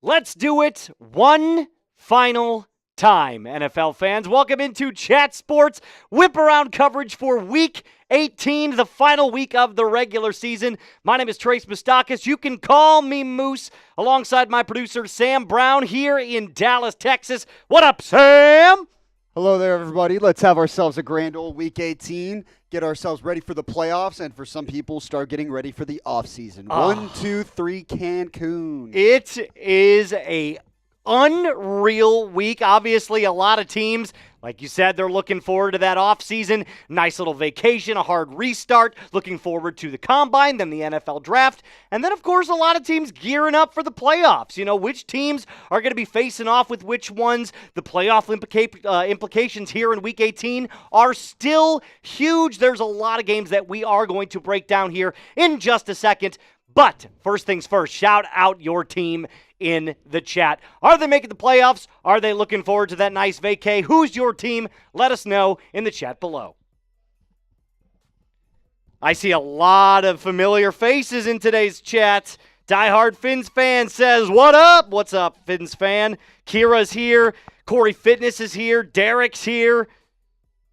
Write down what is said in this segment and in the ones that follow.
Let's do it one final time, NFL fans. Welcome into Chat Sports Whip Around coverage for Week 18, the final week of the regular season. My name is Trace Moustakas. You can call me Moose, alongside my producer Sam Brown here in Dallas, Texas. What up, Sam? Hello there, everybody. Let's have ourselves a grand old Week 18. Get ourselves ready for the playoffs, and for some people, start getting ready for the offseason. 1, 2, 3, Cancun. It is a unreal week. Obviously, a lot of teams, like you said, they're looking forward to that offseason. Nice little vacation, a hard restart. Looking forward to the Combine, then the NFL Draft. And then, of course, a lot of teams gearing up for the playoffs. You know, which teams are going to be facing off with which ones. The playoff implications here in Week 18 are still huge. There's a lot of games that we are going to break down here in just a second. But first things first, shout out your team in the chat. Are they making the playoffs? Are they looking forward to that nice vacay? Who's your team? Let us know in the chat below. I see a lot of familiar faces in today's chat. Diehard Fins fan says, what up? What's up, Fins fan? Kira's here. Corey Fitness is here. Derek's here.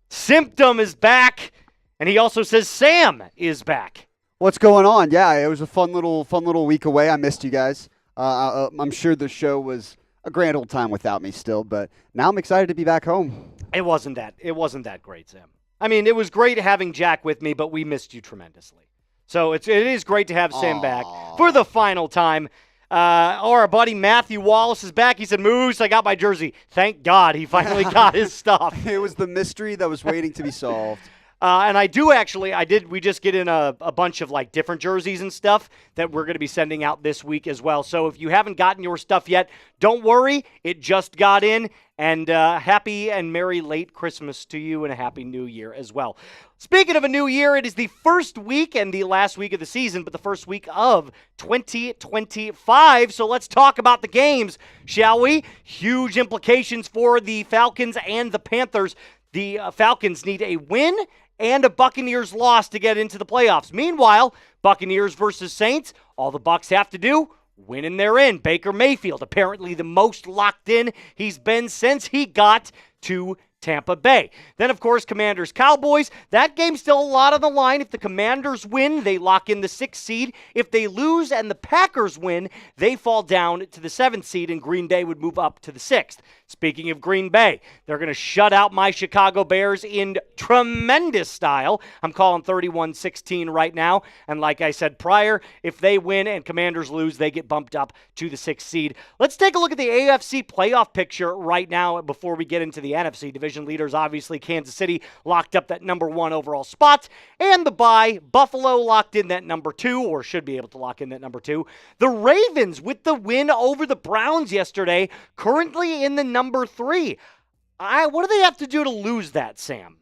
Symptom is back. And he also says Sam is back. What's going on? Yeah, it was a fun little week away. I missed you guys. I'm sure the show was a grand old time without me still, but now I'm excited to be back home. It wasn't that great, Sam. I mean, it was great having Jack with me, but we missed you tremendously. So it is great to have Sam back for the final time. Our buddy Matthew Wallace is back. He said, Moose, I got my jersey. Thank God he finally got his stuff. It was the mystery that was waiting to be solved. And we just get in a bunch of like different jerseys and stuff that we're going to be sending out this week as well. So if you haven't gotten your stuff yet, don't worry. It just got in. And happy and merry late Christmas to you and a happy new year as well. Speaking of a new year, it is the first week and the last week of the season, but the first week of 2025. So let's talk about the games, shall we? Huge implications for the Falcons and the Panthers. The Falcons need a win and a Buccaneers loss to get into the playoffs. Meanwhile, Buccaneers versus Saints, all the Bucs have to do, win and they're in. Baker Mayfield, apparently the most locked in he's been since he got to Tampa Bay. Then, of course, Commanders-Cowboys. That game's still a lot on the line. If the Commanders win, they lock in the 6th seed. If they lose and the Packers win, they fall down to the 7th seed, and Green Bay would move up to the 6th. Speaking of Green Bay, they're going to shut out my Chicago Bears in tremendous style. I'm calling 31-16 right now. And like I said prior, if they win and Commanders lose, they get bumped up to the 6th seed. Let's take a look at the AFC playoff picture right now before we get into the NFC. Division leaders, obviously, Kansas City locked up that number 1 overall spot. And the bye, Buffalo locked in that number 2, or should be able to lock in that number 2. The Ravens, with the win over the Browns yesterday, currently in the number 3. What do they have to do to lose that, Sam?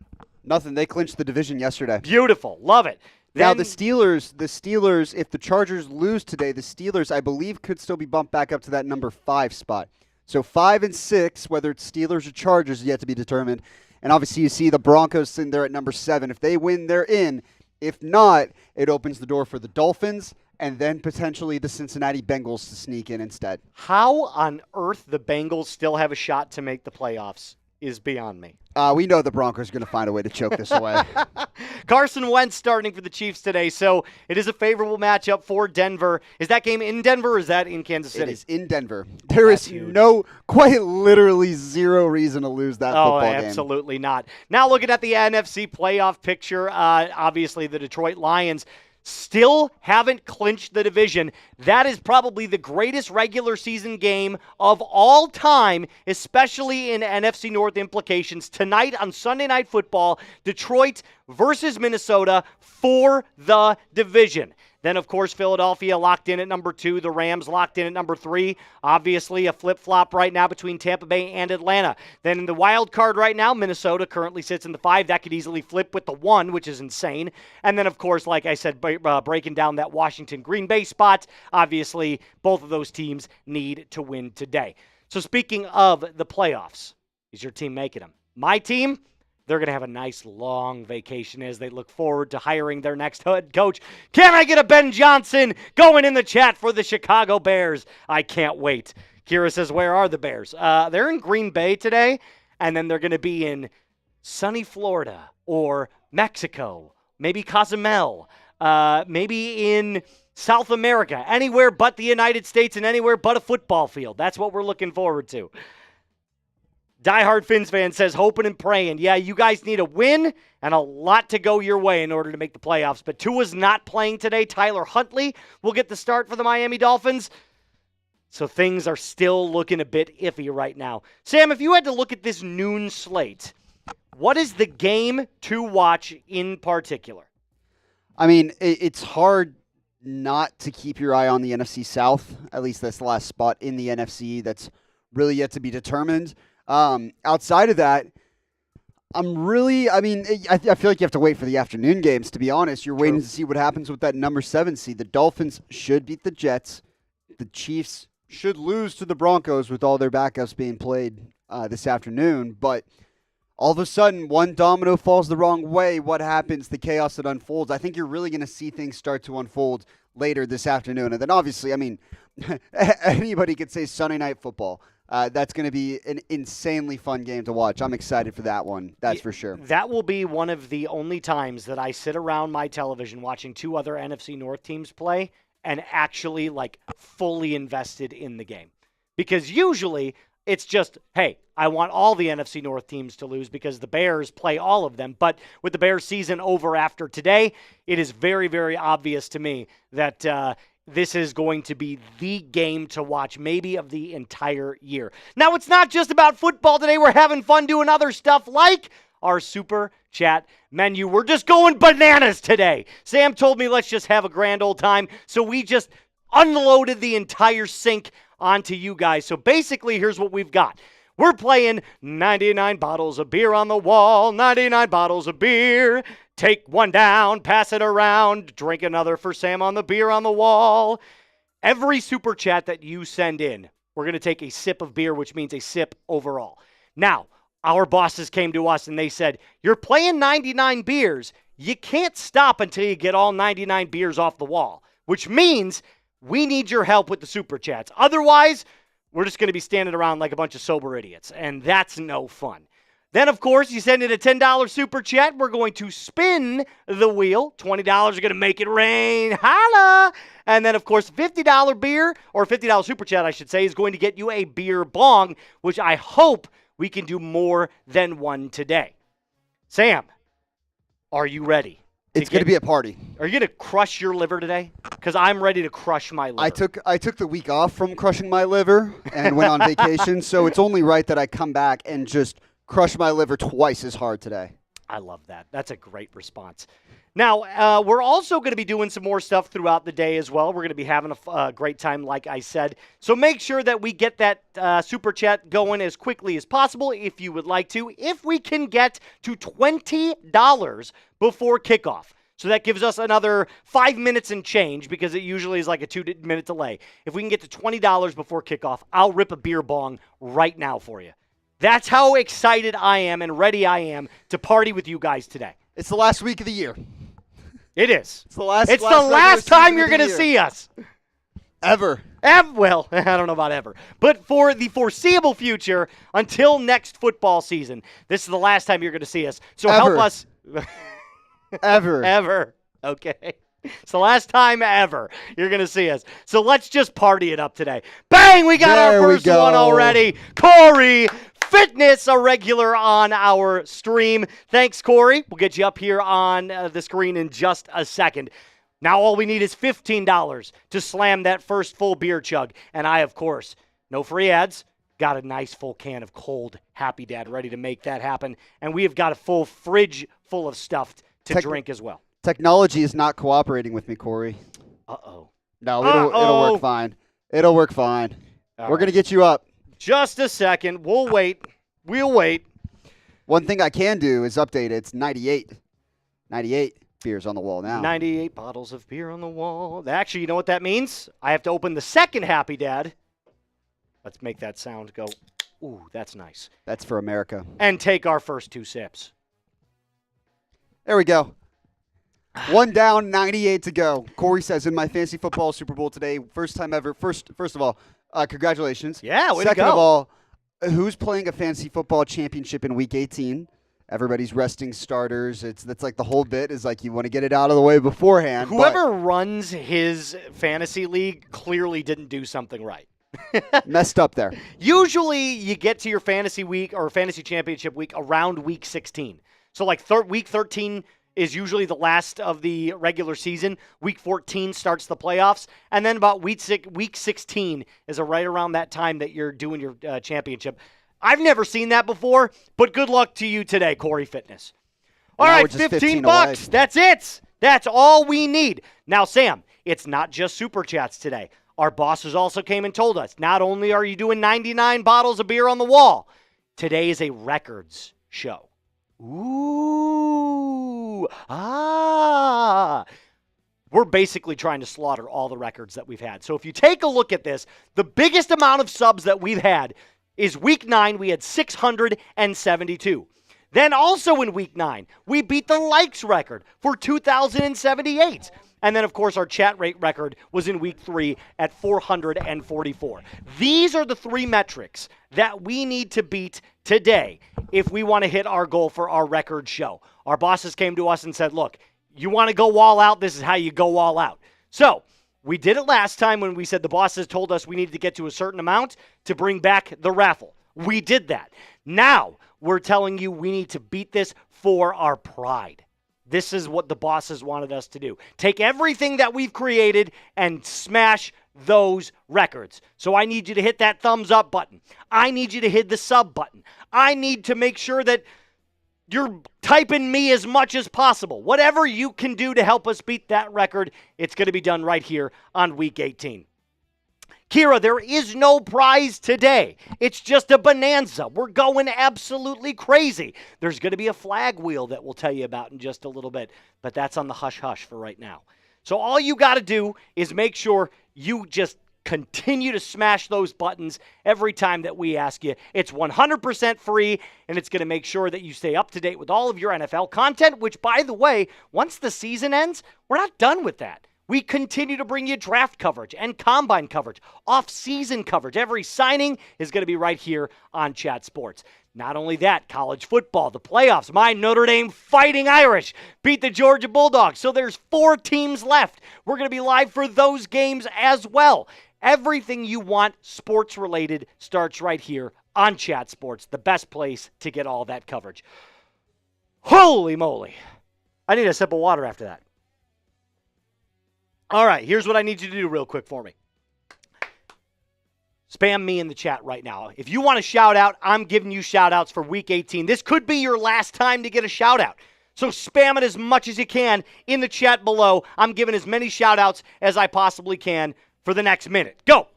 Nothing. They clinched the division yesterday. Beautiful. Love it. Now, the Steelers, if the Chargers lose today, the Steelers, I believe, could still be bumped back up to that number 5 spot. So 5 and 6, whether it's Steelers or Chargers, is yet to be determined. And obviously, you see the Broncos sitting there at number 7. If they win, they're in. If not, it opens the door for the Dolphins and then potentially the Cincinnati Bengals to sneak in instead. How on earth the Bengals still have a shot to make the playoffs is beyond me. We know the Broncos are going to find a way to choke this away. Carson Wentz starting for the Chiefs today, so it is a favorable matchup for Denver. Is that game in Denver or is that in Kansas City? It is in Denver. There is quite literally zero reason to lose that football game. Oh, absolutely not. Now looking at the NFC playoff picture, obviously the Detroit Lions still haven't clinched the division. That is probably the greatest regular season game of all time, especially in NFC North implications. Tonight on Sunday Night Football, Detroit versus Minnesota for the division. Then, of course, Philadelphia locked in at number 2. The Rams locked in at number 3. Obviously, a flip-flop right now between Tampa Bay and Atlanta. Then in the wild card right now, Minnesota currently sits in the 5. That could easily flip with the 1, which is insane. And then, of course, like I said, breaking down that Washington-Green Bay spot, obviously, both of those teams need to win today. So speaking of the playoffs, is your team making them? My team? They're going to have a nice long vacation as they look forward to hiring their next head coach. Can I get a Ben Johnson going in the chat for the Chicago Bears? I can't wait. Kira says, where are the Bears? They're in Green Bay today, and then they're going to be in sunny Florida or Mexico, maybe Cozumel, maybe in South America, anywhere but the United States and anywhere but a football field. That's what we're looking forward to. Diehard Fins fan says, hoping and praying. Yeah, you guys need a win and a lot to go your way in order to make the playoffs. But Tua's not playing today. Tyler Huntley will get the start for the Miami Dolphins. So things are still looking a bit iffy right now. Sam, if you had to look at this noon slate, what is the game to watch in particular? I mean, it's hard not to keep your eye on the NFC South. At least that's the last spot in the NFC that's really yet to be determined. Outside of that, I feel like you have to wait for the afternoon games, to be honest. You're waiting to see what happens with that number 7 seed. The Dolphins should beat the Jets. The Chiefs should lose to the Broncos with all their backups being played this afternoon. But all of a sudden, one domino falls the wrong way. What happens? The chaos that unfolds. I think you're really going to see things start to unfold later this afternoon. And then obviously, I mean, anybody could say Sunday Night Football. That's going to be an insanely fun game to watch. I'm excited for that one. That's for sure. That will be one of the only times that I sit around my television watching two other NFC North teams play and actually fully invested in the game. Because usually it's just, hey, I want all the NFC North teams to lose because the Bears play all of them. But with the Bears season over after today, it is very, very obvious to me that this is going to be the game to watch maybe of the entire year. Now, it's not just about football today. We're having fun doing other stuff like our Super Chat menu. We're just going bananas today. Sam told me let's just have a grand old time, so we just unloaded the entire sink onto you guys. So basically, here's what we've got. We're playing 99 bottles of beer on the wall, 99 bottles of beer. Take one down, pass it around, drink another for Sam on the beer on the wall. Every Super Chat that you send in, we're going to take a sip of beer, which means a sip overall. Now, our bosses came to us and they said, you're playing 99 beers. You can't stop until you get all 99 beers off the wall, which means we need your help with the Super Chats. Otherwise, we're just going to be standing around like a bunch of sober idiots, and that's no fun. Then, of course, you send in a $10 Super Chat. We're going to spin the wheel. $20 are going to make it rain. Holla! And then, of course, $50 beer, or $50 Super Chat, I should say, is going to get you a beer bong, which I hope we can do more than one today. Sam, are you ready? It's going to be a party. Are you going to crush your liver today? Because I'm ready to crush my liver. I took the week off from crushing my liver and went on vacation, so it's only right that I come back and just crush my liver twice as hard today. I love that. That's a great response. Now, we're also going to be doing some more stuff throughout the day as well. We're going to be having a great time, like I said. So make sure that we get that Super Chat going as quickly as possible if you would like to. If we can get to $20 before kickoff. So that gives us another 5 minutes and change because it usually is like a 2-minute delay. If we can get to $20 before kickoff, I'll rip a beer bong right now for you. That's how excited I am and ready I am to party with you guys today. It's the last week of the year. It is. It's the last time you're going to see us. Ever. Well, I don't know about ever. But for the foreseeable future, until next football season, this is the last time you're going to see us. So help us. Ever. Okay. It's the last time ever you're going to see us. So let's just party it up today. Bang! We got our first one already. Corey Fitness, a regular on our stream. Thanks, Corey. We'll get you up here on the screen in just a second. Now all we need is $15 to slam that first full beer chug. And I, of course, no free ads, got a nice full can of cold Happy Dad ready to make that happen. And we have got a full fridge full of stuff to drink as well. Technology is not cooperating with me, Corey. Uh-oh. No, it'll work fine. It'll work fine. We're going to get you up. Just a second. We'll wait. One thing I can do is update it. It's 98. 98 beers on the wall now. 98 bottles of beer on the wall. Actually, you know what that means? I have to open the second Happy Dad. Let's make that sound go, ooh, that's nice. That's for America. And take our first 2 sips. There we go. One down, 98 to go. Corey says, in my fantasy football Super Bowl today, first time ever. First of all, Congratulations. Yeah, way to Second go. of all, who's playing a fantasy football championship in Week 18? Everybody's resting starters. That's like the whole bit is like you want to get it out of the way beforehand. Whoever runs his fantasy league clearly didn't do something right. Messed up there. Usually you get to your fantasy week or fantasy championship week around week 16. So like week 13 is usually the last of the regular season. Week 14 starts the playoffs. And then about week 16 is right around that time that you're doing your championship. I've never seen that before, but good luck to you today, Corey Fitness. All Now right, 15 bucks. That's it. That's all we need. Now, Sam, it's not just Super Chats today. Our bosses also came and told us, not only are you doing 99 bottles of beer on the wall, today is a records show. Ooh. We're basically trying to slaughter all the records that we've had. So if you take a look at this, the biggest amount of subs that we've had is Week 9. We had 672. Then also in Week 9, we beat the likes record for 2,078. And then, of course, our chat rate record was in Week 3 at 444. These are the three metrics that we need to beat today if we want to hit our goal for our record show. Our bosses came to us and said, look, you want to go all out? This is how you go all out. So we did it last time when we said the bosses told us we needed to get to a certain amount to bring back the raffle. We did that. Now we're telling you we need to beat this for our pride. This is what the bosses wanted us to do. Take everything that we've created and smash those records. So I need you to hit that thumbs up button. I need you to hit the sub button. I need to make sure that you're typing me as much as possible. Whatever you can do to help us beat that record, it's going to be done right here on Week 18. Kira, there is no prize today. It's just a bonanza. We're going absolutely crazy. There's going to be a flag wheel that we'll tell you about in just a little bit, but that's on the hush-hush for right now. So all you got to do is make sure you just continue to smash those buttons every time that we ask you. It's 100% free, and it's going to make sure that you stay up to date with all of your NFL content, which, by the way, once the season ends, we're not done with that. We continue to bring you draft coverage and combine coverage, off-season coverage. Every signing is going to be right here on Chat Sports. Not only that, college football, the playoffs. My Notre Dame Fighting Irish beat the Georgia Bulldogs. So there's 4 teams left. We're going to be live for those games as well. Everything you want sports-related starts right here on Chat Sports, the best place to get all that coverage. Holy moly. I need a sip of water after that. All right, here's what I need you to do real quick for me. Spam me in the chat right now. If you want a shout-out, I'm giving you shout-outs for Week 18. This could be your last time to get a shout-out. So spam it as much as you can in the chat below. I'm giving as many shout-outs as I possibly can for the next minute. Go!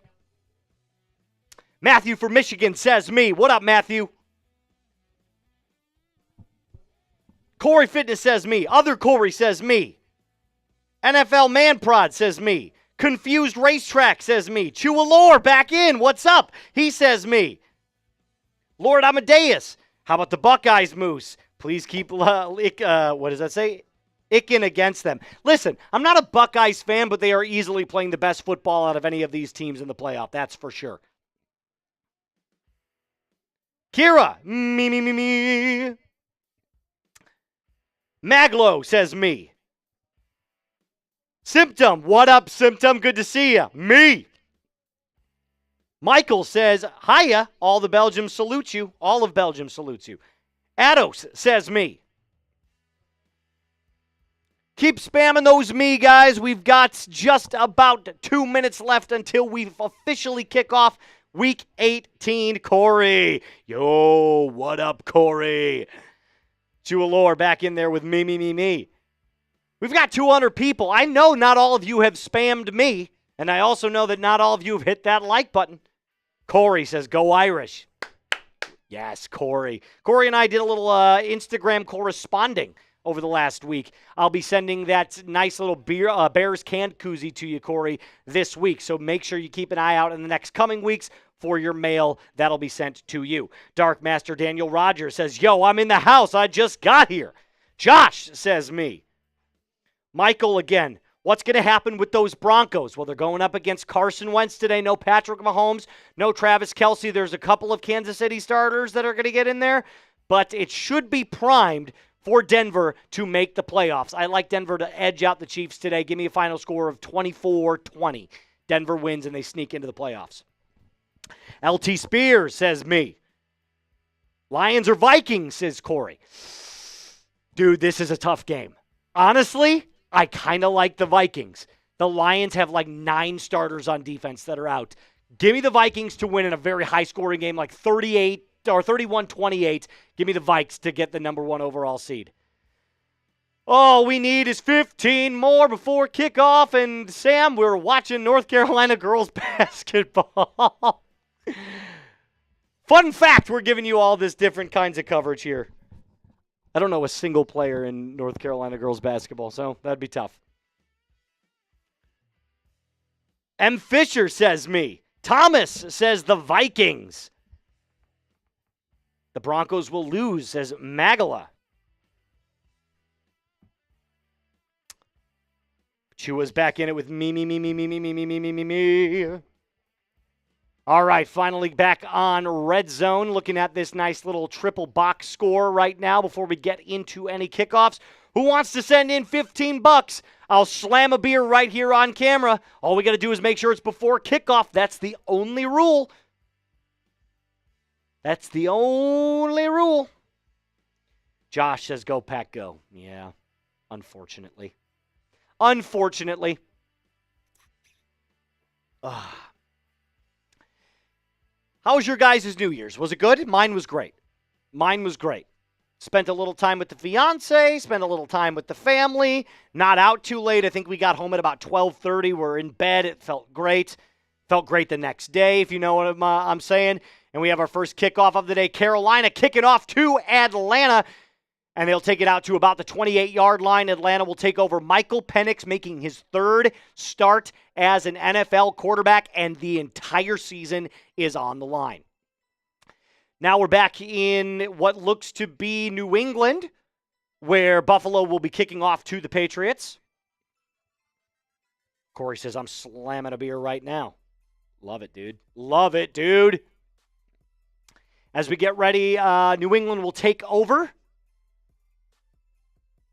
Matthew from Michigan says me. What up, Matthew? Corey Fitness says me. Other Corey says me. NFL Man Prod says me. Confused Racetrack says me. Chewalore back in. What's up? He says me. Lord Amadeus. How about the Buckeyes, Moose? Please keep, what does that say? Icking against them. Listen, I'm not a Buckeyes fan, but they are easily playing the best football out of any of these teams in the playoff. That's for sure. Kira. Me. Maglo says me. Symptom, what up, Symptom? Good to see you. Me. Michael says, hiya, all the Belgium salute you. All of Belgium salutes you. Ados says me. Keep spamming those me, guys. We've got just about 2 minutes left until we officially kick off Week 18. Corey. Yo, what up, Corey? Chewalore back in there with me. We've got 200 people. I know not all of you have spammed me, and I also know that not all of you have hit that like button. Corey says, go Irish. Yes, Corey. Corey and I did a little Instagram corresponding over the last week. I'll be sending that nice little Bears canned koozie to you, Corey, this week. So make sure you keep an eye out in the next coming weeks for your mail. That'll be sent to you. Dark Master Daniel Rogers says, yo, I'm in the house. I just got here. Josh says me. Michael again, What's going to happen with those Broncos? Well, they're going up against Carson Wentz today. No Patrick Mahomes, no Travis Kelce. There's a couple of Kansas City starters that are going to get in there, but it should be primed for Denver to make the playoffs. I like Denver to edge out the Chiefs today. Give me a final score of 24-20. Denver wins and they sneak into the playoffs. LT Spears says me. Lions or Vikings, says Corey. Dude, this is a tough game. Honestly, I kind of like the Vikings. The Lions have like 9 starters on defense that are out. Give me the Vikings to win in a very high-scoring game, like 38 or 31-28. Give me the Vikes to get the number 1 overall seed. All we need is 15 more before kickoff. And, Sam, we're watching North Carolina girls basketball. Fun fact, we're giving you all this different kinds of coverage here. I don't know a single player in North Carolina girls basketball, so that'd be tough. M. Fisher says me. Thomas says the Vikings. The Broncos will lose, says Magala. Chua's back in it with me. All right, finally back on Red Zone, looking at this nice little triple box score right now before we get into any kickoffs. Who wants to send in $15? I'll slam a beer right here on camera. All we got to do is make sure it's before kickoff. That's the only rule. That's the only rule. Josh says, go, Pack, go. Yeah, unfortunately. Unfortunately. How was your guys' New Year's? Was it good? Mine was great. Spent a little time with the fiance, spent a little time with the family, not out too late. I think we got home at about 12:30. We're in bed. It felt great. Felt great the next day, if you know what I'm saying. And we have our first kickoff of the day. Carolina kicking off to Atlanta. And they'll take it out to about the 28-yard line. Atlanta will take over. Michael Penix making his 3rd start as an NFL quarterback, and the entire season is on the line. Now we're back in what looks to be New England, where Buffalo will be kicking off to the Patriots. Corey says, I'm slamming a beer right now. Love it, dude. Love it, dude. As we get ready, New England will take over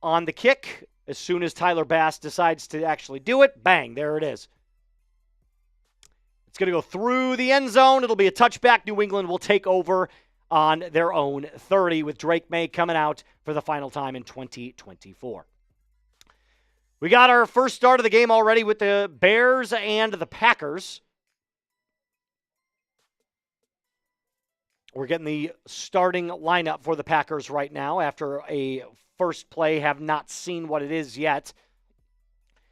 on the kick. As soon as Tyler Bass decides to actually do it, bang, there it is. It's going to go through the end zone. It'll be a touchback. New England will take over on their own 30 with Drake Maye coming out for the final time in 2024. We got our first start of the game already with the Bears and the Packers. We're getting the starting lineup for the Packers right now after a first play. Have not seen what it is yet.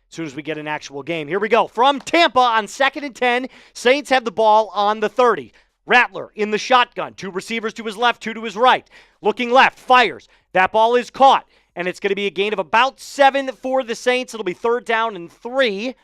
As soon as we get an actual game. Here we go. From Tampa on 2nd and 10. Saints have the ball on the 30. Rattler in the shotgun. 2 receivers to his left, 2 to his right. Looking left, fires. That ball is caught. And it's going to be a gain of about 7 for the Saints. It'll be 3rd down and 3.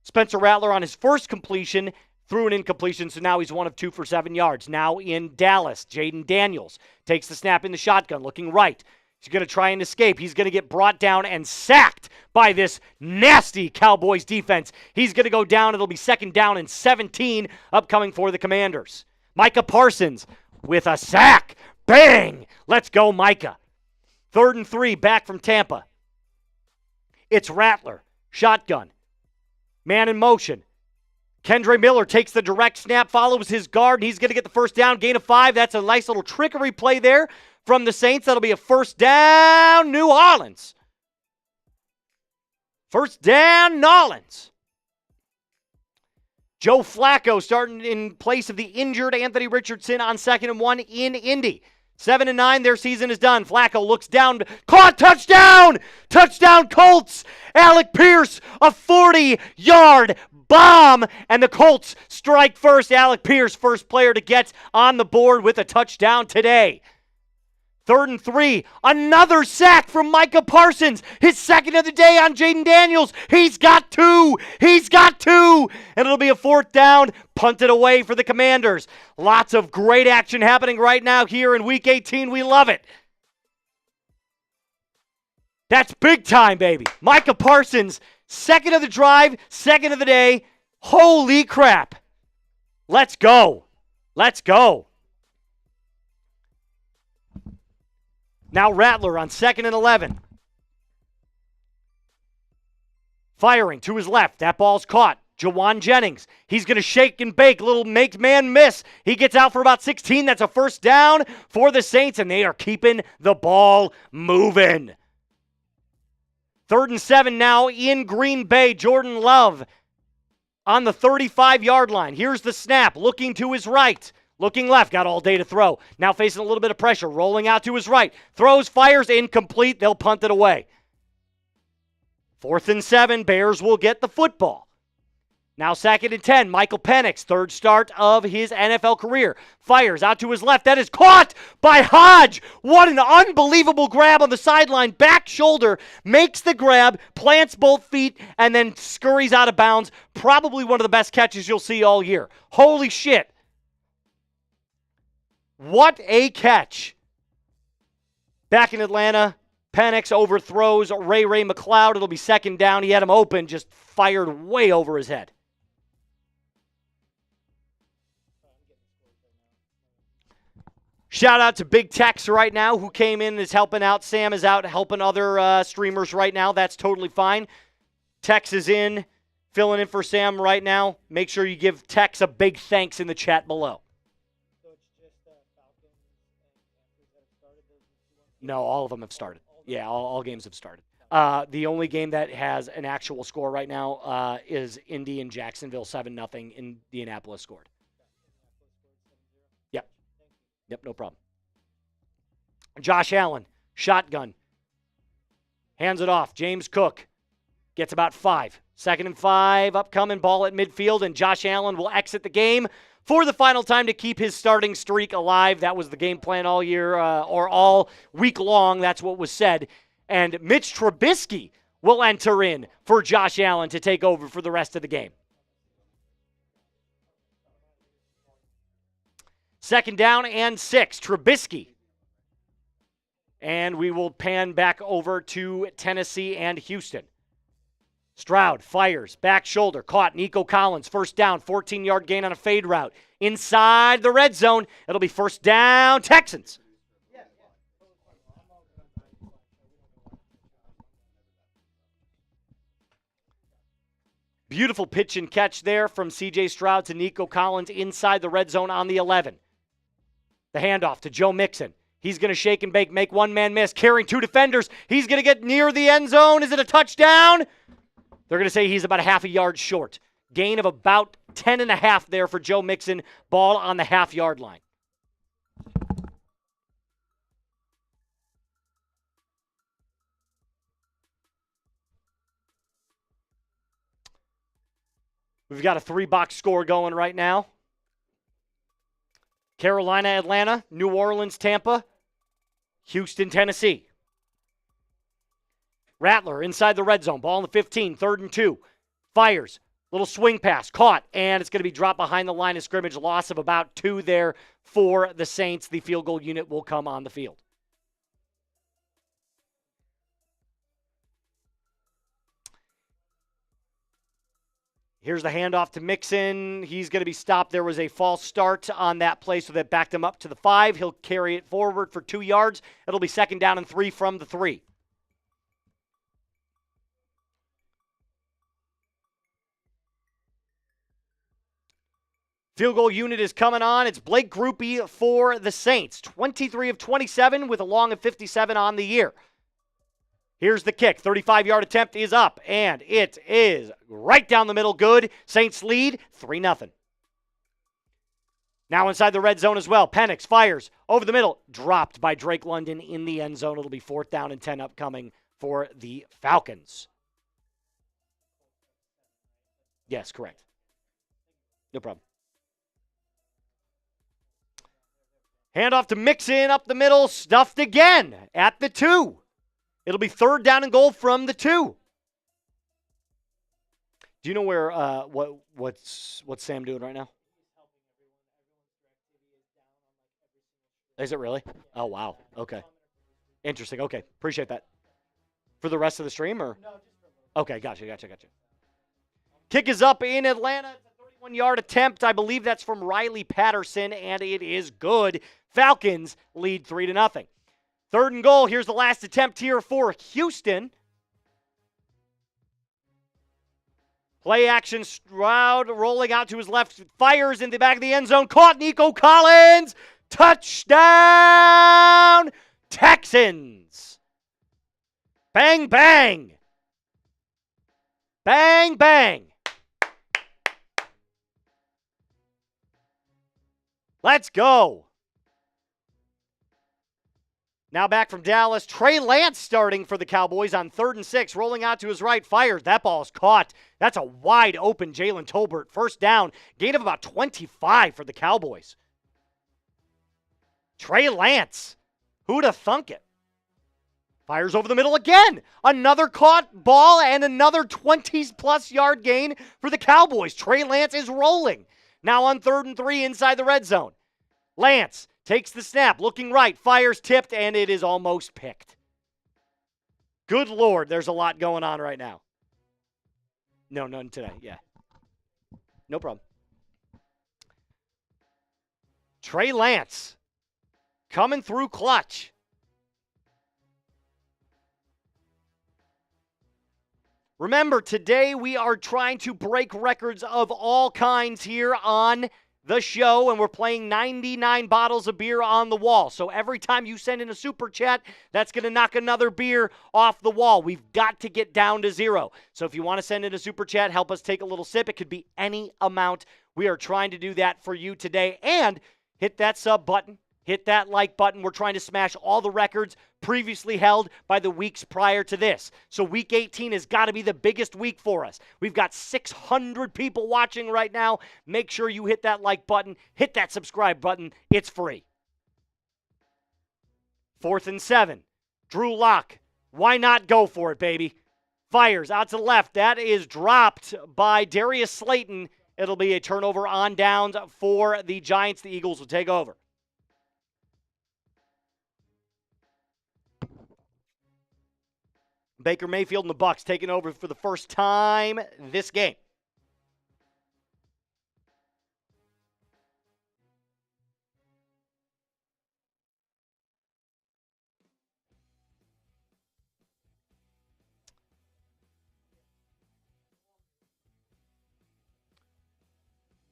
Spencer Rattler on his first completion threw an incompletion, so now he's 1 of 2 for 7 yards. Now in Dallas, Jayden Daniels takes the snap in the shotgun, looking right. He's going to try and escape. He's going to get brought down and sacked by this nasty Cowboys defense. He's going to go down. It'll be 2nd down and 17 upcoming for the Commanders. Micah Parsons with a sack. Bang! Let's go, Micah. 3rd and 3 back from Tampa. It's Rattler. Shotgun. Man in motion. Kendre Miller takes the direct snap, follows his guard, and he's going to get the first down, gain of 5. That's a nice little trickery play there from the Saints. That'll be a 1st down, New Orleans. 1st down, New Orleans. Joe Flacco starting in place of the injured Anthony Richardson on 2nd and 1 in Indy. 7 and 9, their season is done. Flacco looks down, caught, touchdown! Touchdown, Colts! Alec Pierce, a 40-yard bomb, and the Colts strike first. Alec Pierce, first player to get on the board with a touchdown today. 3rd and 3, another sack from Micah Parsons. His 2nd of the day on Jayden Daniels. He's got 2. And it'll be a 4th down, punted away for the Commanders. Lots of great action happening right now here in Week 18. We love it. That's big time, baby. Micah Parsons Second of the drive, second of the day. Holy crap. Let's go. Let's go. Now Rattler on 2nd and 11. Firing to his left. That ball's caught. Jawan Jennings. He's going to shake and bake. Little make man miss. He gets out for about 16. That's a first down for the Saints, and they are keeping the ball moving. 3rd and 7 now in Green Bay. Jordan Love on the 35-yard line. Here's the snap. Looking to his right. Looking left. Got all day to throw. Now facing a little bit of pressure. Rolling out to his right. Throws, fires, incomplete. They'll punt it away. 4th and 7. Bears will get the football. Now 2nd and 10. Michael Penix, 3rd start of his NFL career. Fires out to his left. That is caught by Hodge. What an unbelievable grab on the sideline. Back shoulder, makes the grab, plants both feet, and then scurries out of bounds. Probably one of the best catches you'll see all year. Holy shit. What a catch. Back in Atlanta, Penix overthrows Ray McLeod. It'll be 2nd down. He had him open, just fired way over his head. Shout out to Big Tex right now, who came in and is helping out. Sam is out helping other streamers right now. That's totally fine. Tex is in, filling in for Sam right now. Make sure you give Tex a big thanks in the chat below. So it's just Falcons and Panthers that have started those 2-1? No, all of them have started. Yeah, all games have started. The only game that has an actual score right now is Indy and Jacksonville 7-0. Indianapolis scored. Yep. Yep, no problem. Josh Allen, shotgun. Hands it off. James Cook gets about 5. 2nd and 5, upcoming ball at midfield, and Josh Allen will exit the game for the final time to keep his starting streak alive. That was the game plan all year, or all week long. That's what was said. And Mitch Trubisky will enter in for Josh Allen to take over for the rest of the game. 2nd down and 6. Trubisky. And we will pan back over to Tennessee and Houston. Stroud fires, back shoulder, caught. Nico Collins, 1st down, 14-yard gain on a fade route. Inside the red zone, it'll be 1st down, Texans. Beautiful pitch and catch there from C.J. Stroud to Nico Collins inside the red zone on the 11. The handoff to Joe Mixon. He's going to shake and bake, make one man miss, carrying 2 defenders. He's going to get near the end zone. Is it a touchdown? They're going to say he's about a half a yard short. Gain of about 10.5 there for Joe Mixon. Ball on the half-yard line. We've got a 3-box score going right now. Carolina, Atlanta, New Orleans, Tampa, Houston, Tennessee. Rattler inside the red zone. Ball in the 15, 3rd and 2. Fires. Little swing pass. Caught. And it's going to be dropped behind the line of scrimmage. Loss of about 2 there for the Saints. The field goal unit will come on the field. Here's the handoff to Mixon. He's going to be stopped. There was a false start on that play, so that backed him up to the 5. He'll carry it forward for 2 yards. It'll be 2nd down and 3 from the 3. Field goal unit is coming on. It's Blake Grupe for the Saints. 23 of 27 with a long of 57 on the year. Here's the kick. 35-yard attempt is up, and it is right down the middle. Good. Saints lead 3-0. Now inside the red zone as well. Penix fires over the middle. Dropped by Drake London in the end zone. It'll be 4th down and 10 upcoming for the Falcons. Yes, correct. No problem. Handoff to Mixon up the middle. Stuffed again at the 2. It'll be 3rd down and goal from the 2. Do you know where what's Sam doing right now? Is it really? Oh, wow. Okay. Interesting. Okay. Appreciate that. For the rest of the stream, or? No, just for a little Okay, gotcha. Kick is up in Atlanta. It's a 31-yard attempt. I believe that's from Riley Patterson, and it is good. Falcons lead 3-0. 3rd and goal. Here's the last attempt here for Houston. Play action. Stroud rolling out to his left. Fires in the back of the end zone. Caught Nico Collins. Touchdown, Texans. Bang, bang. Bang, bang. Let's go. Now back from Dallas. Trey Lance starting for the Cowboys on 3rd and 6. Rolling out to his right. Fires. That ball's caught. That's a wide open Jalen Tolbert. First down. Gain of about 25 for the Cowboys. Trey Lance. Who'd have thunk it? Fires over the middle again. Another caught ball and another 20-plus yard gain for the Cowboys. Trey Lance is rolling. Now on 3rd and 3 inside the red zone. Lance takes the snap, looking right, fires tipped, and it is almost picked. Good Lord, there's a lot going on right now. No, none today. Yeah. No problem. Trey Lance coming through clutch. Remember, today we are trying to break records of all kinds here on the show, and we're playing 99 bottles of beer on the wall. So every time you send in a super chat, that's going to knock another beer off the wall. We've got to get down to 0. So if you want to send in a super chat, help us take a little sip. It could be any amount. We are trying to do that for you today. And hit that sub button. Hit that like button. We're trying to smash all the records previously held by the weeks prior to this. So week 18 has got to be the biggest week for us. We've got 600 people watching right now. Make sure you hit that like button. Hit that subscribe button. It's free. 4th and 7. Drew Lock. Why not go for it, baby? Fires out to the left. That is dropped by Darius Slayton. It'll be a turnover on downs for the Giants. The Eagles will take over. Baker Mayfield and the Bucs taking over for the first time this game.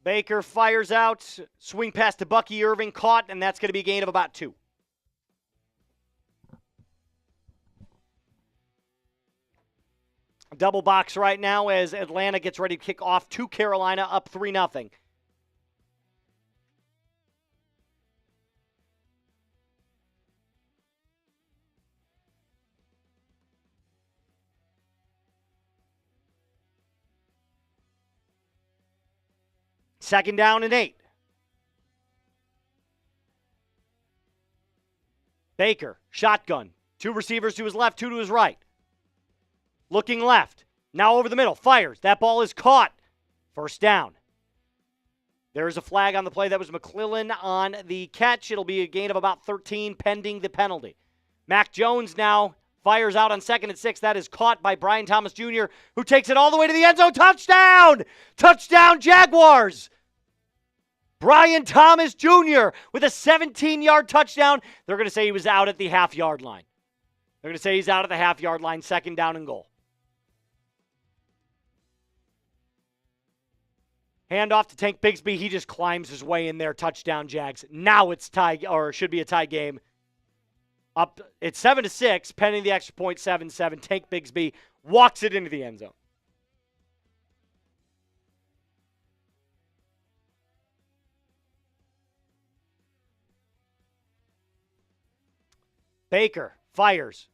Baker fires out, swing pass to Bucky Irving, caught, and that's going to be a gain of about 2. Double box right now as Atlanta gets ready to kick off to Carolina, up 3-0. Second down and 8. Baker, shotgun. 2 receivers to his left, 2 to his right. Looking left. Now over the middle. Fires. That ball is caught. First down. There is a flag on the play. That was McClellan on the catch. It'll be a gain of about 13 pending the penalty. Mac Jones now fires out on 2nd and 6. That is caught by Brian Thomas Jr., who takes it all the way to the end zone. Touchdown! Touchdown, Jaguars! Brian Thomas Jr. with a 17-yard touchdown. They're going to say he was out at the half-yard line. They're going to say he's out at the half-yard line, 2nd down and goal. Hand off to Tank Bigsby. He just climbs his way in there. Touchdown, Jags. Now it's tie, or should be a tie game. Up, it's 7-6, pending the extra point, 7-7. Tank Bigsby walks it into the end zone. Baker fires.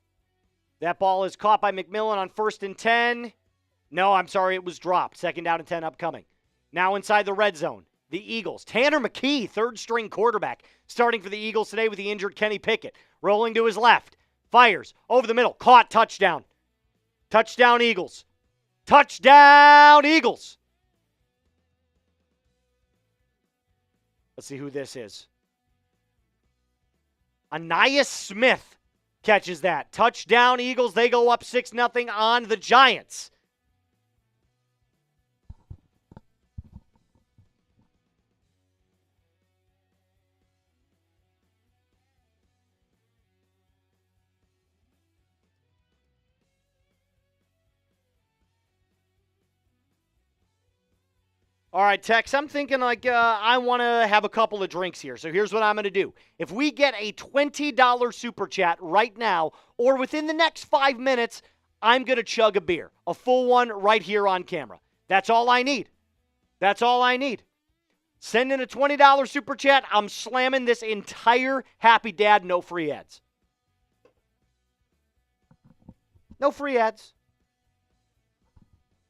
That ball is caught by McMillan on 1st and 10. No, I'm sorry, it was dropped. 2nd down and 10 upcoming. Now inside the red zone, the Eagles. Tanner McKee, 3rd-string quarterback, starting for the Eagles today with the injured Kenny Pickett. Rolling to his left. Fires. Over the middle. Caught. Touchdown. Touchdown, Eagles. Touchdown, Eagles. Let's see who this is. Anais Smith catches that. Touchdown, Eagles. They go up 6-0 on the Giants. All right, Tex, I'm thinking I want to have a couple of drinks here. So here's what I'm going to do. If we get a $20 super chat right now or within the next 5 minutes, I'm going to chug a beer, a full one right here on camera. That's all I need. That's all I need. Send in a $20 super chat. I'm slamming this entire Happy Dad, no free ads. No free ads.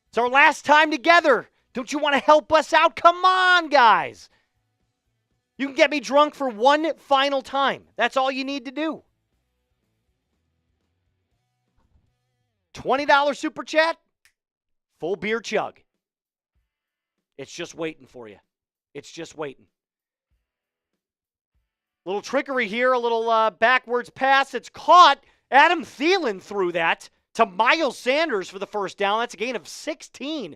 It's our last time together. Don't you want to help us out? Come on, guys. You can get me drunk for one final time. That's all you need to do. $20 super chat, full beer chug. It's just waiting for you. It's just waiting. Little trickery here, a little backwards pass. It's caught. Adam Thielen threw that to Miles Sanders for the first down. That's a gain of 16.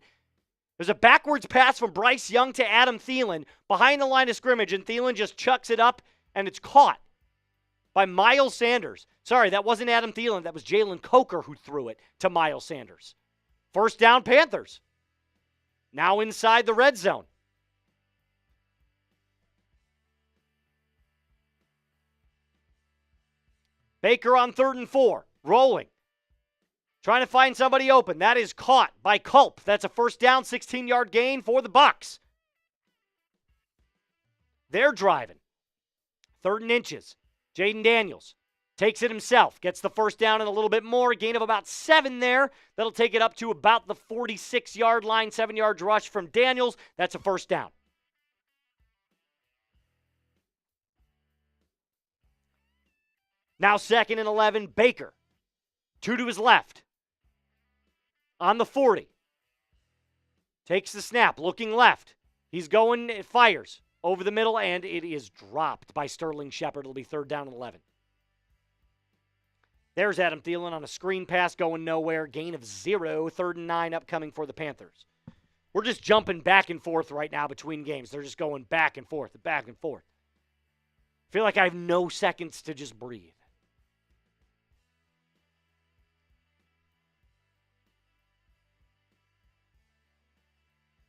There's a backwards pass from Bryce Young to Adam Thielen behind the line of scrimmage, and Thielen just chucks it up, and it's caught by Miles Sanders. Sorry, that wasn't Adam Thielen. That was Jalen Coker who threw it to Miles Sanders. First down, Panthers. Now inside the red zone. Baker on 3rd and 4, rolling. Trying to find somebody open. That is caught by Culp. That's a first down, 16-yard gain for the Bucs. They're driving. 3rd and inches. Jayden Daniels takes it himself. Gets the first down and a little bit more. A gain of about 7 there. That'll take it up to about the 46-yard line. 7-yard rush from Daniels. That's a first down. Now 2nd and 11, Baker. 2 to his left. On the 40. Takes the snap, looking left. He's going, it fires over the middle, and it is dropped by Sterling Shepard. It'll be 3rd down and 11. There's Adam Thielen on a screen pass going nowhere. Gain of 0. 3rd and 9 upcoming for the Panthers. We're just jumping back and forth right now between games. They're just going back and forth, back and forth. I feel like I have no seconds to just breathe.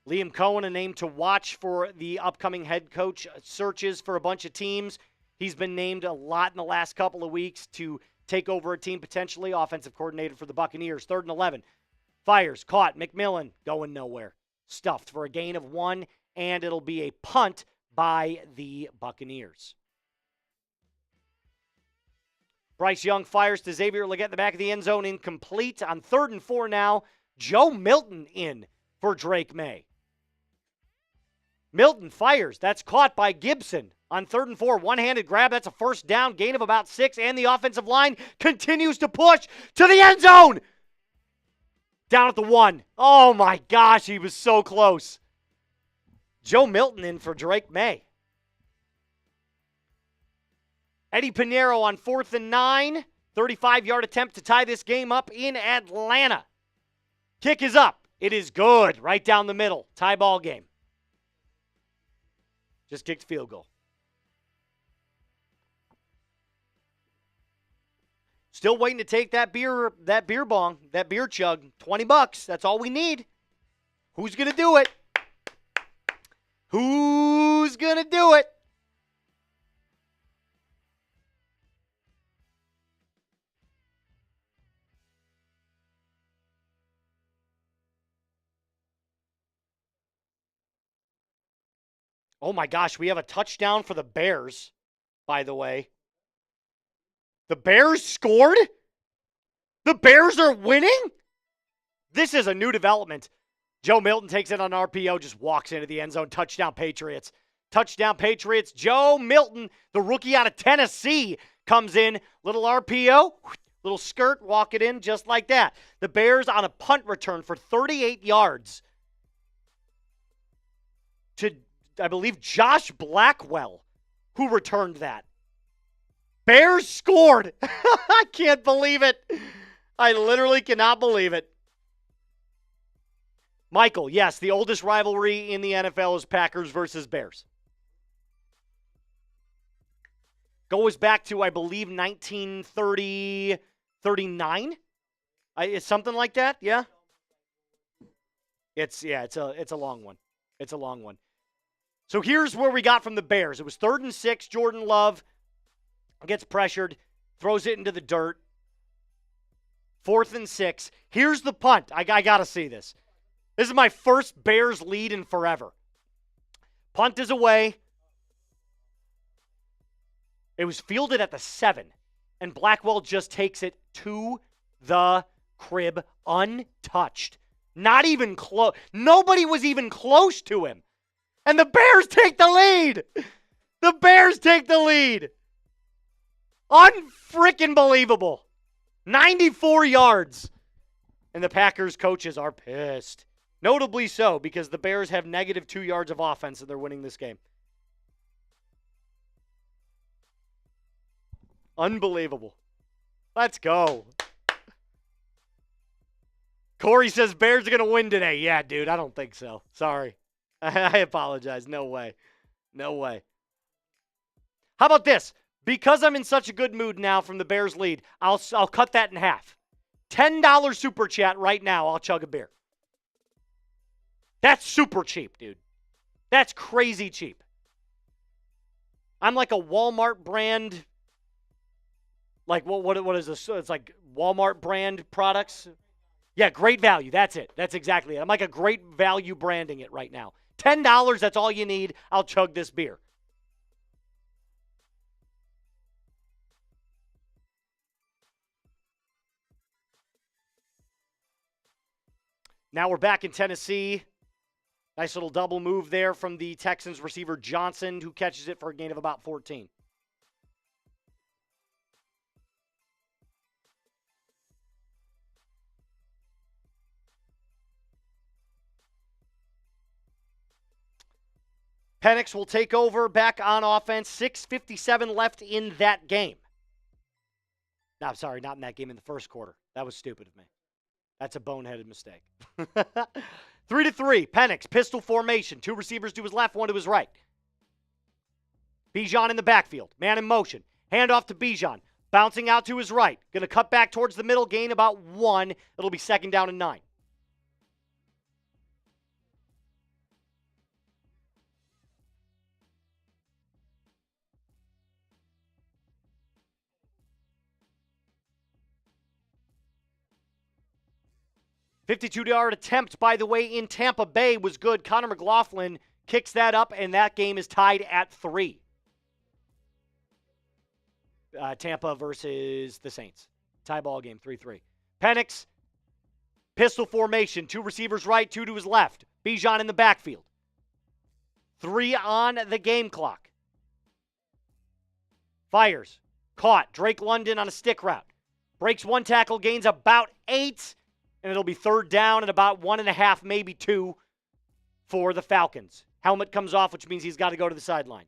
Liam Cohen, a name to watch for the upcoming head coach searches for a bunch of teams. He's been named a lot in the last couple of weeks to take over a team potentially. Offensive coordinator for the Buccaneers. 3rd and 11. Fires. Caught. McMillan going nowhere. Stuffed for a gain of 1, and it'll be a punt by the Buccaneers. Bryce Young fires to Xavier Legette in the back of the end zone. Incomplete. On 3rd and 4 now. Joe Milton in for Drake Maye. Milton fires. That's caught by Gibson on 3rd and 4. One-handed grab. That's a first down. Gain of about 6. And the offensive line continues to push to the end zone. Down at the 1. Oh, my gosh. He was so close. Joe Milton in for Drake Maye. Eddie Pinheiro on 4th and 9. 35-yard attempt to tie this game up in Atlanta. Kick is up. It is good. Right down the middle. Tie ball game. Just kicked field goal. Still waiting to take that beer bong, that beer chug. $20. That's all we need. Who's going to do it? Who's going to do it? Oh my gosh, we have a touchdown for the Bears, by the way. The Bears scored? The Bears are winning? This is a new development. Joe Milton takes it on RPO, just walks into the end zone. Touchdown Patriots. Touchdown Patriots. Joe Milton, the rookie out of Tennessee, comes in. Little RPO, little skirt, walk it in just like that. The Bears on a punt return for 38 yards to, I believe, Josh Blackwell, who returned that. Bears scored. I can't believe it. I literally cannot believe it. Michael, yes, the oldest rivalry in the NFL is Packers versus Bears. Goes back to, I believe, 1930, 39? It's something like that, yeah? It's a long one. It's a long one. So here's where we got from the Bears. It was 3rd and 6. Jordan Love gets pressured, throws it into the dirt. 4th and 6. Here's the punt. I got to see this. This is my first Bears lead in forever. Punt is away. It was fielded at the 7, and Blackwell just takes it to the crib untouched. Not even close. Nobody was even close to him. And the Bears take the lead. The Bears take the lead. Unfreaking believable. 94 yards. And the Packers coaches are pissed. Notably so, because the Bears have negative 2 yards of offense and they're winning this game. Unbelievable. Let's go. Corey says Bears are going to win today. Yeah, dude, I don't think so. Sorry. I apologize. No way. No way. How about this? Because I'm in such a good mood now from the Bears lead, I'll cut that in half. $10 super chat right now. I'll chug a beer. That's super cheap, dude. That's crazy cheap. I'm like a Walmart brand. Like, what is this? It's like Walmart brand products. Yeah, great value. That's it. That's exactly it. I'm like a great value branding it right now. $10, that's all you need. I'll chug this beer. Now we're back in Tennessee. Nice little double move there from the Texans receiver Johnson, who catches it for a gain of about 14. Penix will take over back on offense. 6:57 left in that game. No, I'm sorry, not in that game, in the first quarter. That was stupid of me. That's a boneheaded mistake. 3-3. Penix, pistol formation. 2 receivers to his left, 1 to his right. Bijan in the backfield. Man in motion. Handoff to Bijan. Bouncing out to his right. Going to cut back towards the middle, gain about 1. It'll be 2nd down and 9. $52 attempt, by the way, in Tampa Bay was good. Connor McLaughlin kicks that up, and that game is tied at 3. Tampa versus the Saints. Tie ball game, 3-3. Penix, pistol formation. 2 receivers right, 2 to his left. Bijan in the backfield. 3 on the game clock. Fires. Caught. Drake London on a stick route. Breaks 1 tackle, gains about 8. And it'll be 3rd down and about 1.5, maybe 2 for the Falcons. Helmet comes off, which means he's got to go to the sideline.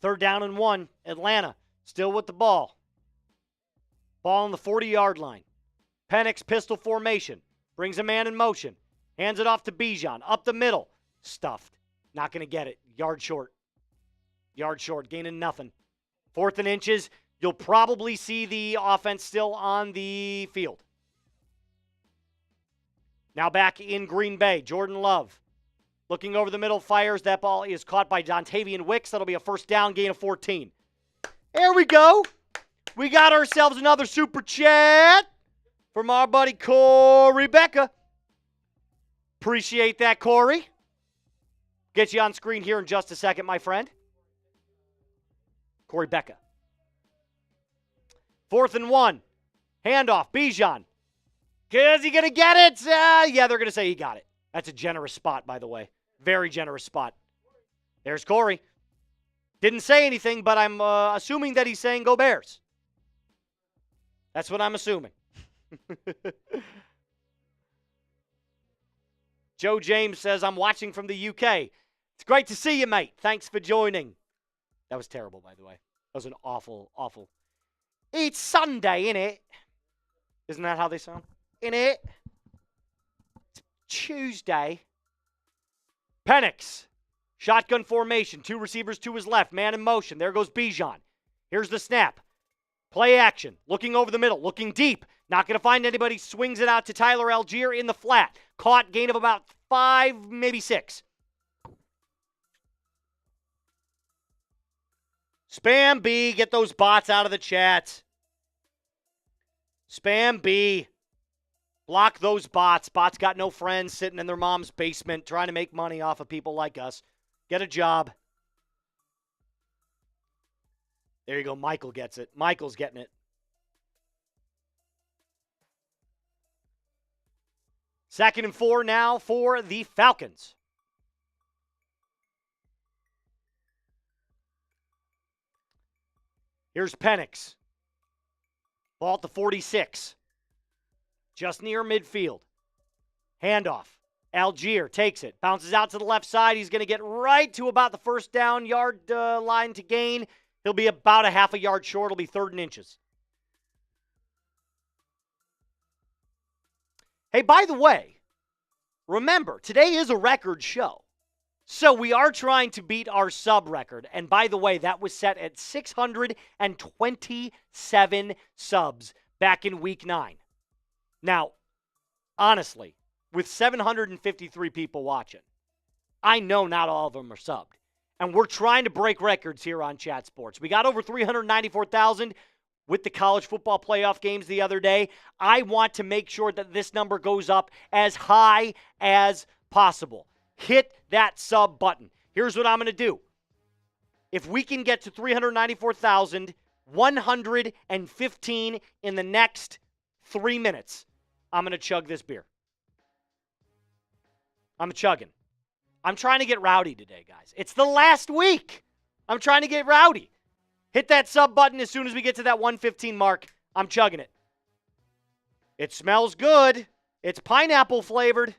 Third down and 1. Atlanta still with the ball. Ball on the 40-yard line. Penix, pistol formation. Brings a man in motion. Hands it off to Bijan. Up the middle. Stuffed. Not going to get it. Yard short. Yard short. Gaining nothing. 4th and inches. You'll probably see the offense still on the field. Now back in Green Bay. Jordan Love. Looking over the middle, fires. That ball is caught by Dontavian Wicks. That'll be a 1st down, gain of 14. There we go. We got ourselves another super chat from our buddy Corey Becca. Appreciate that, Corey. Get you on screen here in just a second, my friend. Corey Becca. 4th and 1. Handoff. Bijan. Is he going to get it? Yeah, they're going to say he got it. That's a generous spot, by the way. Very generous spot. There's Corey. Didn't say anything, but I'm assuming that he's saying go Bears. That's what I'm assuming. Joe James says, I'm watching from the UK. It's great to see you, mate. Thanks for joining. That was terrible, by the way. That was an awful, awful. It's Sunday, innit? Isn't that how they sound? In it. It's Tuesday. Penix. Shotgun formation. 2 receivers to his left. Man in motion. There goes Bijan. Here's the snap. Play action. Looking over the middle. Looking deep. Not going to find anybody. Swings it out to Tyler Algier in the flat. Caught. Gain of about 5, maybe 6. Spam B. Get those bots out of the chat. Spam B. Block those bots. Bots got no friends sitting in their mom's basement trying to make money off of people like us. Get a job. There you go. Michael gets it. Michael's getting it. 2nd and 4 now for the Falcons. Here's Penix. Ball at the 46. Just near midfield. Handoff. Algier takes it. Bounces out to the left side. He's going to get right to about the first down yard line to gain. He'll be about a half a yard short. It'll be 3rd and inches. Hey, by the way, remember, today is a record show. So we are trying to beat our sub record. And by the way, that was set at 627 subs back in week 9. Now, honestly, with 753 people watching, I know not all of them are subbed. And we're trying to break records here on Chat Sports. We got over 394,000 with the college football playoff games the other day. I want to make sure that this number goes up as high as possible. Hit that sub button. Here's what I'm going to do. If we can get to 394,115 in the next 3 minutes, I'm going to chug this beer. I'm chugging. I'm trying to get rowdy today, guys. It's the last week. I'm trying to get rowdy. Hit that sub button as soon as we get to that 115 mark. I'm chugging it. It smells good. It's pineapple flavored.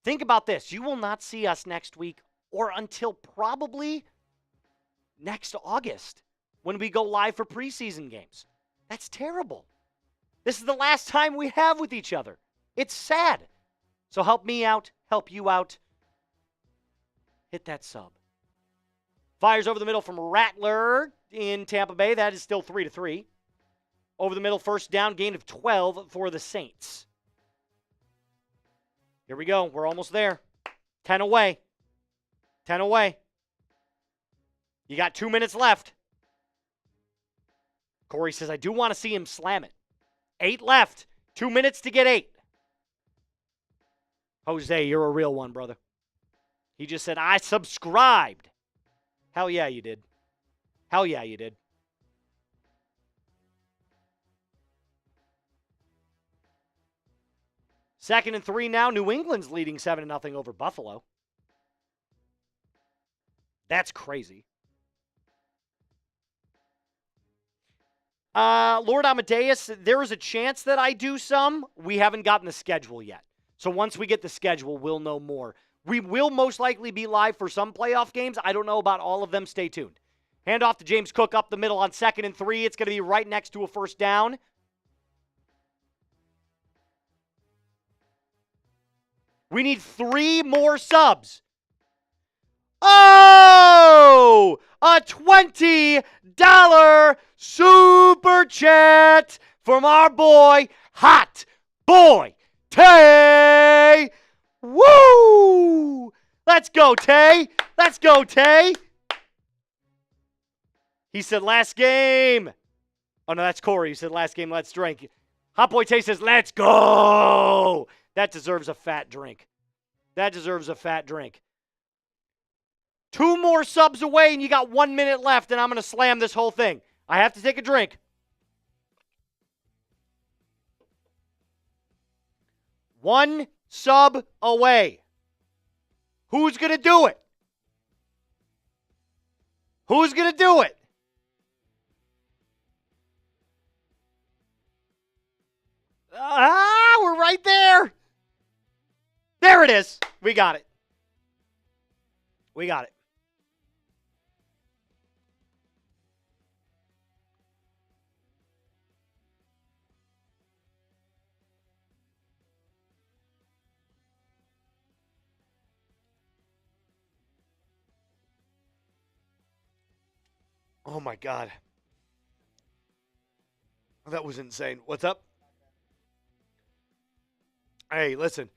Think about this. You will not see us next week or until probably next August when we go live for preseason games. That's terrible. This is the last time we have with each other. It's sad. So help me out, help you out. Hit that sub. Fires over the middle from Rattler in Tampa Bay. That is still 3-3. Over the middle, first down, gain of 12 for the Saints. Here we go. We're almost there. 10 away. 10 away. You got 2 minutes left. Corey says, I do want to see him slam it. 8 left. 2 minutes to get 8. Jose, you're a real one, brother. He just said, I subscribed. Hell yeah, you did. Hell yeah, you did. Second and 3 now. New England's leading 7-0 over Buffalo. That's crazy. Lord Amadeus, there is a chance that I do some. We haven't gotten the schedule yet. So once we get the schedule, we'll know more. We will most likely be live for some playoff games. I don't know about all of them. Stay tuned. Hand off to James Cook up the middle on 2nd and 3. It's going to be right next to a first down. We need 3 more subs. Oh! A $20 super chat from our boy, Hot Boy Tay. Woo! Let's go, Tay. Let's go, Tay. He said last game. Oh, no, that's Corey. He said last game, let's drink. Hot Boy Tay says, let's go. That deserves a fat drink. That deserves a fat drink. 2 more subs away, and you got 1 minute left, and I'm going to slam this whole thing. I have to take a drink. 1 sub away. Who's going to do it? Who's going to do it? We're right there. There it is. We got it. We got it. Oh, my God. That was insane. What's up? Hey, listen.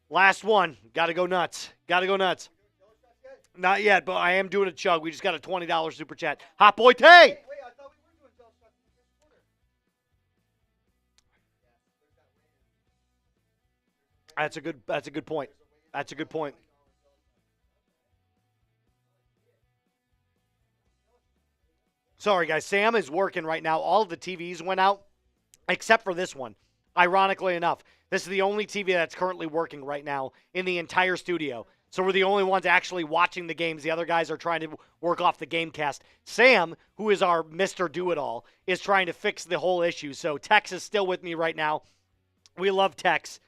Last one. Got to go nuts. Got to go nuts. Not yet, but I am doing a chug. We just got a $20 super chat. Hot boy Tay. Wait, I thought we were doing Dallas shots in the first quarter. That's a good point. That's a good point. Sorry, guys. Sam is working right now. All of the TVs went out, except for this one. Ironically enough, this is the only TV that's currently working right now in the entire studio. So we're the only ones actually watching the games. The other guys are trying to work off the game cast. Sam, who is our Mr. Do-It-All, is trying to fix the whole issue. So Tex is still with me right now. We love Tex.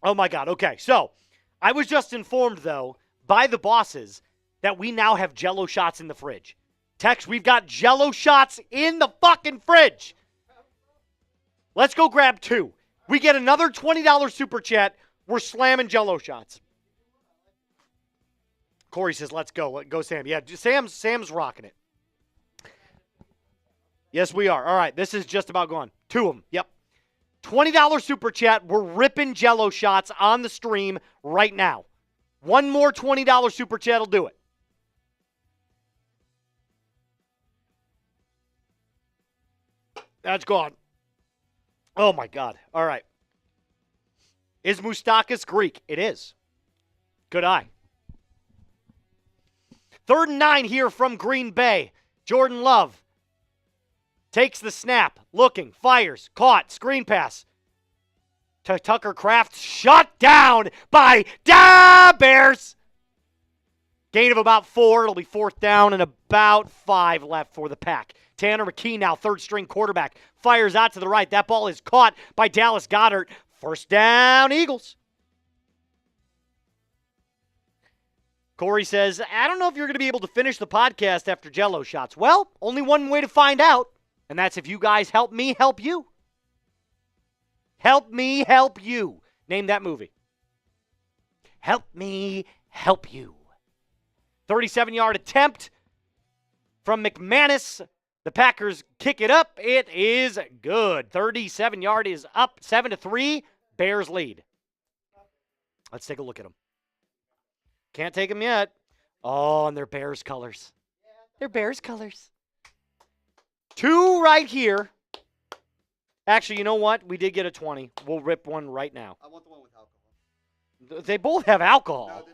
Oh, my God. Okay, so I was just informed, though, by the bosses that we now have Jell-O shots in the fridge. Tex, we've got Jell-O shots in the fucking fridge. Let's go grab 2. We get another $20 super chat. We're slamming Jell-O shots. Corey says, let's go. Go, Sam. Yeah, Sam's rocking it. Yes, we are. All right, this is just about gone. 2 of them. Yep. $20 super chat. We're ripping Jell-O shots on the stream right now. One more $20 super chat will do it. That's gone. Oh, my God. All right. Is Moustakas Greek? It is. Good eye. 3rd and 9 here from Green Bay. Jordan Love takes the snap, looking, fires, caught, screen pass. To Tucker Kraft, shut down by Bears. Gain of about 4. It'll be 4th down and about 5 left for the Pack. Tanner McKee now, 3rd-string quarterback, fires out to the right. That ball is caught by Dallas Goedert. 1st down, Eagles. Corey says, I don't know if you're going to be able to finish the podcast after Jell-O shots. Well, only one way to find out, and that's if you guys help me help you. Help me help you. Name that movie. Help me help you. 37-yard attempt from McManus. The Packers kick it up. It is good. 37-yard is up. 7-3. Bears lead. Let's take a look at them. Can't take them yet. Oh, and they're Bears colors. They're Bears colors. 2 right here. Actually, you know what? We did get a 20. We'll rip one right now. I want the one with alcohol. They both have alcohol. No,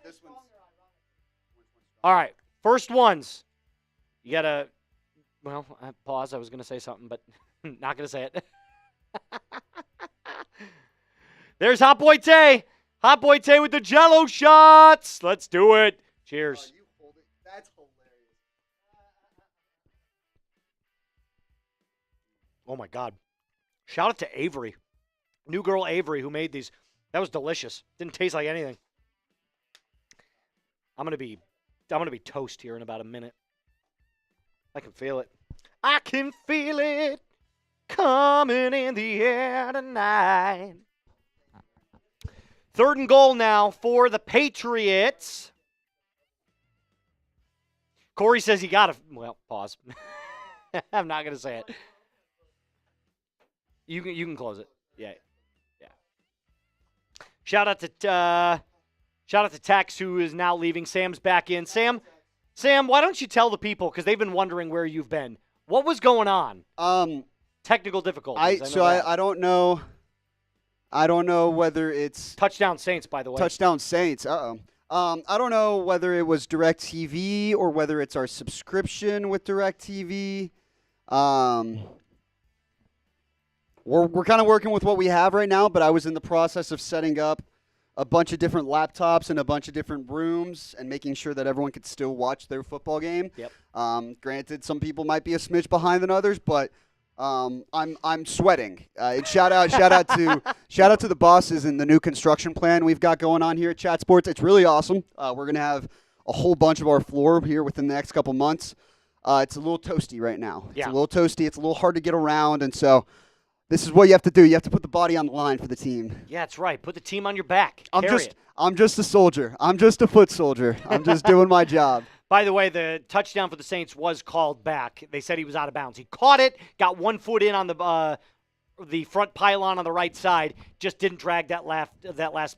this one's. All right. First ones. You got to, well, pause. I was going to say something, but not going to say it. There's Hot Boy Tay. Hot Boy Tay with the Jell-O shots. Let's do it. Cheers. Oh, you hold it. That's hilarious. Oh, my God. Shout out to Avery. New girl Avery who made these. That was delicious. Didn't taste like anything. I'm gonna be toast here in about a minute. I can feel it. I can feel it coming in the air tonight. 3rd and goal now for the Patriots. Corey says he got well, pause. I'm not going to say it. You can close it. Yeah. Shout out to Tex, who is now leaving. Sam's back in. Sam, why don't you tell the people, because they've been wondering where you've been. What was going on? Technical difficulties. I don't know. I don't know whether it's Touchdown Saints, by the way. Touchdown Saints. I don't know whether it was DirecTV or whether it's our subscription with DirecTV. We're kind of working with what we have right now, but I was in the process of setting up a bunch of different laptops in a bunch of different rooms and making sure that everyone could still watch their football game. Yep. Granted, some people might be a smidge behind than others, but I'm sweating. Shout out to the bosses and the new construction plan we've got going on here at Chat Sports. It's really awesome. We're gonna have a whole bunch of our floor here within the next couple months. It's a little toasty right now. It's a little toasty. It's a little hard to get around, and so this is what you have to do. You have to put the body on the line for the team. Yeah, that's right. Put the team on your back. I'm just a soldier. I'm just a foot soldier. I'm just doing my job. By the way, the touchdown for the Saints was called back. They said he was out of bounds. He caught it, got 1 foot in on the front pylon on the right side, just didn't drag that last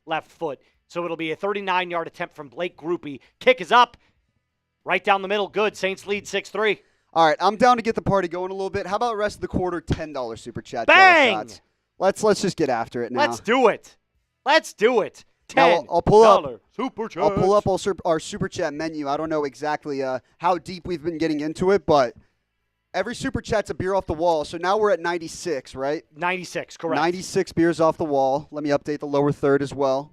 left foot. So it'll be a 39-yard attempt from Blake Groupie. Kick is up, right down the middle. Good. Saints lead 6-3. All right, I'm down to get the party going a little bit. How about rest of the quarter, $10 super chat? Bang! Let's just get after it now. Let's do it. Now, I'll pull up super chat. I'll pull up our super chat menu. I don't know exactly how deep we've been getting into it, but every super chat's a beer off the wall. So now we're at 96, right? 96, correct. 96 beers off the wall. Let me update the lower third as well.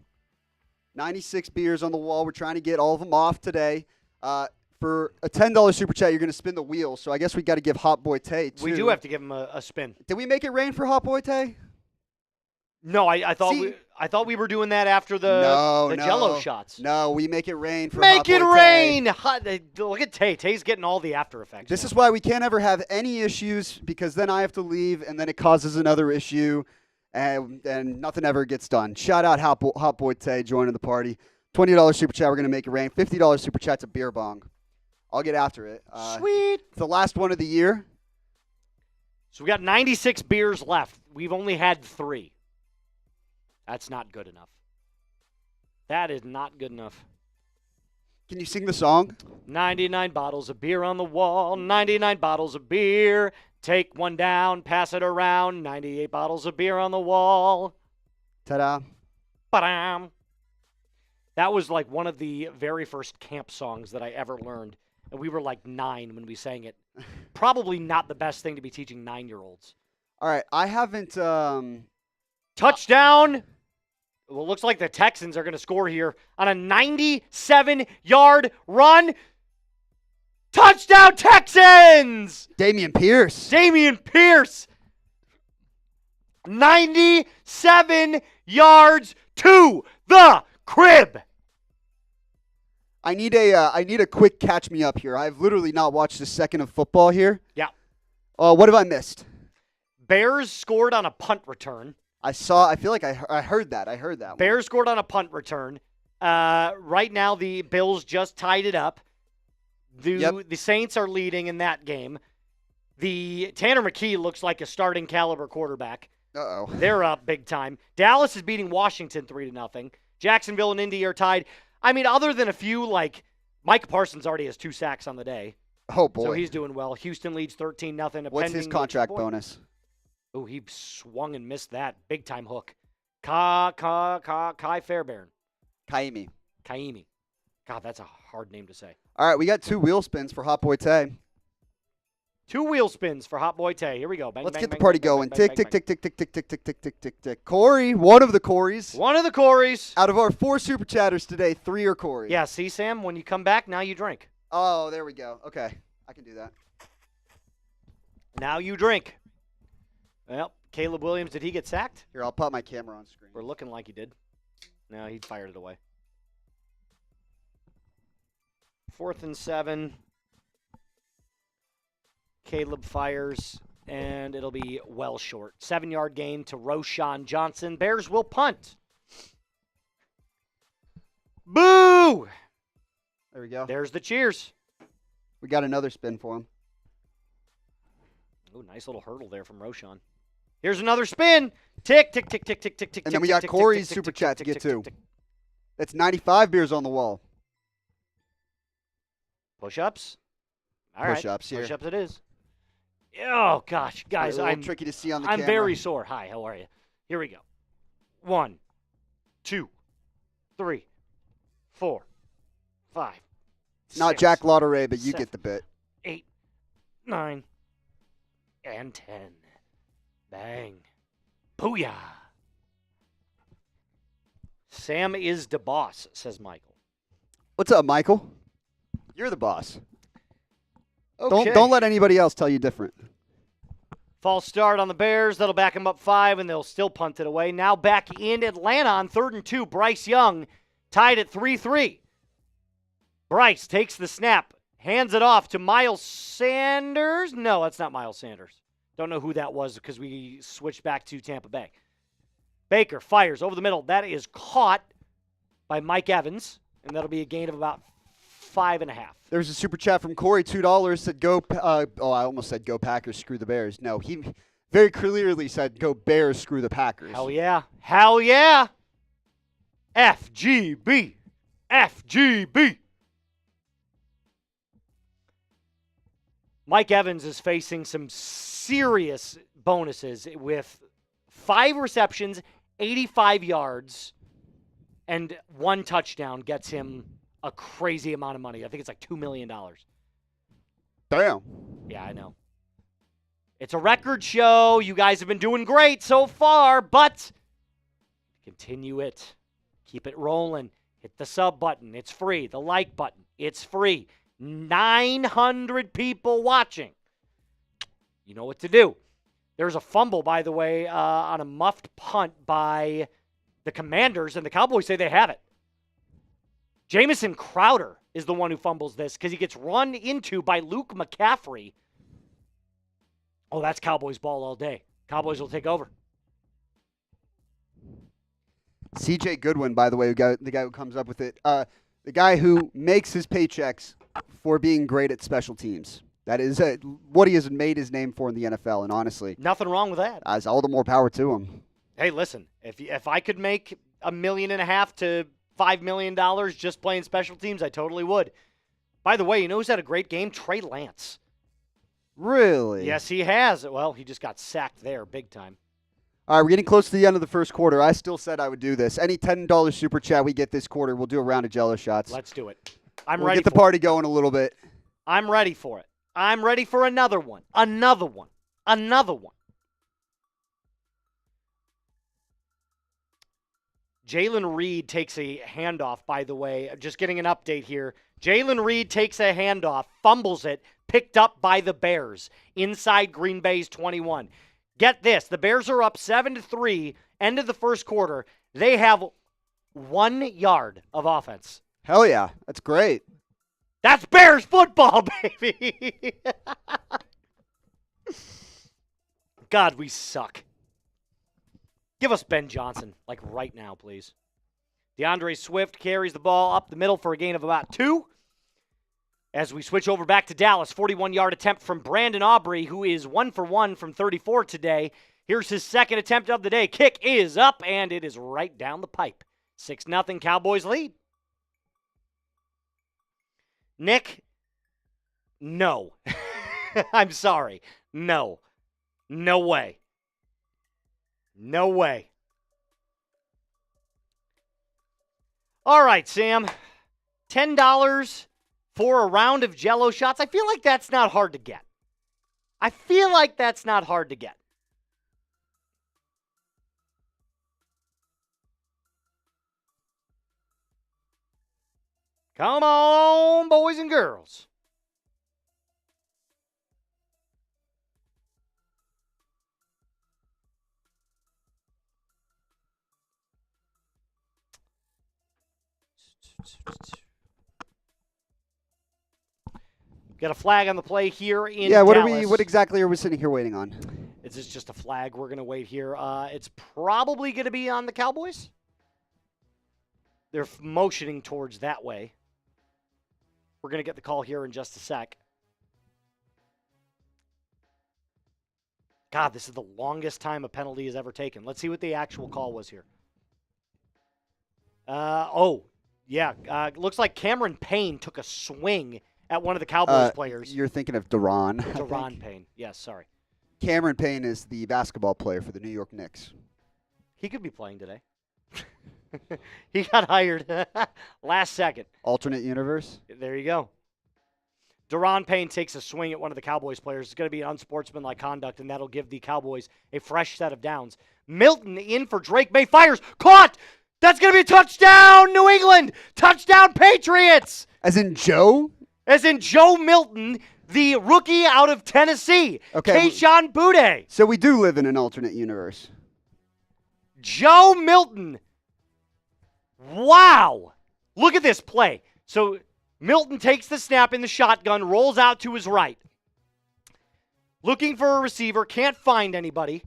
96 beers on the wall. We're trying to get all of them off today. For a $10 super chat, you're going to spin the wheel. So I guess we got to give Hot Boy Tay, too. We do have to give him a spin. Did we make it rain for Hot Boy Tay? No, I thought we were doing that after the Jello shots. No, we make it rain for Make Hot Boy it Tay. rain! Look at Tay. Tay's getting all the after effects. This is why we can't ever have any issues, because then I have to leave, and then it causes another issue, and nothing ever gets done. Shout out Hot Boy Tay joining the party. $20 super chat, we're going to make it rain. $50 super chat's a beer bong. I'll get after it. Sweet. It's the last one of the year. So we got 96 beers left. We've only had 3. That's not good enough. That is not good enough. Can you sing the song? 99 bottles of beer on the wall, 99 bottles of beer. Take one down, pass it around, 98 bottles of beer on the wall. Ta-da. Ba-dam. That was like one of the very first camp songs that I ever learned. And we were like 9 when we sang it. Probably not the best thing to be teaching 9-year-olds. All right, I haven't... Touchdown! Well, it looks like the Texans are going to score here on a 97-yard run. Touchdown, Texans! Dameon Pierce. 97 yards to the crib. I need a quick catch me up here. I've literally not watched a second of football here. Yeah. What have I missed? Bears scored on a punt return. I feel like I heard that. I heard that Bears scored on a punt return. Right now, the Bills just tied it up. The Saints are leading in that game. The Tanner McKee looks like a starting caliber quarterback. Uh-oh. They're up big time. Dallas is beating Washington 3-0. Jacksonville and Indy are tied. I mean, other than a few, like Mike Parsons already has 2 sacks on the day. Oh, boy. So he's doing well. Houston leads 13-0. What's his contract bonus? Oh, he swung and missed that. Big-time hook. Kai Fairbairn. Kaimi. God, that's a hard name to say. All right, we got 2 wheel spins for Hot Boy Tay. 2 wheel spins for Hot Boy Tay. Here we go. Bang, Let's bang, get the bang, party bang, going. bang, Tick, bang, tick, bang. tick, tick, tick, tick, tick, tick, tick, tick, tick. Corey, one of the Corys. One of the Corys. Out of our 4 super chatters today, 3 are Corey. Yeah, see, Sam, when you come back, now you drink. Oh, there we go. Okay, I can do that. Now you drink. Well, Caleb Williams, did he get sacked? Here, I'll put my camera on screen. We're looking like he did. No, he fired it away. 4th and 7. Caleb fires, and it'll be well short. 7-yard gain to Roshan Johnson. Bears will punt. Boo! There we go. There's the cheers. We got another spin for him. Oh, nice little hurdle there from Roshan. Here's another spin. Tick, tick, tick, tick, tick, tick, tick. And then we got Corey's super chat to get to. That's 95 beers on the wall. Push-ups. All right. Push-ups here. Push-ups it is. Oh, gosh. Guys, a little I'm tricky to see on the I'm camera. very sore. Hi, how are you? Here we go. 1, 2, 3, 4, 5. Not 6, Jack Lotteray, but you 7, get the bit. 8, 9, and 10. Bang. Booyah. Sam is the boss, says Michael. What's up, Michael? You're the boss. Okay. Don't let anybody else tell you different. False start on the Bears. That'll back them up 5, and they'll still punt it away. Now back in Atlanta on 3rd and 2. Bryce Young tied at 3-3. Bryce takes the snap, hands it off to Miles Sanders. No, that's not Miles Sanders. Don't know who that was because we switched back to Tampa Bay. Baker fires over the middle. That is caught by Mike Evans, and that'll be a gain of about 5.5. There's a super chat from Corey, $2, said go. I almost said go Packers, screw the Bears. No, he very clearly said go Bears, screw the Packers. Hell yeah. Hell yeah. FGB. FGB. Mike Evans is facing some serious bonuses with 5 receptions, 85 yards, and 1 touchdown gets him a crazy amount of money. I think it's like $2 million. Damn. Yeah, I know. It's a record show. You guys have been doing great so far, but continue it. Keep it rolling. Hit the sub button. It's free. The like button. It's free. 900 people watching. You know what to do. There's a fumble, by the way, on a muffed punt by the Commanders, and the Cowboys say they have it. Jamison Crowder is the one who fumbles this because he gets run into by Luke McCaffrey. Oh, that's Cowboys ball all day. Cowboys will take over. CJ Goodwin, by the way, the guy who comes up with it. The guy who makes his paychecks for being great at special teams. That is what he has made his name for in the NFL, and honestly, Nothing wrong with that. as all the more power to him. Hey, listen, if I could make $1.5 million to $5 million just playing special teams, I totally would. By the way, you know who's had a great game? Trey Lance. Really? Yes, he has. Well, he just got sacked there big time. All right, we're getting close to the end of the first quarter. I still said I would do this. Any $10 super chat we get this quarter, we'll do a round of Jello shots. Let's do it. I'm we'll ready get the for party going a little bit. it. I'm ready for it. I'm ready for another one. Another one. Another one. Jalen Reed takes a handoff, by the way. Just getting an update here. Jalen Reed takes a handoff, fumbles it, picked up by the Bears inside Green Bay's 21. Get this. The Bears are up 7-3, end of the first quarter. They have 1 yard of offense. Hell yeah. That's great. That's Bears football, baby. God, we suck. Give us Ben Johnson, like right now, please. DeAndre Swift carries the ball up the middle for a gain of about 2. As we switch over back to Dallas, 41-yard attempt from Brandon Aubrey, who is 1 for 1 from 34 today. Here's his second attempt of the day. Kick is up, and it is right down the pipe. 6-0 Cowboys lead. Nick, no. I'm sorry. No. No way. No way. All right, Sam. $10 for a round of Jello shots. I feel like that's not hard to get. Come on, boys and girls. Got a flag on the play here in Dallas. What exactly are we sitting here waiting on? Is this just a flag? We're going to wait here. It's probably going to be on the Cowboys. They're motioning towards that way. We're going to get the call here in just a sec. God, this is the longest time a penalty has ever taken. Let's see what the actual call was here. Looks like Cameron Payne took a swing at one of the Cowboys players. You're thinking of Duran. Duran Payne. Yes, sorry. Cameron Payne is the basketball player for the New York Knicks. He could be playing today. He got hired last second. Alternate universe? There you go. Duran Payne takes a swing at one of the Cowboys players. It's going to be unsportsmanlike conduct, and that'll give the Cowboys a fresh set of downs. Milton in for Drake Maye. Fires. Caught! That's going to be a touchdown, New England! Touchdown, Patriots! As in Joe? As in Joe Milton, the rookie out of Tennessee. Okay. Kayshon Boutte. So we do live in an alternate universe. Joe Milton. Wow. Look at this play. So Milton takes the snap in the shotgun, rolls out to his right. Looking for a receiver, can't find anybody.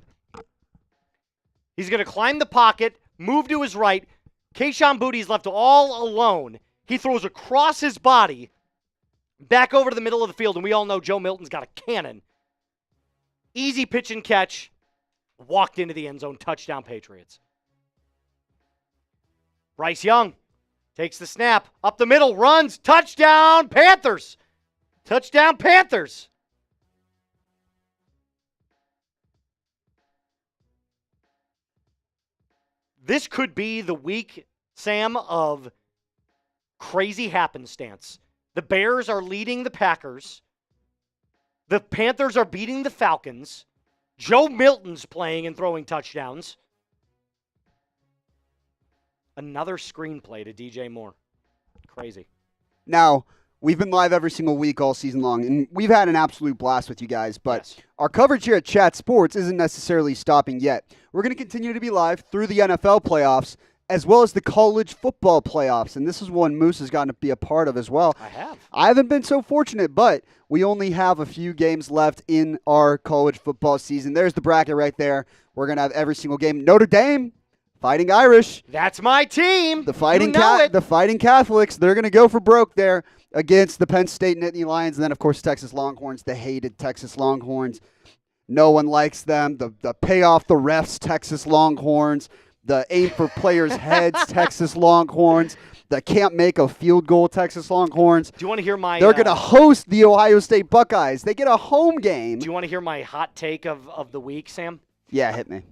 He's going to climb the pocket, move to his right. Kayshon Boutte's left all alone. He throws across his body Back over to the middle of the field, and we all know Joe Milton's got a cannon. Easy pitch and catch. Walked into the end zone. Touchdown, Patriots. Bryce Young takes the snap. Up the middle. Runs. Touchdown, Panthers. Touchdown, Panthers. This could be the week, Sam, of crazy happenstance. The Bears are leading the Packers. The Panthers are beating the Falcons. Joe Milton's playing and throwing touchdowns. Another screenplay to DJ Moore. Crazy. Now, we've been live every single week all season long, and we've had an absolute blast with you guys, but Yes. Our coverage here at Chat Sports isn't necessarily stopping yet. We're going to continue to be live through the NFL playoffs as well as the college football playoffs, and this is one Moose has gotten to be a part of as well. I have. I haven't been so fortunate, but we only have a few games left in our college football season. There's the bracket right there. We're going to have every single game. Notre Dame, Fighting Irish. That's my team. The Fighting You know it. the Fighting Catholics, they're going to go for broke there against the Penn State Nittany Lions, and then, of course, Texas Longhorns, the hated Texas Longhorns. No one likes them. The pay off the refs Texas Longhorns, the aim for players' heads Texas Longhorns, the can't make a field goal Texas Longhorns. Do you want to hear my... They're going to host the Ohio State Buckeyes. They get a home game. Do you want to hear my hot take of the week, Sam? Yeah, hit me.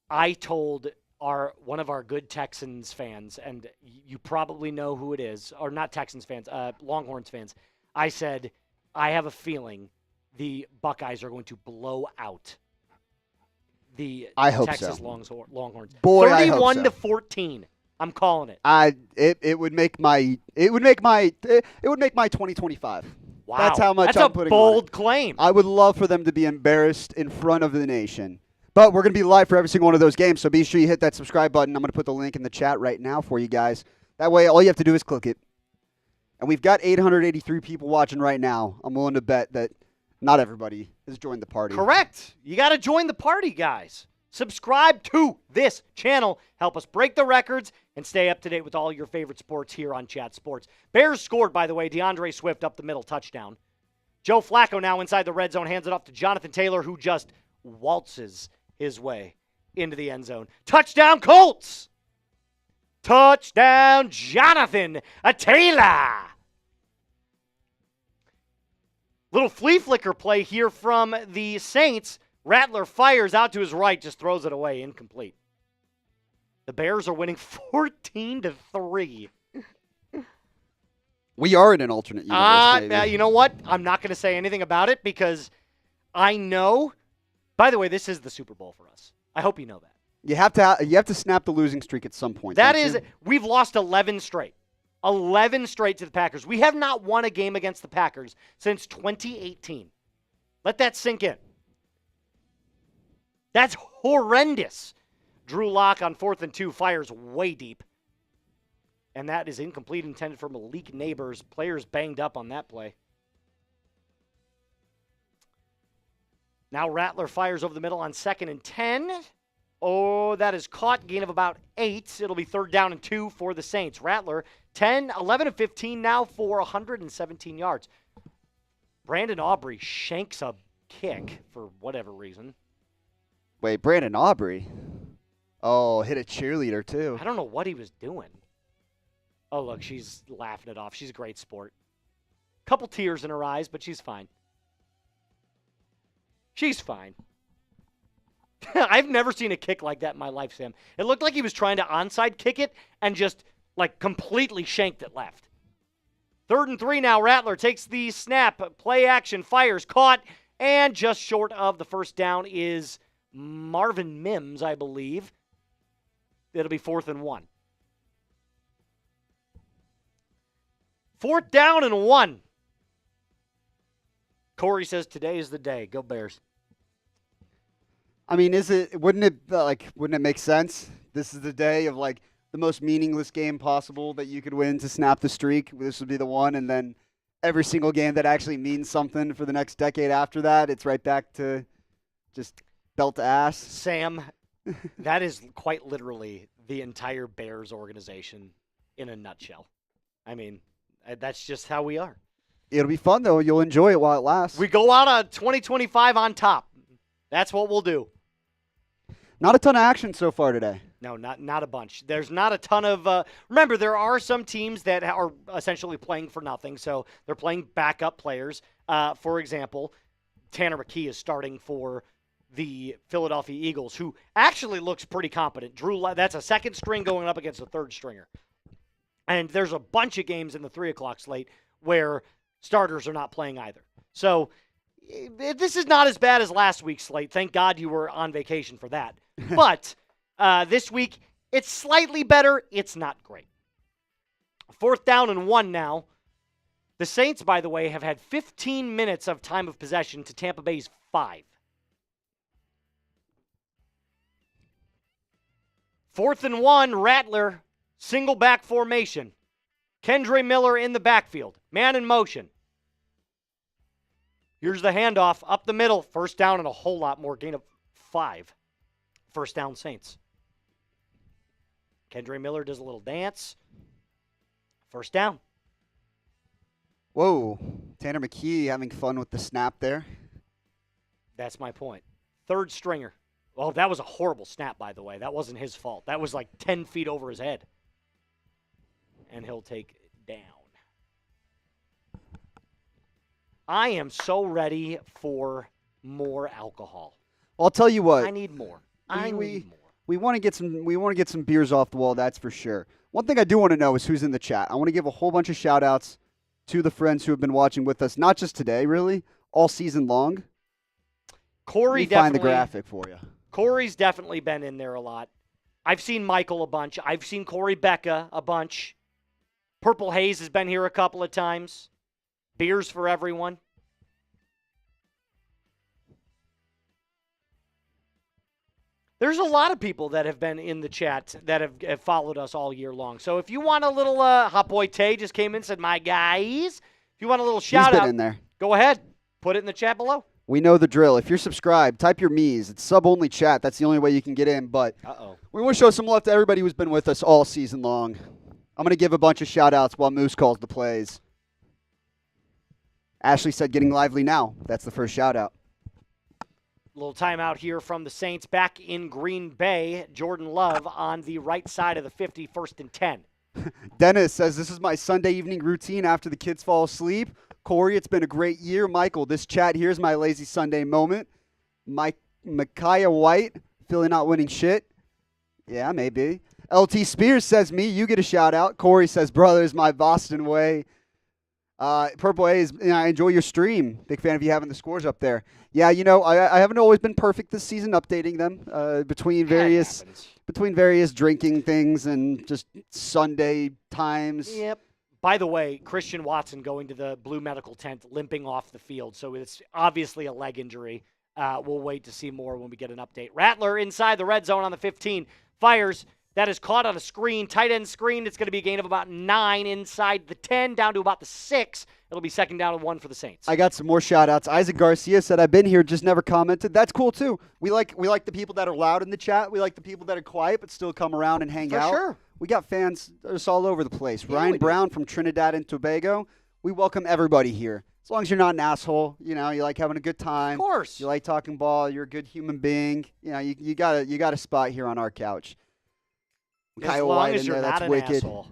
I told one of our good Texans fans, and you probably know who it is, or not Texans fans, Longhorns fans. I said, I have a feeling the Buckeyes are going to blow out the I hope Texas so. Longhorns. Boy, I hope 31 so. to 14. I'm calling it. It would make my 2025. Wow. That's how much That's I'm a putting on bold it. claim. I would love for them to be embarrassed in front of the nation. But we're going to be live for every single one of those games, so be sure you hit that subscribe button. I'm going to put the link in the chat right now for you guys. That way, all you have to do is click it. And we've got 883 people watching right now. I'm willing to bet that not everybody has joined the party. Correct. You got to join the party, guys. Subscribe to this channel. Help us break the records and stay up to date with all your favorite sports here on Chat Sports. Bears scored, by the way. DeAndre Swift up the middle, touchdown. Joe Flacco now inside the red zone, hands it off to Jonathan Taylor, who just waltzes his way into the end zone. Touchdown, Colts! Touchdown, Jonathan Taylor! Little flea flicker play here from the Saints. Rattler fires out to his right, just throws it away, incomplete. The Bears are winning 14-3. We are in an alternate universe, maybe. You know what? I'm not going to say anything about it because I know. By the way, this is the Super Bowl for us. I hope you know that. You have to snap the losing streak at some point. That don't is, you? we've lost 11 straight. 11 straight to the Packers. We have not won a game against the Packers since 2018. Let that sink in. That's horrendous. Drew Lock on 4th and 2 fires way deep. And that is incomplete, intended for Malik Neighbors. Players banged up on that play. Now Rattler fires over the middle on 2nd and 10. Oh, that is caught. Gain of about 8. It'll be 3rd down and 2 for the Saints. Rattler, 11 and 15 now for 117 yards. Brandon Aubrey shanks a kick for whatever reason. Wait, Brandon Aubrey. Oh, hit a cheerleader, too. I don't know what he was doing. Oh, look, she's laughing it off. She's a great sport. Couple tears in her eyes, but she's fine. She's fine. I've never seen a kick like that in my life, Sam. It looked like he was trying to onside kick it and just, completely shanked it left. 3rd and 3 now. Rattler takes the snap. Play action. Fires. Caught. And just short of the first down is Marvin Mims, I believe. It'll be 4th and 1. 4th down and 1. Corey says today is the day. Go Bears. I mean, wouldn't it make sense? This is the day of the most meaningless game possible that you could win to snap the streak. This would be the one, and then every single game that actually means something for the next decade after that, it's right back to just belt to ass. Sam, that is quite literally the entire Bears organization in a nutshell. I mean, that's just how we are. It'll be fun, though. You'll enjoy it while it lasts. We go out on 2025 on top. That's what we'll do. Not a ton of action so far today. No, not a bunch. There's not a ton of remember, there are some teams that are essentially playing for nothing, so they're playing backup players. For example, Tanner McKee is starting for the Philadelphia Eagles, who actually looks pretty competent. That's a second string going up against a third stringer. And there's a bunch of games in the 3 o'clock slate where starters are not playing either. So this is not as bad as last week's slate. Thank God you were on vacation for that. But this week, it's slightly better. It's not great. 4th down and 1 now. The Saints, by the way, have had 15 minutes of time of possession to Tampa Bay's 5. 4th and 1, Rattler, single back formation. Kendre Miller in the backfield. Man in motion. Here's the handoff up the middle. 1st down and a whole lot more. Gain of 5. 1st down Saints. Kendre Miller does a little dance. 1st down. Whoa. Tanner McKee having fun with the snap there. That's my point. 3rd stringer. Oh, that was a horrible snap, by the way. That wasn't his fault. That was like 10 feet over his head. And he'll take it down. I am so ready for more alcohol. Well, I'll tell you what. I need more. I need more. We want to get some beers off the wall, that's for sure. One thing I do want to know is who's in the chat. I want to give a whole bunch of shout-outs to the friends who have been watching with us, not just today, really, all season long. Corey, Let me find the graphic for you. Corey's definitely been in there a lot. I've seen Michael a bunch. I've seen Corey Becca a bunch. Purple Haze has been here a couple of times. Beers for everyone. There's a lot of people that have been in the chat that have followed us all year long. So if you want a little, Hot Boy Tay just came in and said, my guys. If you want a little shout out, in there. Go ahead. Put it in the chat below. We know the drill. If you're subscribed, type your me's. It's sub-only chat. That's the only way you can get in. But we want to show some love to everybody who's been with us all season long. I'm going to give a bunch of shout-outs while Moose calls the plays. Ashley said getting lively now. That's the first shout-out. Little timeout here from the Saints back in Green Bay. Jordan Love on the right side of the 50, 1st and 10. Dennis says, this is my Sunday evening routine after the kids fall asleep. Corey, it's been a great year. Michael, this chat here is my lazy Sunday moment. Micaiah White, Philly not winning shit. Yeah, maybe. LT Spears says, me, you get a shout out. Corey says, brothers, my Boston way. Purple A's, I enjoy your stream. Big fan of you having the scores up there. Yeah, I haven't always been perfect this season updating them between various drinking things and just Sunday times. Yep. By the way, Christian Watson going to the blue medical tent, limping off the field. So it's obviously a leg injury. We'll wait to see more when we get an update. Rattler inside the red zone on the 15. Fires. That is caught on a screen, tight end screen. It's going to be a gain of about 9 inside the 10, down to about the 6. It'll be 2nd down and 1 for the Saints. I got some more shout-outs. Isaac Garcia said, I've been here, just never commented. That's cool, too. We like the people that are loud in the chat. We like the people that are quiet but still come around and hang out. For sure. We got fans just all over the place. Yeah, Ryan Brown from Trinidad and Tobago. We welcome everybody here. As long as you're not an asshole, you like having a good time. Of course. You like talking ball. You're a good human being. You got a spot here on our couch. As Kyle long White as in you're there, not that's an wicked. asshole.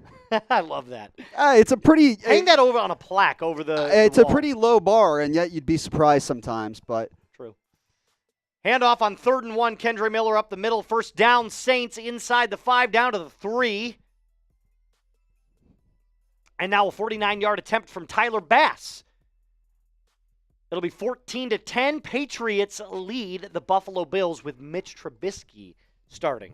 I love that. It's a pretty Hang that over on a plaque over the It's wall. a pretty low bar, and yet you'd be surprised sometimes. But True. Handoff on 3rd and 1. Kendre Miller up the middle. 1st down, Saints inside the 5, down to the 3. And now a 49-yard attempt from Tyler Bass. It'll be 14-10. Patriots lead the Buffalo Bills with Mitch Trubisky starting.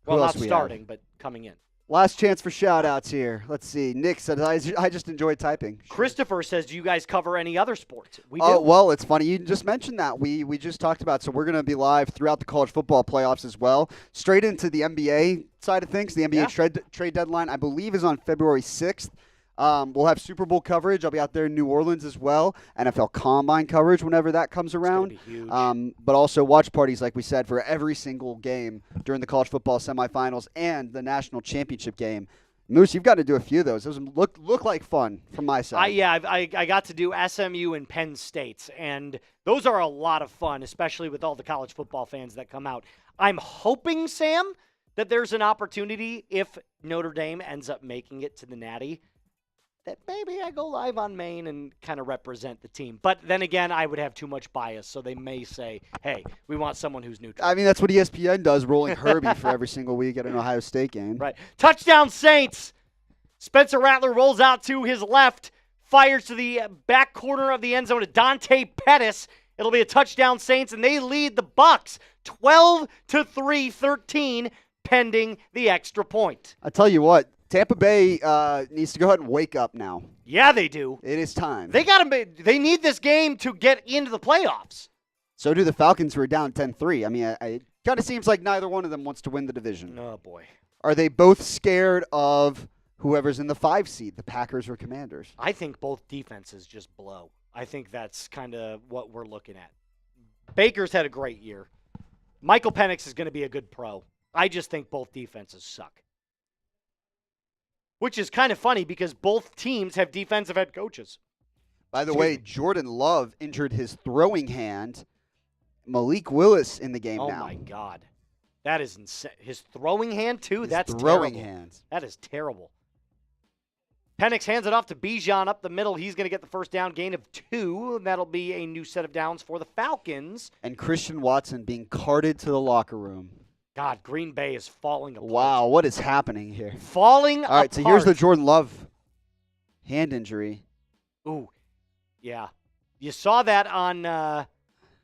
Well, not starting, but coming in. Last chance for shout-outs here. Let's see. Nick said, I just enjoy typing. Sure. Christopher says, do you guys cover any other sports? We do. Oh, well, it's funny. You just mentioned that. We just talked about, so we're going to be live throughout the college football playoffs as well. Straight into the NBA side of things. The NBA trade deadline, I believe, is on February 6th. We'll have Super Bowl coverage. I'll be out there in New Orleans as well. NFL Combine coverage whenever that comes around. It's gonna be huge. But also watch parties, like we said, for every single game during the college football semifinals and the national championship game Moose, you've got to do a few of those. Those look like fun from my side. I got to do SMU and Penn State, and those are a lot of fun, especially with all the college football fans that come out. I'm hoping, Sam, that there's an opportunity if Notre Dame ends up making it to the Natty, that maybe I go live on Maine and kind of represent the team. But then again, I would have too much bias, so they may say, hey, we want someone who's neutral. I mean, that's what ESPN does, rolling Herbie for every single week at an Ohio State game. Right. Touchdown, Saints. Spencer Rattler rolls out to his left, fires to the back corner of the end zone to Dante Pettis. It'll be a touchdown, Saints, and they lead the Bucs 12-3, 13, pending the extra point. I tell you what, Tampa Bay needs to go ahead and wake up now. Yeah, they do. It is time. They need this game to get into the playoffs. So do the Falcons, who are down 10-3. I mean, it kind of seems like neither one of them wants to win the division. Oh, boy. Are they both scared of whoever's in the 5 seed, the Packers or Commanders? I think both defenses just blow. I think that's kind of what we're looking at. Baker's had a great year. Michael Penix is going to be a good pro. I just think both defenses suck. Which is kind of funny because both teams have defensive head coaches. By the way, Jordan Love injured his throwing hand. Malik Willis in the game now. Oh, my God. That is insane. His throwing hand, too? That's throwing terrible. hands. That is terrible. Penix hands it off to Bijan up the middle. He's going to get the first down, gain of 2. That'll be a new set of downs for the Falcons. And Christian Watson being carted to the locker room. God, Green Bay is falling apart. Wow, what is happening here? Falling apart. All right, so here's the Jordan Love hand injury. Ooh, yeah. You saw that on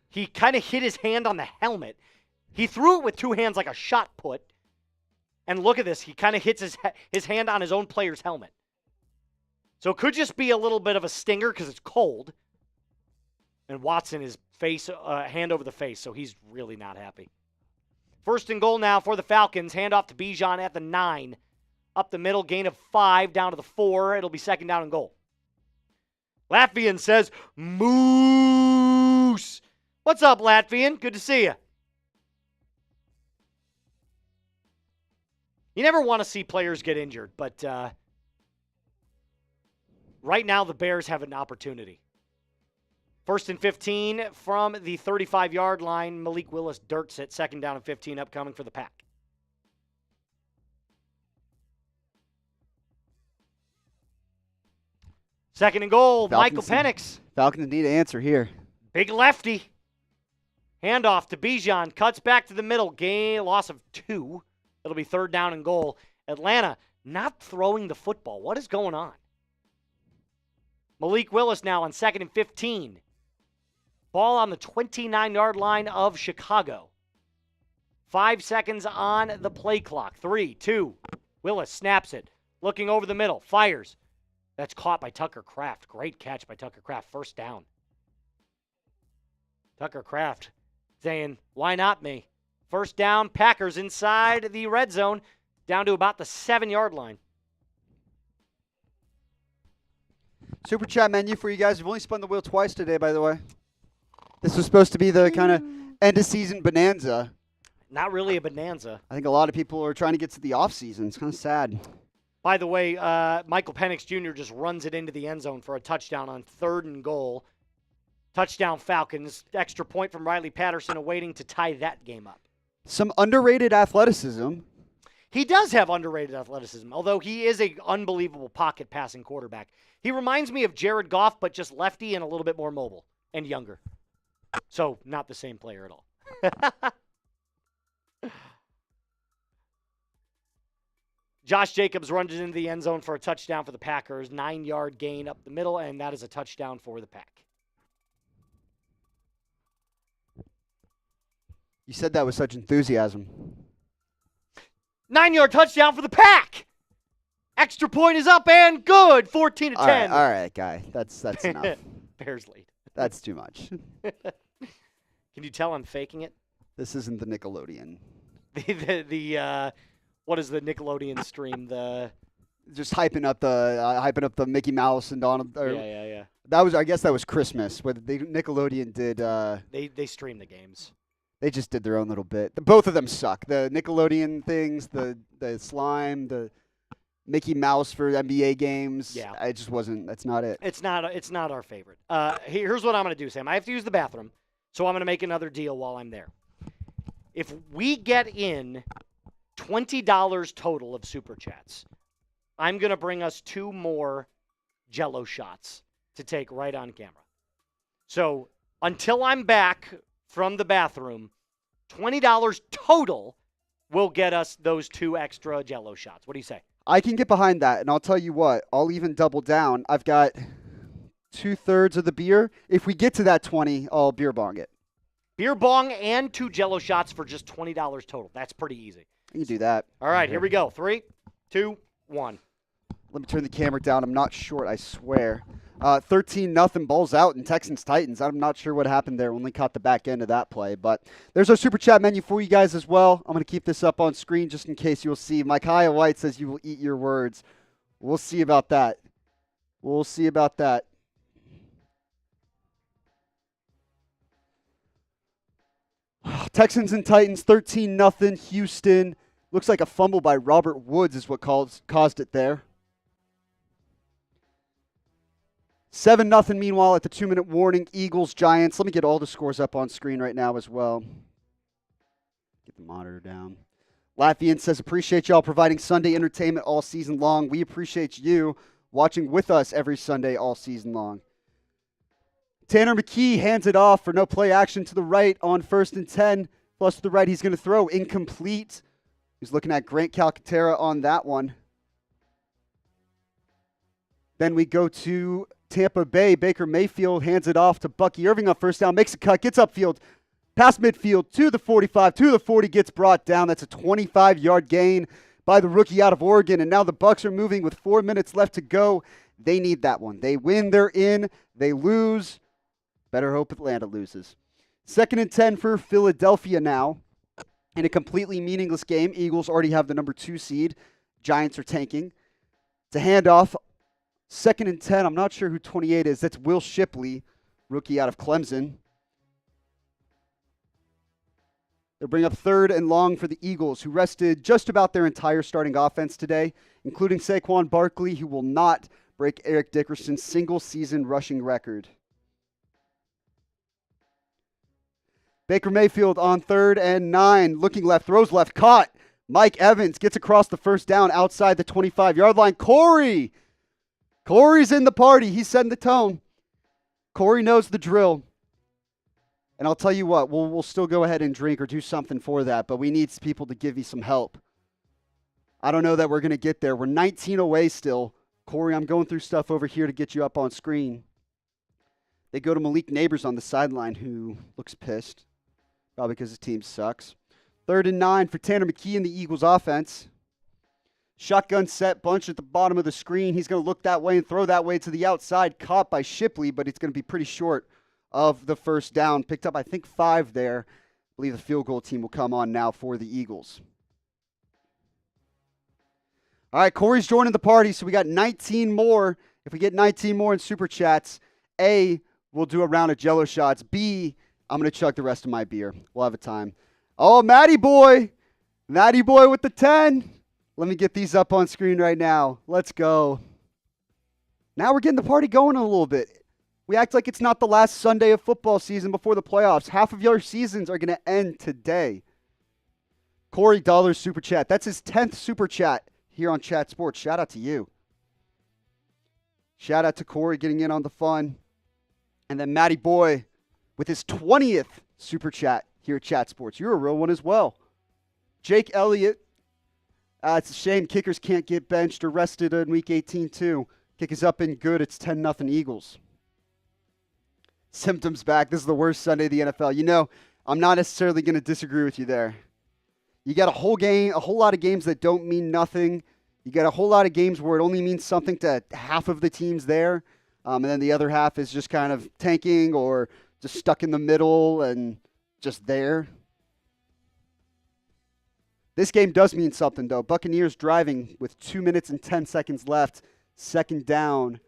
he kind of hit his hand on the helmet. He threw it with 2 hands like a shot put. And look at this. He kind of hits his hand on his own player's helmet. So it could just be a little bit of a stinger because it's cold. And Watson is hand over the face, so he's really not happy. First and goal now for the Falcons. Hand off to Bijan at the 9. Up the middle, gain of 5, down to the 4. It'll be second down and goal. Latvian says, Moose. What's up, Latvian? Good to see you. You never want to see players get injured, but right now the Bears have an opportunity. First and 15 from the 35-yard line. Malik Willis dirts it. Second down and 15 upcoming for the Pack. Second and goal, Michael Penix. Falcons need an answer here. Big lefty. Handoff to Bijan. Cuts back to the middle. Loss of 2. It'll be third down and goal. Atlanta not throwing the football. What is going on? Malik Willis now on second and 15. Ball on the 29-yard line of Chicago. 5 seconds on the play clock. 3, 2. Willis snaps it. Looking over the middle. Fires. That's caught by Tucker Kraft. Great catch by Tucker Kraft. First down. Tucker Kraft saying, why not me? First down, Packers inside the red zone, down to about the 7-yard line. Super chat menu for you guys. We've only spun the wheel twice today, by the way. This was supposed to be the kind of end-of-season bonanza. Not really a bonanza. I think a lot of people are trying to get to the offseason. It's kind of sad. By the way, Michael Penix Jr. just runs it into the end zone for a touchdown on third and goal. Touchdown Falcons. Extra point from Riley Patterson awaiting to tie that game up. Some underrated athleticism. He does have underrated athleticism, although he is an unbelievable pocket passing quarterback. He reminds me of Jared Goff, but just lefty and a little bit more mobile and younger. So, not the same player at all. Josh Jacobs runs it into the end zone for a touchdown for the Packers. 9-yard gain up the middle, and that is a touchdown for the Pack. You said that with such enthusiasm. 9-yard touchdown for the Pack. Extra point is up and good. 14-10. All right, guy. That's enough. Bears lead. That's too much. Can you tell I'm faking it? This isn't the Nickelodeon. The what is the Nickelodeon stream? Just hyping up the Mickey Mouse and Donald. Yeah. I guess that was Christmas. What the Nickelodeon did. They stream the games. They just did their own little bit. Both of them suck. The Nickelodeon things, the slime, Mickey Mouse for NBA games. Yeah. It just wasn't. That's not it. It's not our favorite. Here's what I'm going to do, Sam. I have to use the bathroom, so I'm going to make another deal while I'm there. If we get in $20 total of Super Chats, I'm going to bring us 2 more Jell-O shots to take right on camera. So until I'm back from the bathroom, $20 total will get us those 2 extra Jell-O shots. What do you say? I can get behind that, and I'll tell you what. I'll even double down. I've got 2/3 of the beer. If we get to that 20, I'll beer bong it. Beer bong and 2 Jell-O shots for just $20 total. That's pretty easy. You can do that. All right, here we go. 3, 2, 1. Let me turn the camera down. I'm not short, I swear. 13-0 balls out in Texans-Titans. I'm not sure what happened there. Only caught the back end of that play. But there's our Super Chat menu for you guys as well. I'm going to keep this up on screen just in case you'll see. Micaiah White says you will eat your words. We'll see about that. We'll see about that. Texans and Titans, 13-0. Houston. Looks like a fumble by Robert Woods is what caused it there. 7-0 meanwhile at the 2-minute warning. Eagles, Giants. Let me get all the scores up on screen right now as well. Get the monitor down. Latvian says, appreciate y'all providing Sunday entertainment all season long. We appreciate you watching with us every Sunday all season long. Tanner McKee hands it off for no play action to the right on 1st and 10. Plus to the right, he's going to throw incomplete. He's looking at Grant Calcaterra on that one. Then we go to Tampa Bay. Baker Mayfield hands it off to Bucky Irving on 1st down. Makes a cut, gets upfield, past midfield to the 45, to the 40, gets brought down. That's a 25-yard gain by the rookie out of Oregon. And now the Bucs are moving with 4 minutes left to go. They need that one. They win, they're in. They lose. Better hope Atlanta loses. 2nd and 10 for Philadelphia now. In a completely meaningless game, Eagles already have the number 2 seed. Giants are tanking. It's a handoff. 2nd and 10. I'm not sure who 28 is. That's Will Shipley, rookie out of Clemson. They'll bring up 3rd and long for the Eagles, who rested just about their entire starting offense today, including Saquon Barkley, who will not break Eric Dickerson's single-season rushing record. Baker Mayfield on 3rd and 9. Looking left, throws left, caught. Mike Evans gets across the 1st down outside the 25-yard line. Corey's in the party. He's setting the tone. Corey knows the drill. And I'll tell you what, we'll still go ahead and drink or do something for that, but we need people to give you some help. I don't know that we're going to get there. We're 19 away still. Corey, I'm going through stuff over here to get you up on screen. They go to Malik Neighbors on the sideline, who looks pissed, probably because his team sucks. 3rd and 9 for Tanner McKee in the Eagles offense. Shotgun set, bunch at the bottom of the screen. He's going to look that way and throw that way to the outside. Caught by Shipley, but it's going to be pretty short of the 1st down. Picked up, I think, 5 there. I believe the field goal team will come on now for the Eagles. All right, Corey's joining the party, so we got 19 more. If we get 19 more in Super Chats, A, we'll do a round of Jell-O shots. B, I'm going to chug the rest of my beer. We'll have a time. Oh, Matty Boy. Matty Boy with the 10. Let me get these up on screen right now. Let's go. Now we're getting the party going a little bit. We act like it's not the last Sunday of football season before the playoffs. Half of your seasons are going to end today. Corey Dollar's Super Chat. That's his 10th Super Chat here on Chat Sports. Shout out to you. Shout out to Corey getting in on the fun. And then Matty Boy with his 20th Super Chat here at Chat Sports. You're a real one as well. Jake Elliott. It's a shame kickers can't get benched or rested in Week 18 too. Kick is up and good. It's 10-0 Eagles. Symptoms back. This is the worst Sunday of the NFL. You know, I'm not necessarily going to disagree with you there. You got a whole lot of games that don't mean nothing. You got a whole lot of games where it only means something to half of the teams there. And then the other half is just kind of tanking or just stuck in the middle and just there. This game does mean something, though. Buccaneers driving with 2 minutes and 10 seconds left. 2nd down.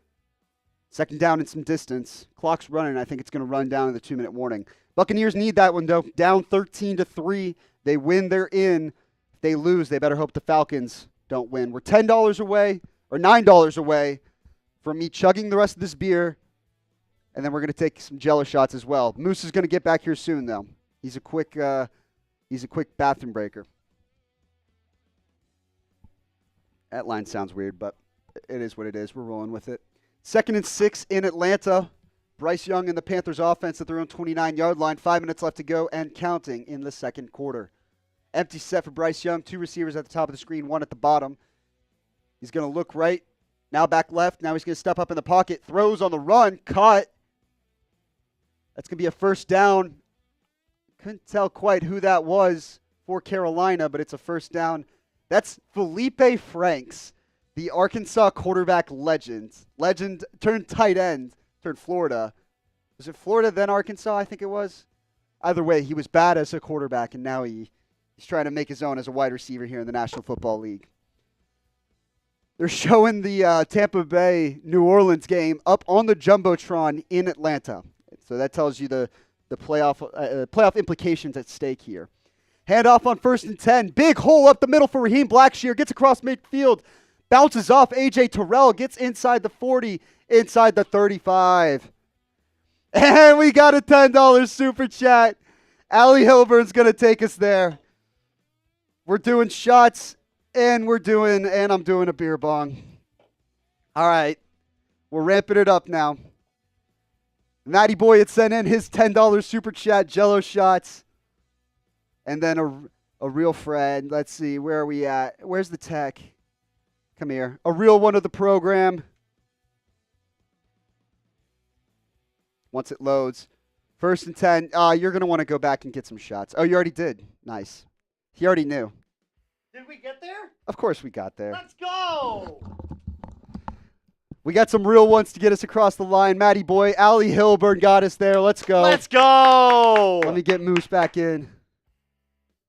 2nd down and some distance. Clock's running. I think it's going to run down in the 2-minute warning. Buccaneers need that one, though. Down 13-3. They win, they're in. If they lose, they better hope the Falcons don't win. We're $10 away or $9 away from me chugging the rest of this beer, and then we're going to take some Jello shots as well. Moose is going to get back here soon, though. He's a quick bathroom breaker. That line sounds weird, but it is what it is. We're rolling with it. 2nd and 6 in Atlanta. Bryce Young and the Panthers offense at their own 29-yard line. 5 minutes left to go and counting in the second quarter. Empty set for Bryce Young. 2 receivers at the top of the screen, 1 at the bottom. He's going to look right. Now back left. Now he's going to step up in the pocket. Throws on the run. Caught. That's going to be a first down. Couldn't tell quite who that was for Carolina, but it's a first down. That's Felipe Franks, the Arkansas quarterback legend. Legend turned tight end, turned Florida. Was it Florida then Arkansas, I think it was? Either way, he was bad as a quarterback, and now he's trying to make his own as a wide receiver here in the National Football League. They're showing the Tampa Bay New Orleans game up on the Jumbotron in Atlanta. So that tells you the playoff implications at stake here. Handoff on 1st and 10. Big hole up the middle for Raheem Blackshear. Gets across midfield. Bounces off A.J. Terrell. Gets inside the 40. Inside the 35. And we got a $10 super chat. Allie Hilburn's going to take us there. We're doing shots, and I'm doing a beer bong. All right. We're ramping it up now. Matty Boy had sent in his $10 super chat, Jello shots. And then a real friend. Let's see, where are we at? Where's the tech? Come here. A real one of the program. Once it loads. 1st and 10. You're going to want to go back and get some shots. Oh, you already did. Nice. He already knew. Did we get there? Of course we got there. Let's go! We got some real ones to get us across the line. Matty Boy, Allie Hilburn got us there. Let's go. Let's go! Let me get Moose back in.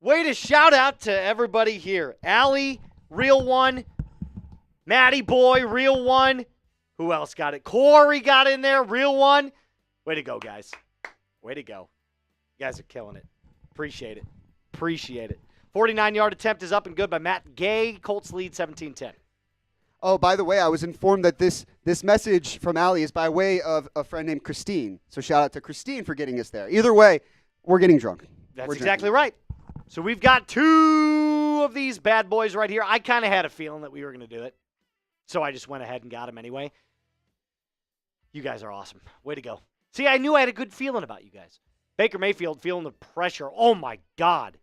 Way to shout out to everybody here. Allie, real one. Matty Boy, real one. Who else got it? Corey got in there, real one. Way to go, guys. Way to go. You guys are killing it. Appreciate it. Appreciate it. 49-yard attempt is up and good by Matt Gay. Colts lead 17-10. Oh, by the way, I was informed that this message from Allie is by way of a friend named Christine. So shout out to Christine for getting us there. Either way, we're getting drunk. That's exactly right. So we've got 2 of these bad boys right here. I kind of had a feeling that we were going to do it. So I just went ahead and got them anyway. You guys are awesome. Way to go. See, I knew I had a good feeling about you guys. Baker Mayfield feeling the pressure. Oh, my God.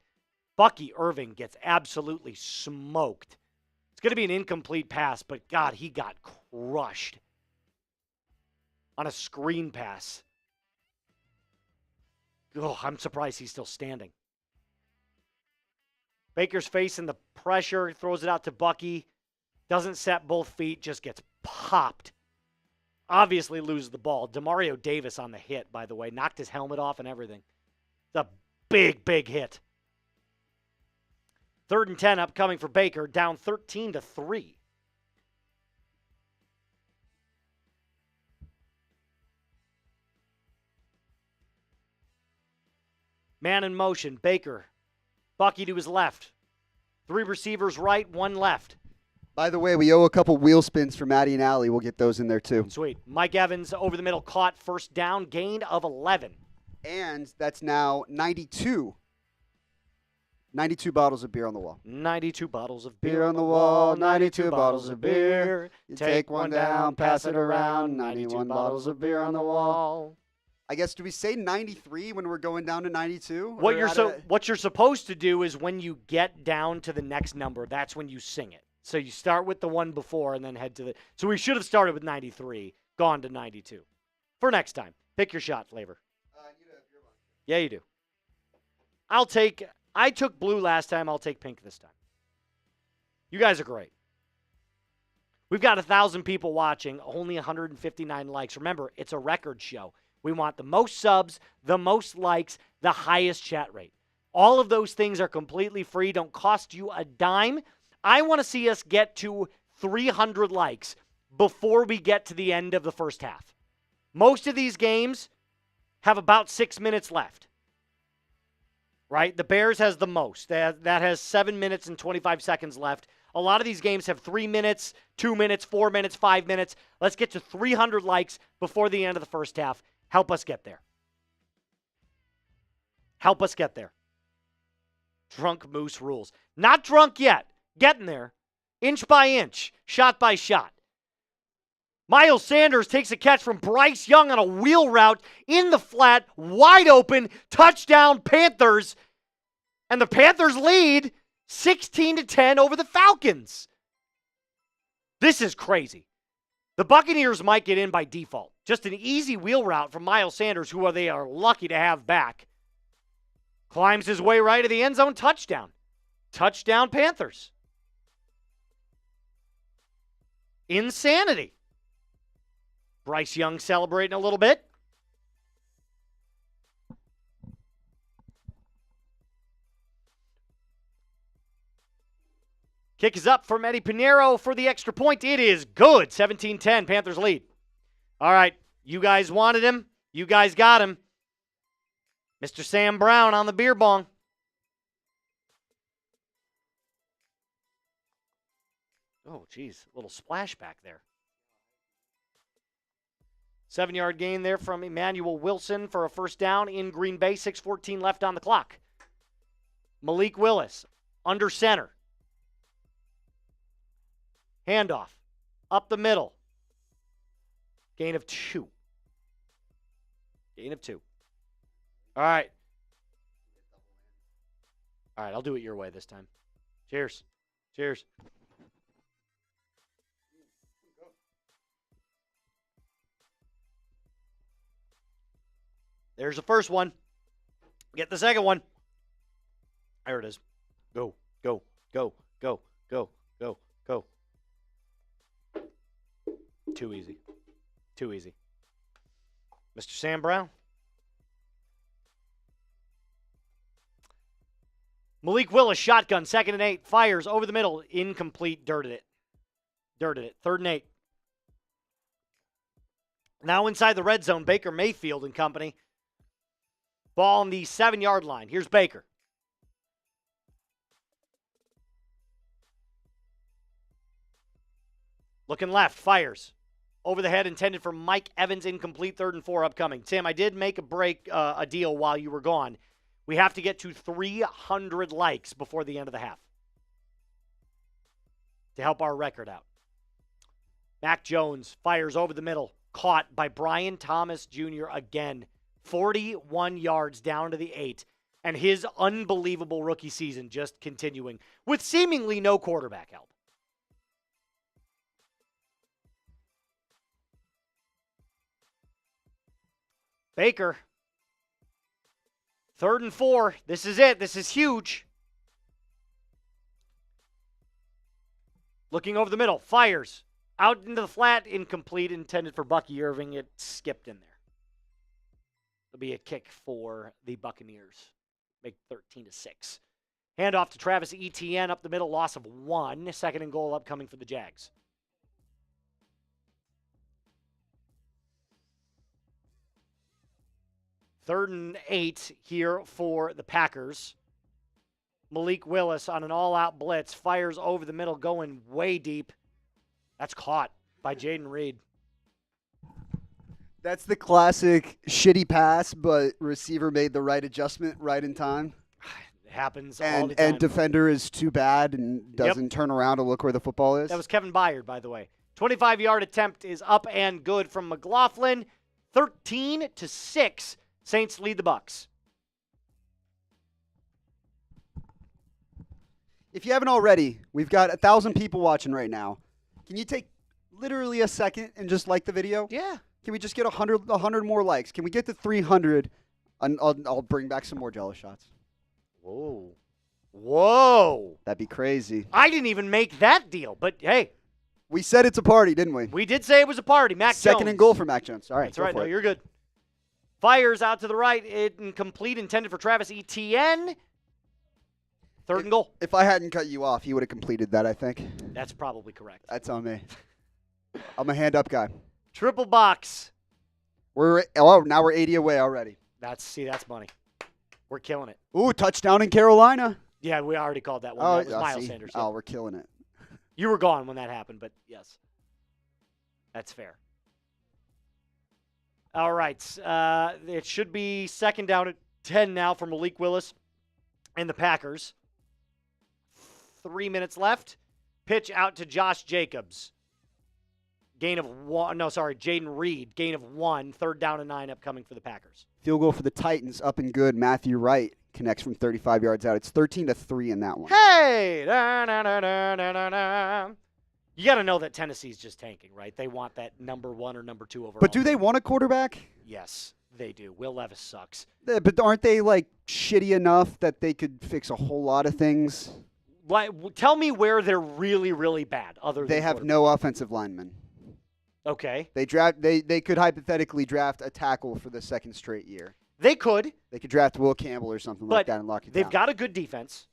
Bucky Irving gets absolutely smoked. It's going to be an incomplete pass, but, God, he got crushed on a screen pass. Oh, I'm surprised he's still standing. Baker's facing the pressure, throws it out to Bucky. Doesn't set both feet, just gets popped. Obviously loses the ball. Demario Davis on the hit, by the way. Knocked his helmet off and everything. It's a big, big hit. 3rd and 10 upcoming for Baker, down 13-3. Man in motion, Baker. Bucky to his left. 3 receivers right, 1 left. By the way, we owe a couple wheel spins for Maddie and Allie. We'll get those in there too. Sweet. Mike Evans over the middle, caught, first down, gain of 11. And that's now 92. 92 bottles of beer on the wall. 92 bottles of Beer on the wall, 92 bottles of beer. You take one down, pass it around, 91 bottles of beer on the wall. I guess, do we say 93 when we're going down to 92? What you're supposed to do is when you get down to the next number, that's when you sing it. So you start with the one before and then head to the... So we should have started with 93, gone to 92. For next time. Pick your shot, Flavor. Yeah, you do. I took blue last time. I'll take pink this time. You guys are great. We've got 1,000 people watching, only 159 likes. Remember, it's a record show. We want the most subs, the most likes, the highest chat rate. All of those things are completely free, don't cost you a dime. I want to see us get to 300 likes before we get to the end of the first half. Most of these games have about 6 minutes left. Right? The Bears has the most. That has 7 minutes and 25 seconds left. A lot of these games have 3 minutes, 2 minutes, 4 minutes, 5 minutes. Let's get to 300 likes before the end of the first half. Help us get there. Help us get there. Drunk Moose rules. Not drunk yet. Getting there. Inch by inch. Shot by shot. Miles Sanders takes a catch from Bryce Young on a wheel route in the flat, wide open, touchdown Panthers. And the Panthers lead 16-10 over the Falcons. This is crazy. The Buccaneers might get in by default. Just an easy wheel route from Miles Sanders, who they are lucky to have back. Climbs his way right to the end zone, touchdown. Touchdown Panthers. Insanity. Bryce Young celebrating a little bit. Kick is up from Eddie Pinheiro for the extra point. It is good. 17-10, Panthers lead. All right, you guys wanted him. You guys got him. Mr. Sam Brown on the beer bong. Oh, geez, a little splashback there. 7-yard gain there from Emmanuel Wilson for a first down in Green Bay. 6:14 left on the clock. Malik Willis under center. Handoff. Up the middle. Gain of 2. Gain of 2. All right. All right, I'll do it your way this time. Cheers. Cheers. There's the first one. Get the second one. There it is. Go, go, go, go, go, go, go. Too easy. Too easy. Mr. Sam Brown. Malik Willis, shotgun, 2nd and 8. Fires over the middle. Incomplete. Dirted it. 3rd and 8. Now inside the red zone, Baker Mayfield and company. Ball on the 7-yard line. Here's Baker. Looking left, fires. Over the head, intended for Mike Evans, incomplete. 3rd and 4 upcoming. Sam, I did make a deal while you were gone. We have to get to 300 likes before the end of the half to help our record out. Mac Jones fires over the middle. Caught by Brian Thomas Jr. again. 41 yards down to the 8. And his unbelievable rookie season just continuing with seemingly no quarterback help. Baker. 3rd and 4. This is it. This is huge. Looking over the middle. Fires. Out into the flat. Incomplete. Intended for Bucky Irving. It skipped in there. It'll be a kick for the Buccaneers. Make 13-6. Handoff to Travis Etienne up the middle. Loss of 1. 2nd and goal upcoming for the Jags. Third and 8 here for the Packers. Malik Willis on an all-out blitz. Fires over the middle, going way deep. That's caught by Jayden Reed. That's the classic shitty pass, but receiver made the right adjustment right in time. It happens all the time. And defender is too bad and doesn't turn around to look where the football is. That was Kevin Byard, by the way. 25-yard attempt is up and good from McLaughlin. 13-6. Saints lead the Bucs. If you haven't already, we've got 1,000 people watching right now. Can you take literally a second and just like the video? Yeah. Can we just get 100 more likes? Can we get to 300? And I'll bring back some more jello shots. Whoa. Whoa. That'd be crazy. I didn't even make that deal, but hey. We said it's a party, didn't we? We did say it was a party. Mac Jones. 2nd and goal for Mac Jones. All right. That's right. No, you're good. Fires out to the right. Incomplete. Intended for Travis Etienne. 3rd and goal. If I hadn't cut you off, he would have completed that, I think. That's probably correct. That's on me. I'm a hand-up guy. Triple box. Now we're 80 away already. That's money. We're killing it. Ooh, touchdown in Carolina. Yeah, we already called that one. That was Miles Sanders. Oh, we're killing it. You were gone when that happened, but yes. That's fair. All right. It should be second down at 10 now for Malik Willis and the Packers. 3 minutes left. Pitch out to Josh Jacobs. Gain of one. No, sorry, Jaden Reed. Gain of 1. 3rd down and 9 upcoming for the Packers. Field goal for the Titans, up and good. Matthew Wright connects from 35 yards out. It's 13-3 in that one. Hey! Da-na-na-na-na-na-na. You got to know that Tennessee's just tanking, right? They want that number 1 or number 2 overall. But do they want a quarterback? Yes, they do. Will Levis sucks. But aren't they, like, shitty enough that they could fix a whole lot of things? Tell me where they're really, really bad. They have no offensive linemen. Okay. They could hypothetically draft a tackle for the 2nd straight year. They could. They could draft Will Campbell or something like that and lock it down. They've got a good defense.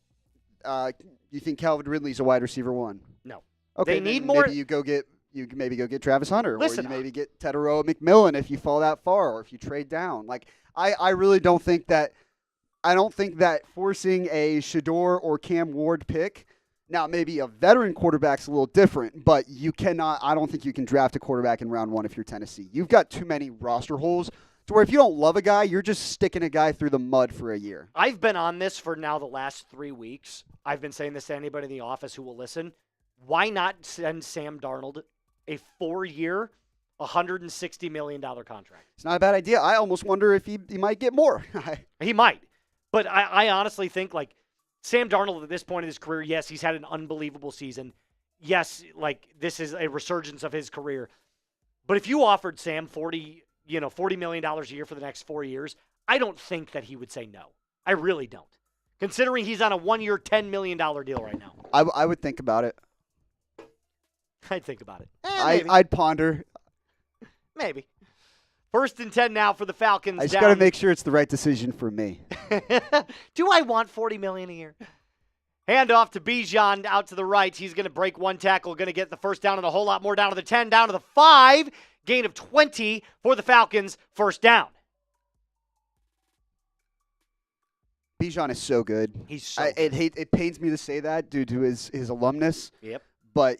You think Calvin Ridley's a wide receiver 1? No. Okay, they need more. Maybe you go get Travis Hunter, Listen, or you maybe get Tedero McMillan if you fall that far, or if you trade down. Like I really don't think that. I don't think that forcing a Shador or Cam Ward pick. Now, maybe a veteran quarterback's a little different, but you cannot. I don't think you can draft a quarterback in round 1 if you're Tennessee. You've got too many roster holes to where if you don't love a guy, you're just sticking a guy through the mud for a year. I've been on this for now the last 3 weeks. I've been saying this to anybody in the office who will listen. Why not send Sam Darnold a 4-year, $160 million contract? It's not a bad idea. I almost wonder if he might get more. He might. But I honestly think, like, Sam Darnold at this point in his career, yes, he's had an unbelievable season. Yes, like, this is a resurgence of his career. But if you offered Sam $40 million a year for the next 4 years, I don't think that he would say no. I really don't. Considering he's on a 1-year, $10 million deal right now. I would think about it. I'd think about it. I'd ponder. Maybe. 1st and 10 now for the Falcons. I just got to make sure it's the right decision for me. Do I want $40 million a year? Hand off to Bijan out to the right. He's going to break 1 tackle, going to get the 1st down and a whole lot more down to the 10, down to the 5. Gain of 20 for the Falcons. 1st down. Bijan is so good. He's so good. It pains me to say that due to his alumnus. Yep. But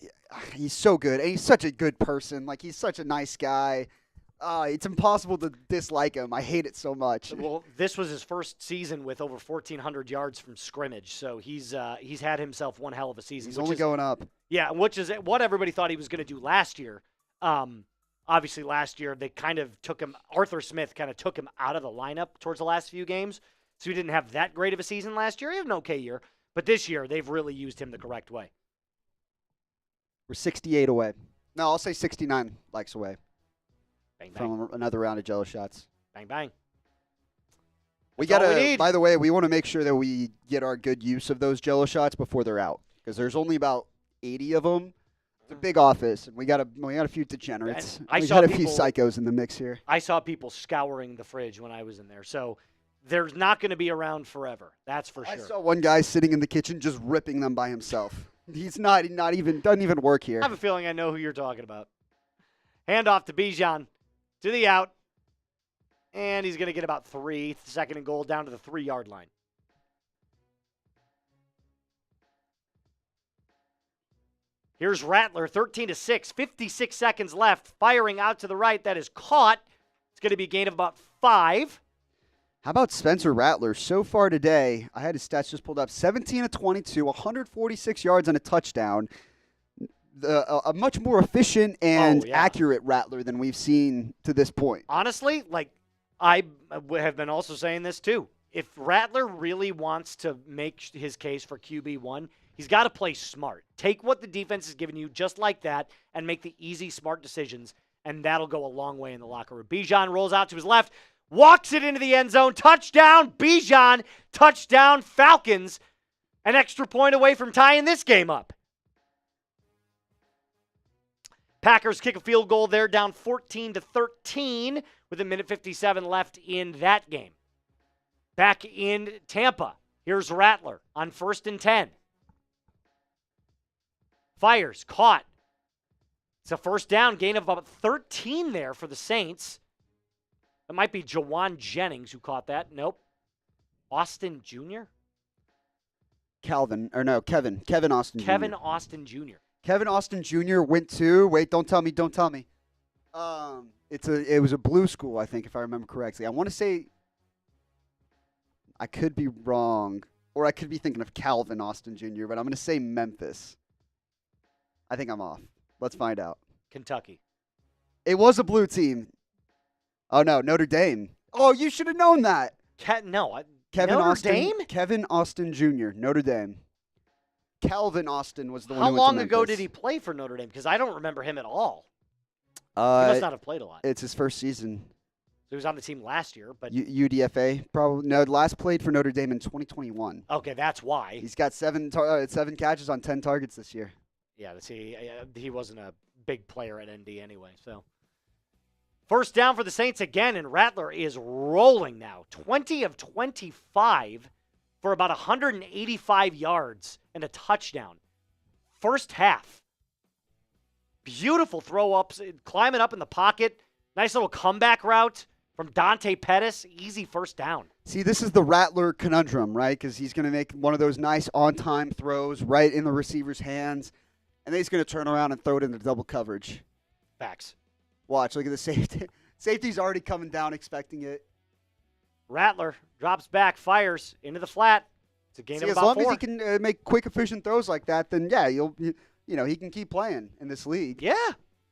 he's so good. And he's such a good person. Like, he's such a nice guy. It's impossible to dislike him. I hate it so much. Well, this was his first season with over 1,400 yards from scrimmage, so he's had himself one hell of a season. He's only going up. Yeah, which is what everybody thought he was going to do last year. Obviously, last year they kind of took him. Arthur Smith kind of took him out of the lineup towards the last few games, so he didn't have that great of a season last year. He had an okay year, but this year they've really used him the correct way. We're 68 away. No, I'll say 69 likes away. Bang, bang. From another round of Jello shots. Bang, bang. We by the way, we want to make sure that we get our good use of those Jello shots before they're out, because there's only about 80 of them. It's a big office, and we got a few degenerates. We got a few psychos in the mix here. I saw people scouring the fridge when I was in there, so they're not going to be around forever. That's for sure. I saw one guy sitting in the kitchen just ripping them by himself. Doesn't even work here. I have a feeling I know who you're talking about. Hand off to Bijan. To the out. And he's going to get about 3. 2nd and goal down to the 3-yard line. Here's Rattler, 13-6. 56 seconds left. Firing out to the right. That is caught. It's going to be a gain of about 5. How about Spencer Rattler? So far today, I had his stats just pulled up. 17-22, 146 yards and a touchdown. A much more efficient and accurate Rattler than we've seen to this point. Honestly, like, I have been also saying this too. If Rattler really wants to make his case for QB1, he's got to play smart. Take what the defense is giving you just like that and make the easy, smart decisions, and that'll go a long way in the locker room. Bijan rolls out to his left, walks it into the end zone. Touchdown, Bijan. Touchdown, Falcons. An extra point away from tying this game up. Packers kick a field goal there, down 14-13 with 1:57 left in that game. Back in Tampa, here's Rattler on 1st and 10. Fires, caught. It's a 1st down, gain of about 13 there for the Saints. That might be Jawan Jennings who caught that. Nope. Austin Jr.? Kevin Austin Jr. Kevin Austin Jr. Kevin Austin Jr. went to. Wait, don't tell me. It was a blue school, I think, if I remember correctly. I want to say, I could be wrong, or I could be thinking of Calvin Austin Jr., but I'm going to say Memphis. I think I'm off. Let's find out. Kentucky. It was a blue team. Oh, no, Notre Dame. Oh, you should have known that. Kevin Notre Dame? Kevin Austin Jr., Notre Dame. Calvin Austin was the one How who went to long ago Memphis. did he play for Notre Dame? Because I don't remember him at all. He Uh, must not have played a lot. It's his first season. So he was on the team last year, but UDFA, probably. No, last played for Notre Dame in 2021. okay, that's why. He's got 7 catches on 10 targets this year. Yeah, he wasn't a big player at ND anyway. So first down for the Saints again, and Rattler is rolling now. 20 of 25 for about 185 yards and a touchdown. First half. Beautiful throw-ups, climbing up in the pocket. Nice little comeback route from Dante Pettis. Easy first down. See, this is the Rattler conundrum, right? Because he's going to make one of those nice on-time throws right in the receiver's hands, and then he's going to turn around and throw it into double coverage. Facts. Watch, look at the safety. Safety's already coming down expecting it. Rattler drops back, fires into the flat. It's a gain of As about long 4. as he can make quick, efficient throws like that, then, yeah, he can keep playing in this league. Yeah.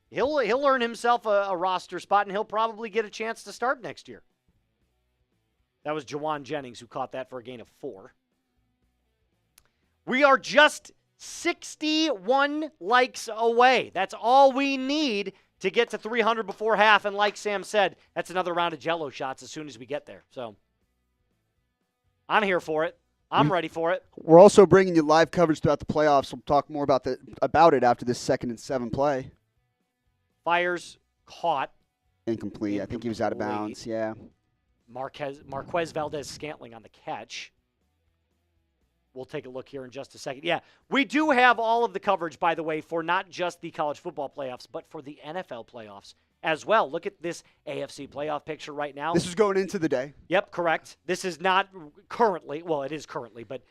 He'll earn himself a roster spot, and he'll probably get a chance to start next year. That was Jawan Jennings who caught that for a gain of 4. We are just 61 likes away. That's all we need to get to 300 before half. And like Sam said, that's another round of Jell-O shots as soon as we get there. So I'm here for it. I'm ready for it. We're also bringing you live coverage throughout the playoffs. We'll talk more about it after this 2nd and 7 play. Fires caught. Incomplete. I think he was out of bounds. Yeah. Marquez Valdez-Scantling on the catch. We'll take a look here in just a second. Yeah, we do have all of the coverage, by the way, for not just the college football playoffs, but for the NFL playoffs as well. Look at this AFC playoff picture right now. This is going into the day. Yep, correct. This is not currently, well, it is currently, but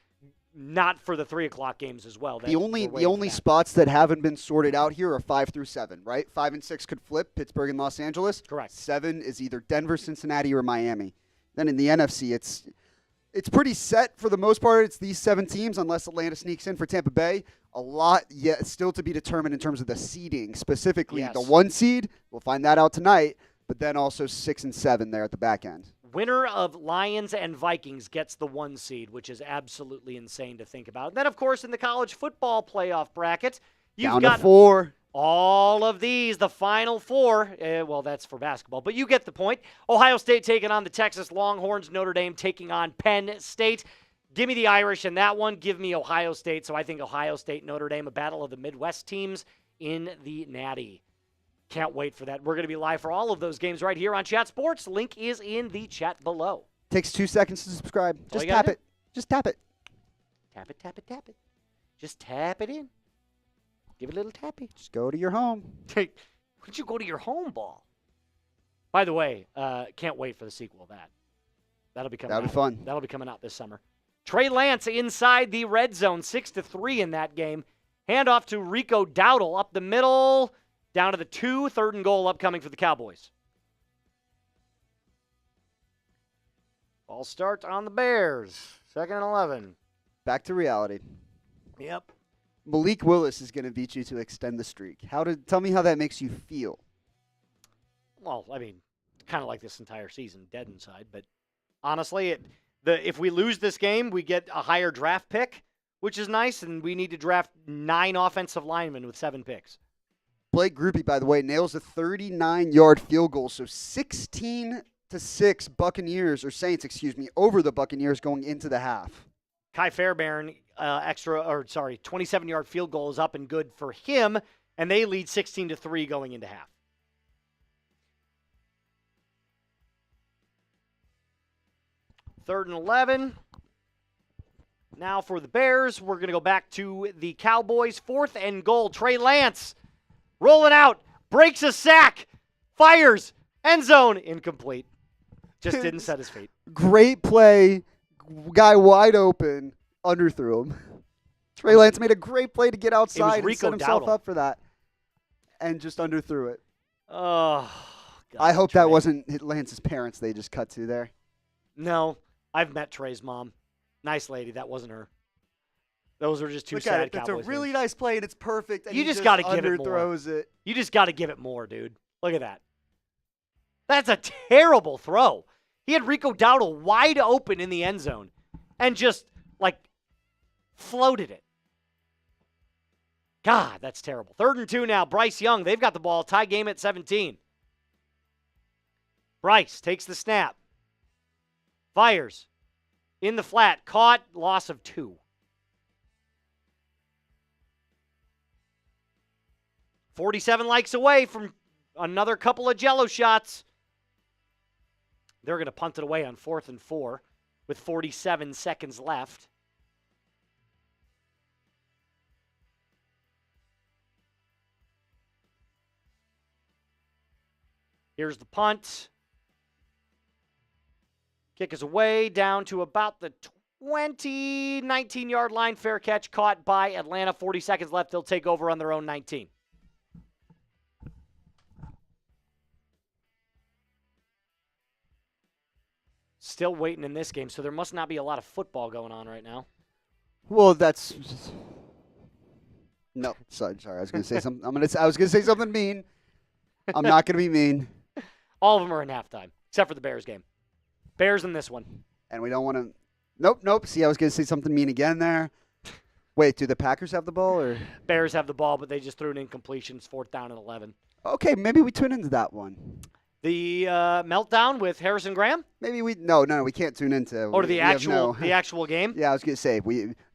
not for the 3 o'clock games as well. The only spots that haven't been sorted out here are 5 through 7, right? 5 and 6 could flip, Pittsburgh and Los Angeles. Correct. 7 is either Denver, Cincinnati, or Miami. Then in the NFC, it's pretty set for the most part. It's these 7 teams, unless Atlanta sneaks in for Tampa Bay. A lot yet still to be determined in terms of the seeding. Specifically, Yes. the 1 seed, we'll find that out tonight, but then also 6 and 7 there at the back end. Winner of Lions and Vikings gets the 1 seed, which is absolutely insane to think about. And then, of course, in the college football playoff bracket, you've Down got to 4. all of these, the final 4. Well, that's for basketball, but you get the point. Ohio State taking on the Texas Longhorns. Notre Dame taking on Penn State. Give me the Irish in that one. Give me Ohio State. So I think Ohio State, Notre Dame, a battle of the Midwest teams in the Natty. Can't wait for that. We're going to be live for all of those games right here on Chat Sports. Link is in the chat below. Takes 2 seconds to subscribe. all Just you gotta tap it. Just tap it. Tap it, tap it, tap it. Just tap it in. Give it a little tappy. Just go to your home. Why don't you go to your home ball? By the way, can't wait for the sequel of that. That'll be coming out. That'll be fun. That'll be coming out this summer. Trey Lance inside the red zone, 6-3 in that game. Handoff to Rico Dowdle up the middle, down to the 2, 3rd and goal upcoming for the Cowboys. Ball start on the Bears, 2nd and 11. Back to reality. Yep. Malik Willis is going to beat you to extend the streak. Tell me how that makes you feel. Well, I mean, kind of like this entire season, dead inside. But honestly, if we lose this game, we get a higher draft pick, which is nice, and we need to draft 9 offensive linemen with 7 picks. Blake Grupe, by the way, nails a 39-yard field goal, so 16-6 Saints, over the Buccaneers going into the half. Kai Fairbairn, 27-yard field goal is up and good for him, and they lead 16-3 going into half. Third and 11. Now for the Bears, we're going to go back to the Cowboys. 4th and goal. Trey Lance rolling out, breaks a sack, fires, end zone, incomplete. Just didn't set his feet. Great play. Guy wide open, underthrew him. Trey Lance made a great play to get outside and Rico set himself Dowdle. up for that, and just underthrew it. Oh, God, I hope Trey. that wasn't Lance's parents they just cut to there. No, I've met Trey's mom. Nice lady. That wasn't her. Those are just two Look sad at it. It's a Cowboys really fans. nice play, and it's perfect. And You he just gotta give it more. underthrows it. You just got to give it more, dude. Look at that. That's a terrible throw. He had Rico Dowdle wide open in the end zone and just, floated it. God, that's terrible. 3rd and 2 now. Bryce Young, they've got the ball. Tie game at 17. Bryce takes the snap. Fires. In the flat. Caught. Loss of 2. $47 likes away from another couple of jello shots. They're going to punt it away on 4th and 4 with 47 seconds left. Here's the punt. Kick is away down to about the 19-yard line. Fair catch caught by Atlanta. 40 seconds left. They'll take over on their own 19. Still waiting in this game, so there must not be a lot of football going on right now. Well, that's no. Sorry. I was going to say something. I was going to say something mean. I'm not going to be mean. All of them are in halftime, except for the Bears game. Bears in this one. And we don't want to. Nope. See, I was going to say something mean again there. Wait, do the Packers have the ball or? Bears have the ball, but they just threw an incompletion. It's 4th down and 11. Okay, maybe we tune into that one. The meltdown with Harrison Graham, Maybe we no, we can't tune into. or we the have actual no- the actual game. Yeah, I was gonna say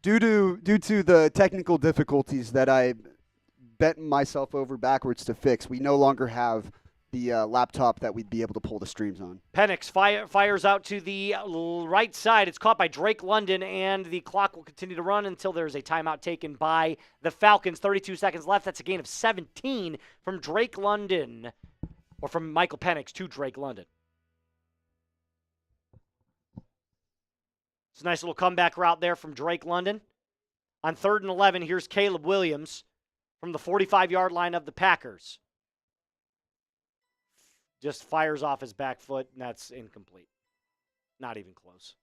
due to the technical difficulties that I bent myself over backwards to fix, we no longer have the laptop that we'd be able to pull the streams on. Penix fires out to the right side. It's caught by Drake London, and the clock will continue to run until there's a timeout taken by the Falcons. 32 seconds left. That's a gain of 17 from Drake London, or from Michael Penix to Drake London. It's a nice little comeback route there from Drake London. On 3rd and 11, here's Caleb Williams from the 45-yard line of the Packers. Just fires off his back foot, and that's incomplete. Not even close.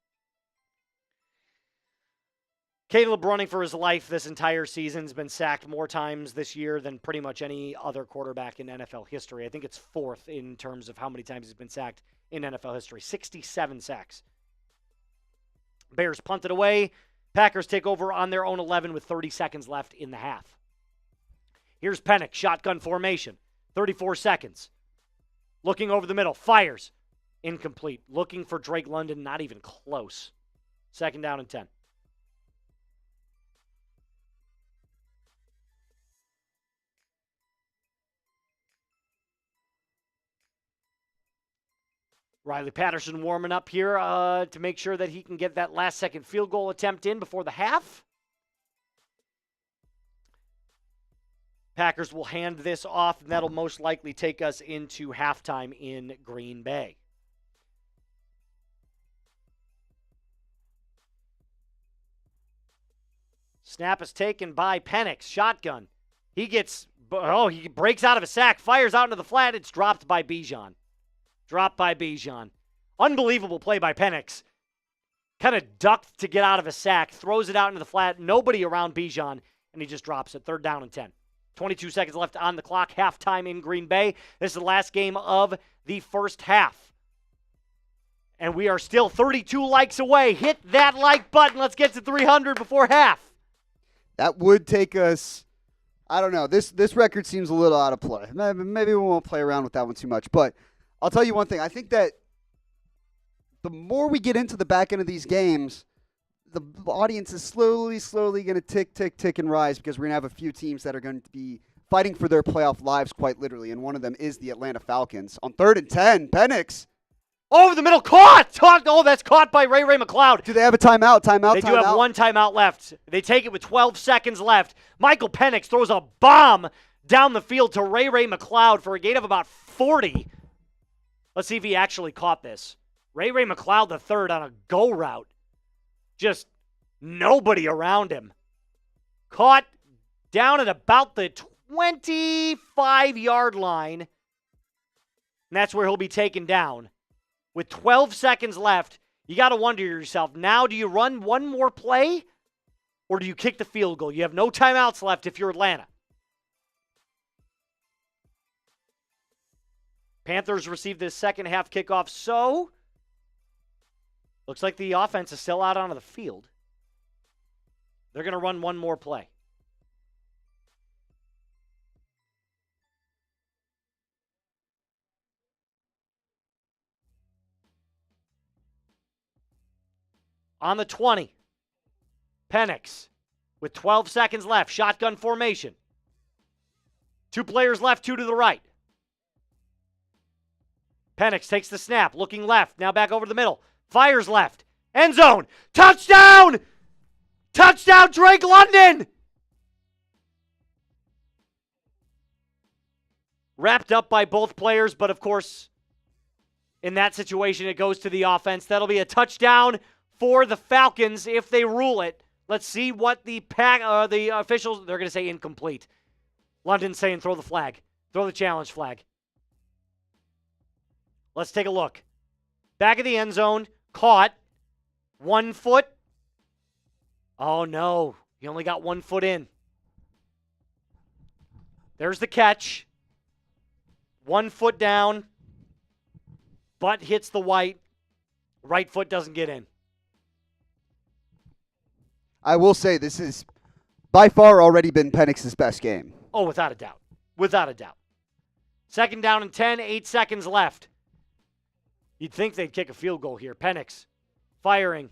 Caleb running for his life this entire season. Has been sacked more times this year than pretty much any other quarterback in NFL history. I think it's 4th in terms of how many times he's been sacked in NFL history. 67 sacks. Bears punt it away. Packers take over on their own 11 with 30 seconds left in the half. Here's Penix, shotgun formation. 34 seconds. Looking over the middle, fires. Incomplete. Looking for Drake London, not even close. 2nd down and 10. Riley Patterson warming up here to make sure that he can get that last-second field goal attempt in before the half. Packers will hand this off, and that'll most likely take us into halftime in Green Bay. Snap is taken by Penix. Shotgun. He breaks out of a sack, fires out into the flat. It's dropped by Bijan. Unbelievable play by Penix. Kind of ducked to get out of a sack, throws it out into the flat. Nobody around Bijan, and he just drops it. 3rd down and 10. 22 seconds left on the clock. Halftime in Green Bay. This is the last game of the first half. And we are still 32 likes away. Hit that like button. Let's get to 300 before half. That would take us. I don't know. This record seems a little out of play. Maybe we won't play around with that one too much. But I'll tell you one thing. I think that the more we get into the back end of these games, the audience is slowly going to tick, and rise, because we're going to have a few teams that are going to be fighting for their playoff lives, quite literally, and one of them is the Atlanta Falcons. On 3rd and 10, Penix. Over the middle, caught! Oh, that's caught by Ray McLeod. Do they have a timeout? They do have one timeout left. They take it with 12 seconds left. Michael Penix throws a bomb down the field to Ray McLeod for a gain of about 40. Let's see if he actually caught this. Ray McLeod the third on a go route. Just nobody around him. Caught down at about the 25-yard line. And that's where he'll be taken down. With 12 seconds left, you got to wonder to yourself, now do you run one more play or do you kick the field goal? You have no timeouts left if you're Atlanta. Panthers receive this second half kickoff, so looks like the offense is still out onto the field. They're going to run one more play. On the 20, Penix with 12 seconds left, shotgun formation. 2 players left, 2 to the right. Penix takes the snap, looking left, now back over the middle. Fires left, end zone, touchdown! Touchdown, Drake London! Wrapped up by both players, but of course, in that situation, it goes to the offense. That'll be a touchdown for the Falcons if they rule it. Let's see what the officials, they're going to say incomplete. London's saying throw the flag. Throw the challenge flag. Let's take a look. Back of the end zone, caught. 1 foot. Oh no, he only got 1 foot in. There's the catch. 1 foot down. Butt hits the white. Right foot doesn't get in. I will say this is by far already been Penix's best game. Oh, without a doubt. Without a doubt. 2nd down and 10, 8 seconds left. You'd think they'd kick a field goal here. Penix firing.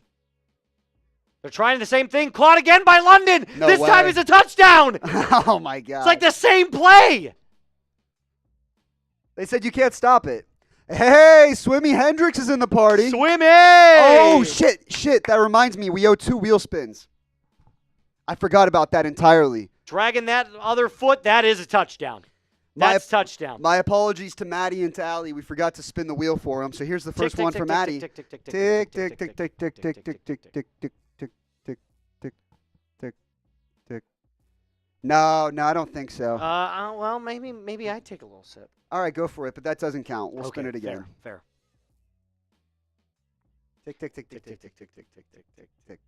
They're trying the same thing. Caught again by London. No this way. time it's a touchdown. Oh, my God. It's like the same play. They said you can't stop it. Hey, Swimmy Hendrix is in the party. Swimmy. Oh, shit. That reminds me. We owe 2 wheel spins. I forgot about that entirely. Dragging that other foot, that is a touchdown. That's touchdown. My apologies to Maddie and to Allie. We forgot to spin the wheel for him. So here's the first one for Maddie. Tick, tick, tick, tick, tick, tick, tick, tick, tick, tick, tick, tick, tick, tick, tick, tick, tick. No, I don't think so. Well, maybe I take a little sip. All right, go for it, but that doesn't count. We'll spin it again. Fair. Tick, tick, tick, tick, tick, tick, tick, tick, tick, tick, tick, tick, tick.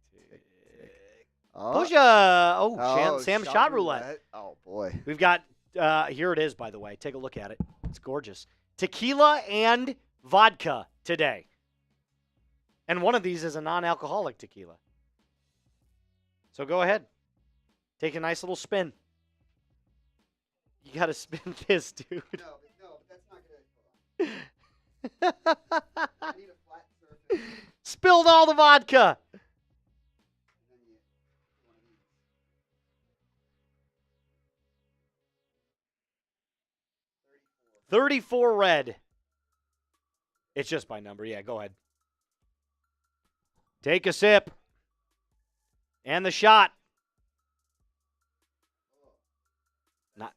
Sam shot roulette. Oh, boy. We've got, here it is, by the way. Take a look at it. It's gorgeous. Tequila and vodka today. And one of these is a non-alcoholic tequila. So go ahead. Take a nice little spin. You got to spin this, dude. No, that's not good. I need a flat surface. Spilled all the vodka. 34 red. It's just by number. Yeah, go ahead. Take a sip. And the shot. Not.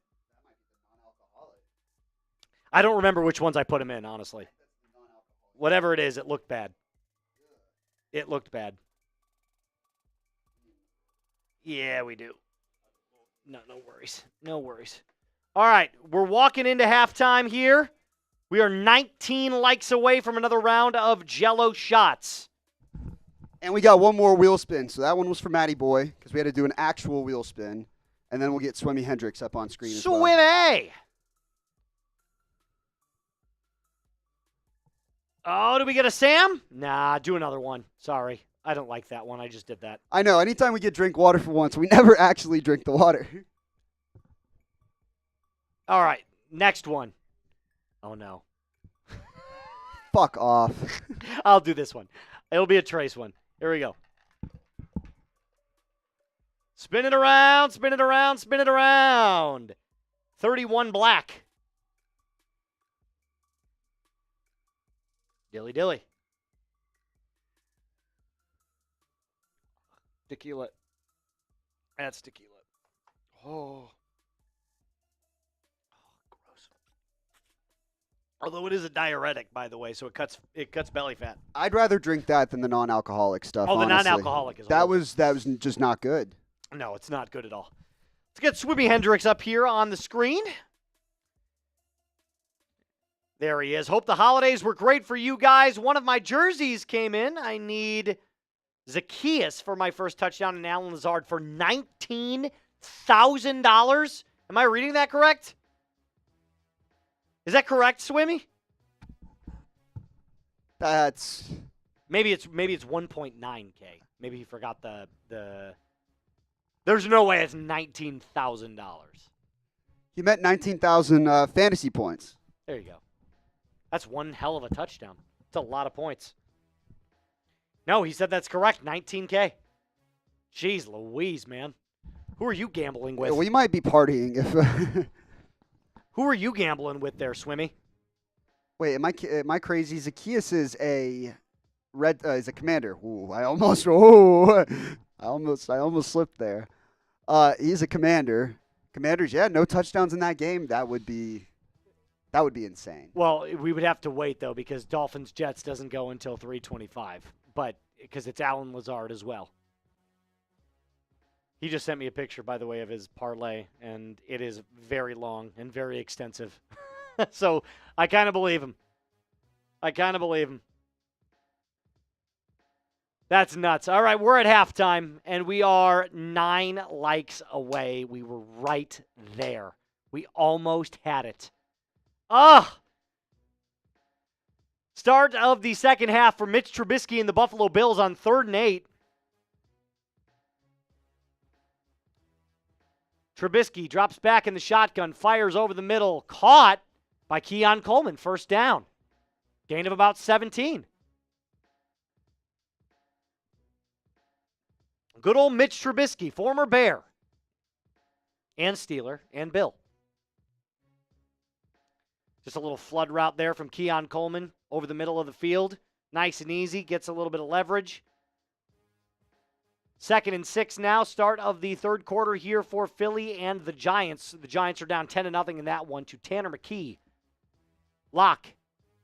I don't remember which ones I put them in, honestly. Whatever it is, it looked bad. It looked bad. Yeah, we do. No worries. No worries. All right, we're walking into halftime here. We are 19 likes away from another round of Jell-O shots. And we got one more wheel spin. So that one was for Matty Boy because we had to do an actual wheel spin. And then we'll get Swimmy Hendrix up on screen as well. Swimmy! Oh, do we get a Sam? Nah, do another one. Sorry. I don't like that one. I just did that. I know. Anytime we get drink water for once, we never actually drink the water. All right, next one. Oh, no. Fuck off. I'll do this one. It'll be a Trace one. Here we go. Spin it around, spin it around, spin it around. 31 black. Dilly dilly. Tequila. That's tequila. Oh. Gross. Although it is a diuretic, by the way, so it cuts belly fat. I'd rather drink that than the non-alcoholic stuff. Oh, the honestly. non-alcoholic is that horrible. was just not good. No, it's not good at all. Let's get Swimmy Hendricks up here on the screen. There he is. Hope the holidays were great for you guys. One of my jerseys came in. I need Zacchaeus for my first touchdown and Alan Lazard for $19,000. Am I reading that correct? Is that correct, Swimmy? That's maybe it's 1.9K. Maybe he forgot the. There's no way it's $19,000. he meant 19,000 fantasy points. There you go. That's one hell of a touchdown. It's a lot of points. No, he said that's correct. 19K. Jeez Louise, man. Who are you gambling with? We might be partying if. Who are you gambling with there, Swimmy? Wait, am I crazy? Zacchaeus is a is a commander. Ooh, I almost slipped there. He's a commander. Commanders, yeah, no touchdowns in that game. That would be insane. Well, we would have to wait though because Dolphins Jets doesn't go until 3:25, but because it's Alan Lazard as well. He just sent me a picture, by the way, of his parlay, and it is very long and very extensive. So I kind of believe him. That's nuts. All right, we're at halftime, and we are 9 likes away. We were right there. We almost had it. Start of the second half for Mitch Trubisky and the Buffalo Bills on 3rd and 8. Trubisky drops back in the shotgun, fires over the middle, caught by Keon Coleman. First down. Gain of about 17. Good old Mitch Trubisky, former Bear, and Steeler, and Bill. Just a little flood route there from Keon Coleman over the middle of the field. Nice and easy, gets a little bit of leverage. 2nd and 6 now, start of the third quarter here for Philly and the Giants. The Giants are down 10-0 in that one to Tanner McKee. Locke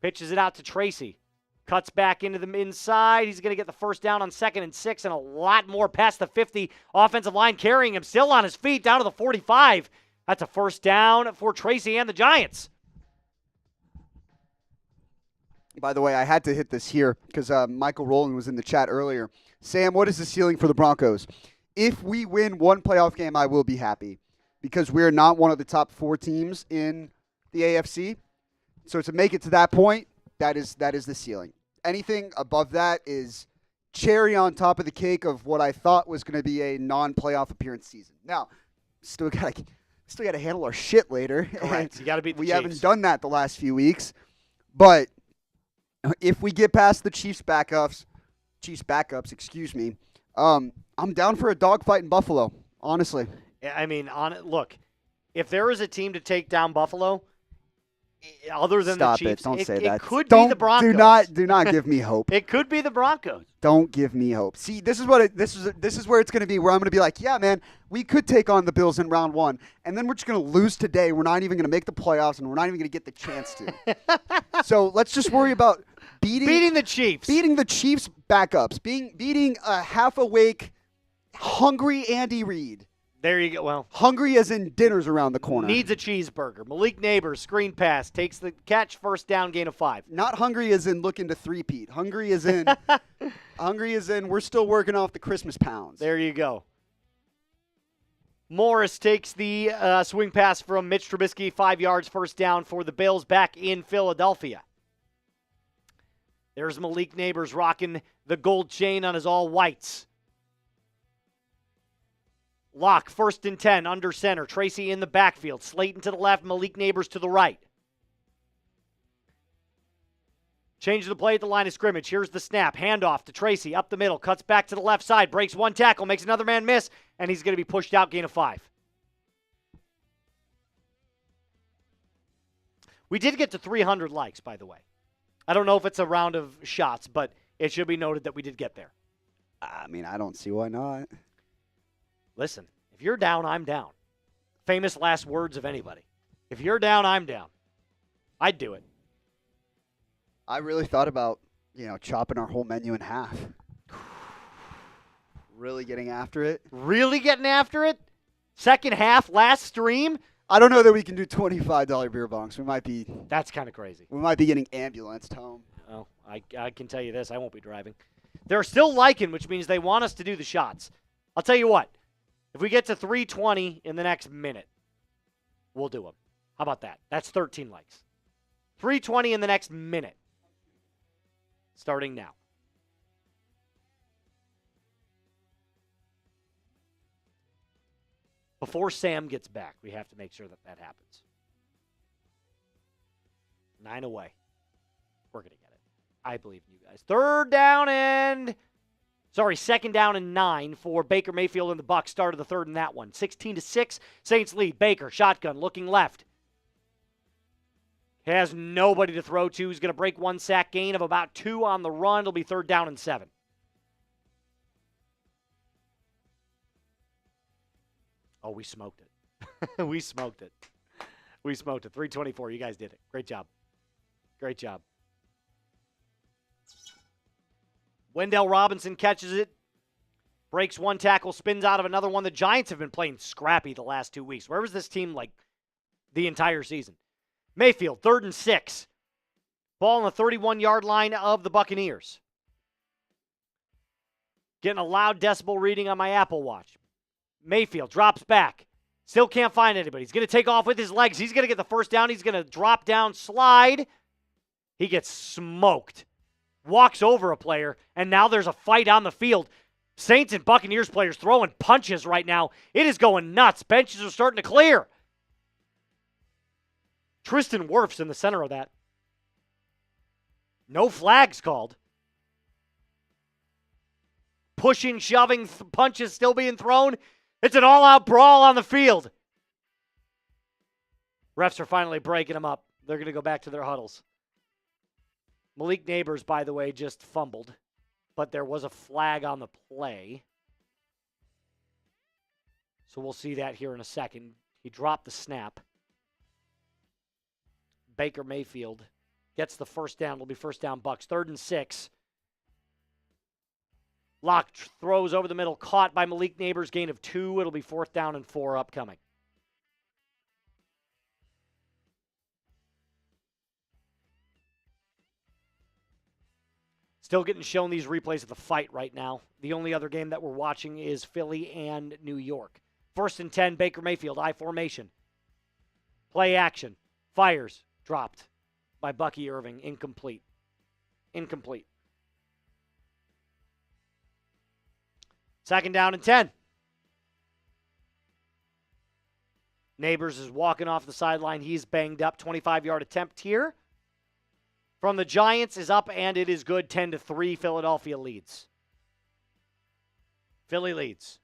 pitches it out to Tracy. Cuts back into the inside. He's going to get the first down on 2nd and 6 and a lot more past the 50. Offensive line carrying him still on his feet down to the 45. That's a first down for Tracy and the Giants. By the way, I had to hit this here because Michael Rowland was in the chat earlier. Sam, what is the ceiling for the Broncos? If we win one playoff game, I will be happy because we're not one of the top 4 teams in the AFC. So to make it to that point, that is the ceiling. Anything above that is cherry on top of the cake of what I thought was going to be a non-playoff appearance season. Now, still got to handle our shit later. Correct. You got to beat the We Chiefs. haven't done that the last few weeks, but if we get past the Chiefs backups, excuse me, I'm down for a dogfight in Buffalo, honestly. I mean, look, if there is a team to take down Buffalo, other than Stop the Chiefs, it. Don't say that. It could be the Broncos. Do not give me hope. It could be the Broncos. Don't give me hope. See, this is where it's going to be, where I'm going to be like, yeah, man, we could take on the Bills in round 1, and then we're just going to lose today. We're not even going to make the playoffs, and we're not even going to get the chance to. So let's just worry about beating the Chiefs. Beating the Chiefs backups. Beating a half-awake, hungry Andy Reid. There you go. Well, hungry as in dinner's around the corner. Needs a cheeseburger. Malik Neighbors, screen pass, takes the catch, first down, gain of 5. Not hungry as in looking to three-peat. Hungry as in we're still working off the Christmas pounds. There you go. Morris takes the swing pass from Mitch Trubisky, 5 yards, first down for the Bills back in Philadelphia. There's Malik Neighbors rocking the gold chain on his all-whites. Locke, 1st and 10, under center. Tracy in the backfield. Slayton to the left, Malik Neighbors to the right. Change the play at the line of scrimmage. Here's the snap. Handoff to Tracy, up the middle. Cuts back to the left side. Breaks one tackle, makes another man miss, and he's going to be pushed out, gain of 5. We did get to 300 likes, by the way. I don't know if it's a round of shots, but it should be noted that we did get there. I mean, I don't see why not. Listen, if you're down, I'm down. Famous last words of anybody. If you're down, I'm down. I'd do it. I really thought about, chopping our whole menu in half. Really getting after it? Really getting after it? Second half, last stream? I don't know that we can do $25 beer bonks. We might be That's kind of crazy. getting ambulanced home. Oh, I can tell you this. I won't be driving. They're still liking, which means they want us to do the shots. I'll tell you what. If we get to 320 in the next minute, we'll do them. How about that? That's 13 likes. 320 in the next minute. Starting now. Before Sam gets back, we have to make sure that happens. 9 away. We're going to get it. I believe in you guys. Second down and 9 for Baker Mayfield and the Bucs. Started the third in that one. 16-6. Saints lead. Baker, shotgun, looking left. Has nobody to throw to. He's going to break 1 sack gain of about 2 on the run. It'll be 3rd down and 7. Oh, we smoked it. We smoked it. 324. You guys did it. Great job. Great job. Wendell Robinson catches it. Breaks 1 tackle, spins out of another one. The Giants have been playing scrappy the last 2 weeks. Where was this team like the entire season? Mayfield, 3rd and 6. Ball on the 31-yard line of the Buccaneers. Getting a loud decibel reading on my Apple Watch. Mayfield drops back. Still can't find anybody. He's going to take off with his legs. He's going to get the first down. He's going to drop down, slide. He gets smoked. Walks over a player, and now there's a fight on the field. Saints and Buccaneers players throwing punches right now. It is going nuts. Benches are starting to clear. Tristan Wirfs in the center of that. No flags called. Pushing, shoving, punches still being thrown. It's an all-out brawl on the field. Refs are finally breaking them up. They're going to go back to their huddles. Malik Neighbors, by the way, just fumbled, but there was a flag on the play. So we'll see that here in a second. He dropped the snap. Baker Mayfield gets the first down. It'll be first down Bucs. 3rd and 6. Locke throws over the middle, caught by Malik Neighbors, gain of 2. It'll be 4th down and 4 upcoming. Still getting shown these replays of the fight right now. The only other game that we're watching is Philly and New York. 1st and 10, Baker Mayfield, I formation. Play action. Fires. Dropped by Bucky Irving. Incomplete. 2nd down and 10. Neighbors is walking off the sideline. He's banged up. 25-yard attempt here from the Giants is up, and it is good. 10-3. Philadelphia leads. Philly leads.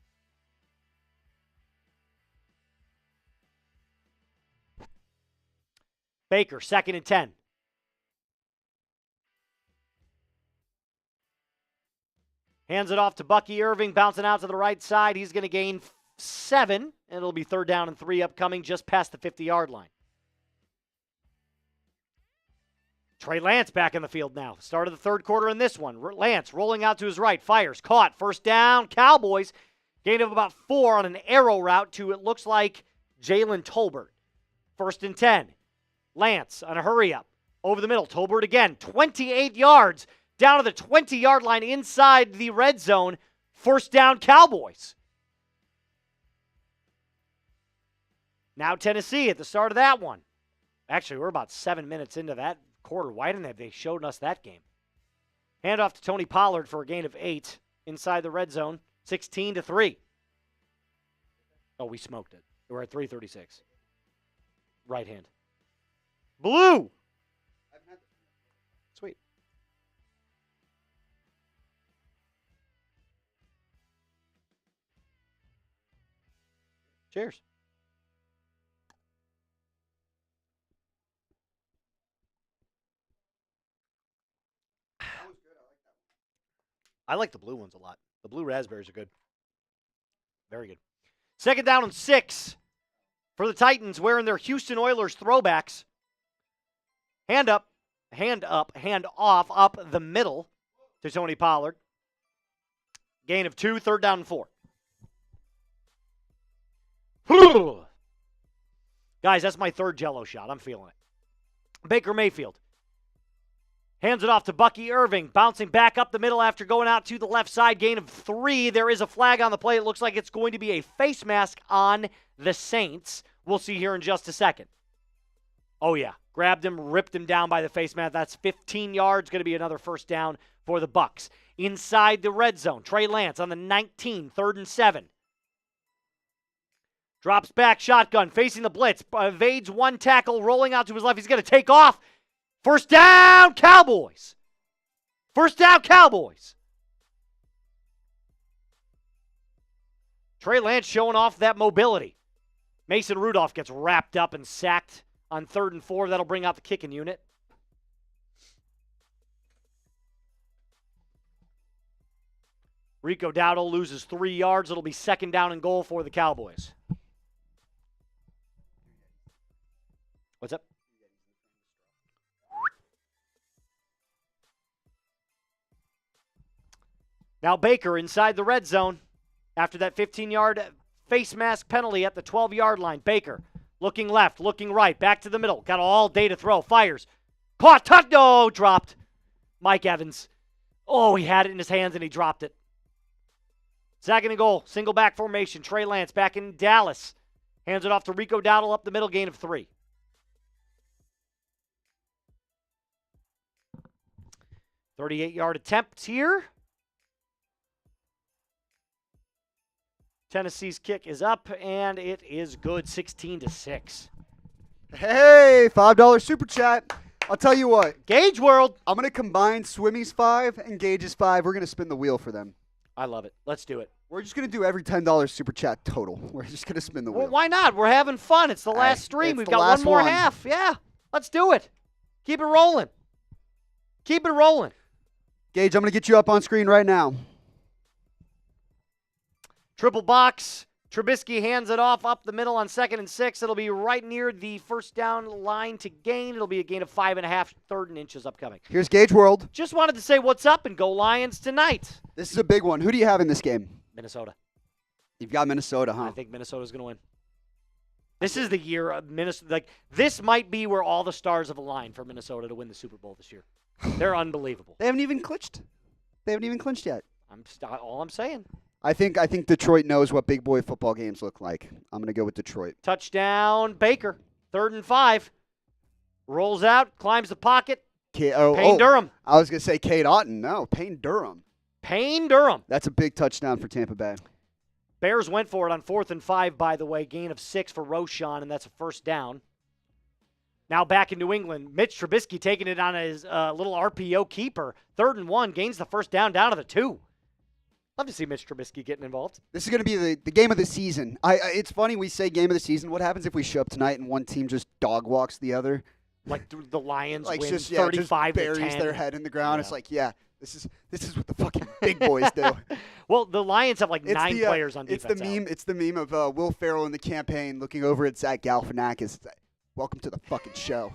Baker, 2nd and 10. Hands it off to Bucky Irving, bouncing out to the right side. He's going to gain 7, and it'll be 3rd down and 3 upcoming, just past the 50-yard line. Trey Lance back in the field now. Start of the 3rd quarter in this one. Lance rolling out to his right, fires, caught, 1st down. Cowboys, gain of about 4 on an arrow route to, it looks like, Jalen Tolbert. 1st and 10. Lance on a hurry up. Over the middle. Tolbert again. 28 yards. Down to the 20-yard line inside the red zone. 1st down Cowboys. Now Tennessee at the start of that one. Actually, we're about 7 minutes into that quarter. Why didn't they show us that game? Handoff to Tony Pollard for a gain of 8 inside the red zone. 16-3. Oh, we smoked it. We're at 3:36. Right hand. Blue. Sweet. Cheers. I like the blue ones a lot. The blue raspberries are good. Very good. 2nd down and 6 for the Titans wearing their Houston Oilers throwbacks. Hand up, hand off, up the middle to Tony Pollard. Gain of 2, 3rd down and 4. Guys, that's my 3rd Jell-O shot. I'm feeling it. Baker Mayfield hands it off to Bucky Irving, bouncing back up the middle after going out to the left side. Gain of 3. There is a flag on the play. It looks like it's going to be a face mask on the Saints. We'll see here in just a second. Oh, yeah. Grabbed him, ripped him down by the face mask. That's 15 yards. Going to be another 1st down for the Bucs. Inside the red zone, Trey Lance on the 19, 3rd and 7. Drops back, shotgun, facing the blitz. Evades 1 tackle, rolling out to his left. He's going to take off. 1st down, Cowboys. 1st down, Cowboys. Trey Lance showing off that mobility. Mason Rudolph gets wrapped up and sacked on 3rd and 4. That'll bring out the kicking unit. Rico Dowdle loses 3 yards. It'll be 2nd down and goal for the Cowboys. What's up? Now Baker inside the red zone after that 15-yard face mask penalty at the 12-yard line. Baker looking left, looking right, back to the middle. Got all day to throw. Fires. Caught. No, dropped. Mike Evans. Oh, he had it in his hands and he dropped it. 2nd and goal. Single back formation. Trey Lance back in Dallas. Hands it off to Rico Dowdle up the middle. Gain of 3. .38-yard attempt here. Tennessee's kick is up, and it is good, 16-6. Hey, $5 super chat. I'll tell you what. Gage World. I'm going to combine Swimmy's 5 and Gage's 5. We're going to spin the wheel for them. I love it. Let's do it. We're just going to do every $10 super chat total. We're just going to spin the wheel. Well, why not? We're having fun. It's the last stream. We've got one more half. Yeah, let's do it. Keep it rolling. Keep it rolling. Gage, I'm going to get you up on screen right now. Triple box. Trubisky hands it off up the middle on 2nd and 6. It'll be right near the 1st down line to gain. It'll be a gain of 5.5, 3rd and inches upcoming. Here's Gage World. Just wanted to say what's up and go Lions tonight. This is a big one. Who do you have in this game? Minnesota. You've got Minnesota, huh? I think Minnesota's going to win. This is the year of Minnesota. Like, this might be where all the stars have aligned for Minnesota to win the Super Bowl this year. They're unbelievable. They haven't even clinched. Yet. All I'm saying. I think Detroit knows what big boy football games look like. I'm going to go with Detroit. Touchdown, Baker. 3rd and 5. Rolls out, climbs the pocket. Payne Durham. I was going to say Cade Otton. No, Payne Durham. Payne Durham. That's a big touchdown for Tampa Bay. Bears went for it on 4th and 5, by the way. Gain of 6 for Roschon, and that's a 1st down. Now back in New England, Mitch Trubisky taking it on his little RPO keeper. 3rd and 1, gains the 1st down to the 2. Love to see Mitch Trubisky getting involved. This is going to be the game of the season. It's funny we say game of the season. What happens if we show up tonight and one team just dog walks the other? Like the Lions win just 35 just to 10. buries their head in the ground. Yeah. It's like, this is what the fucking big boys do. Well, the Lions have like 9 players on defense. It's the meme of Will Ferrell in the campaign looking over at Zach Galifianakis. Welcome to the fucking show.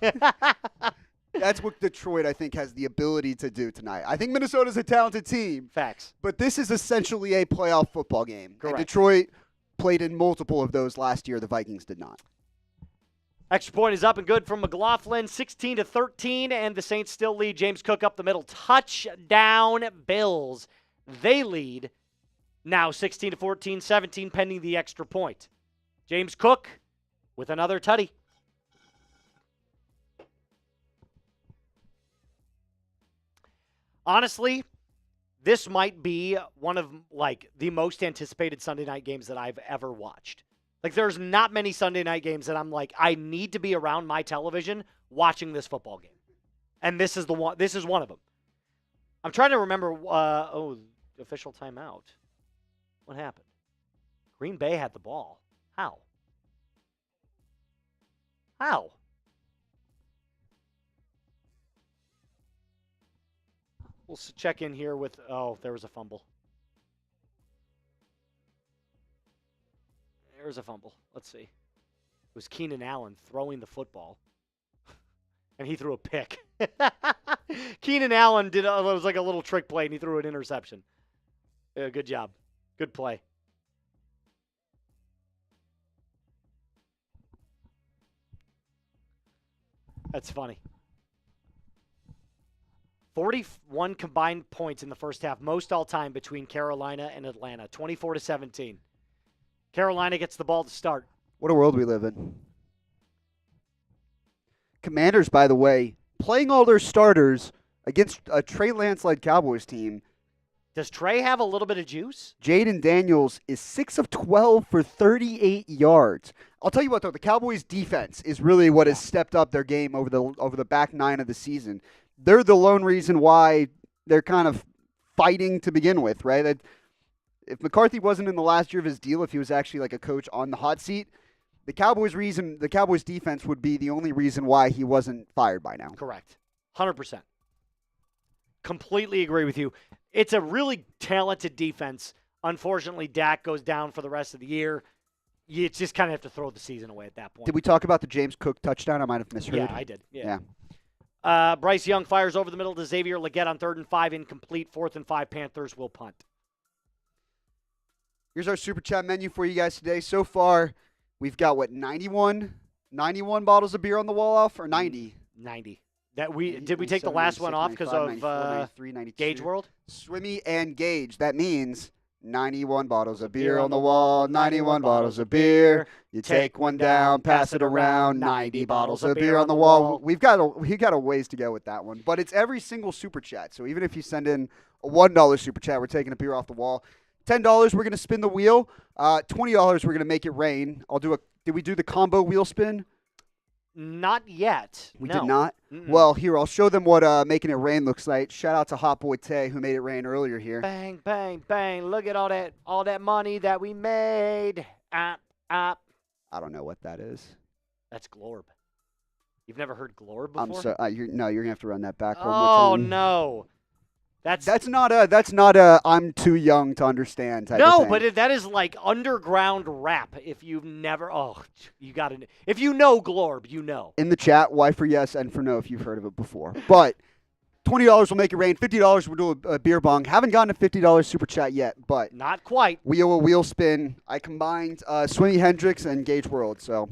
That's what Detroit, I think, has the ability to do tonight. I think Minnesota's a talented team. Facts. But this is essentially a playoff football game. Correct. And Detroit played in multiple of those last year. The Vikings did not. Extra point is up and good from McLaughlin, 16-13, and the Saints still lead. James Cook up the middle. Touchdown, Bills. They lead now 16-14, 17 pending the extra point. James Cook with another tutty. Honestly, this might be one of the most anticipated Sunday night games that I've ever watched. There's not many Sunday night games that I'm I need to be around my television watching this football game. And this is the one. This is one of them. I'm trying to remember. Official timeout. What happened? Green Bay had the ball. How? We'll check in here with, there was a fumble. There's a fumble. Let's see. It was Keenan Allen throwing the football. And he threw a pick. Keenan Allen it was like a little trick play, and he threw an interception. Good job. Good play. That's funny. 41 combined points in the first half, most all time between Carolina and Atlanta, 24-17. Carolina gets the ball to start. What a world we live in. Commanders, by the way, playing all their starters against a Trey Lance-led Cowboys team. Does Trey have a little bit of juice? Jayden Daniels is 6 of 12 for 38 yards. I'll tell you what, though, the Cowboys' defense is really what has stepped up their game over the back nine of the season. They're the lone reason why they're kind of fighting to begin with, right? If McCarthy wasn't in the last year of his deal, if he was actually like a coach on the hot seat, the Cowboys' defense would be the only reason why he wasn't fired by now. Correct. 100%. Completely agree with you. It's a really talented defense. Unfortunately, Dak goes down for the rest of the year. You just kind of have to throw the season away at that point. Did we talk about the James Cook touchdown? I might have misheard. Yeah, I did. Yeah. Bryce Young fires over the middle to Xavier Legette on 3rd and 5, incomplete. 4th and 5, Panthers will punt. Here's our Super Chat menu for you guys today. So far, we've got, 91 bottles of beer on the wall off, or 90? 90. Did we take the last one off because of 93, 92. Gauge World? Swimmy and Gauge. That means 91 bottles of beer on the wall, 91 bottles of beer. You take one down, pass it around, 90 bottles of beer on the wall. We've got a ways to go with that one, but it's every single Super Chat. So even if you send in a $1 Super Chat, we're taking a beer off the wall. $10, we're going to spin the wheel. $20, we're going to make it rain. Did we do the combo wheel spin? Not yet. We No. did not? Mm-mm. Well, here, I'll show them what making it rain looks like. Shout out to Hot Boy Tay, who made it rain earlier here. Bang, bang, bang. Look at all that money that we made. Up. I don't know what that is. That's Glorb. You've never heard Glorb before? I'm sorry. You're going to have to run that back one more Oh, time. no. That's not a I'm too young to understand type of No, thing. but that is like underground rap. If you've never, if you know Glorb, you know. In the chat, Y for yes and for no if you've heard of it before. But $20 will make it rain. $50 we'll do a beer bong. Haven't gotten a $50 Super Chat yet, but Not quite. we owe a wheel spin. I combined Swimmy Hendrix and Gauge World, so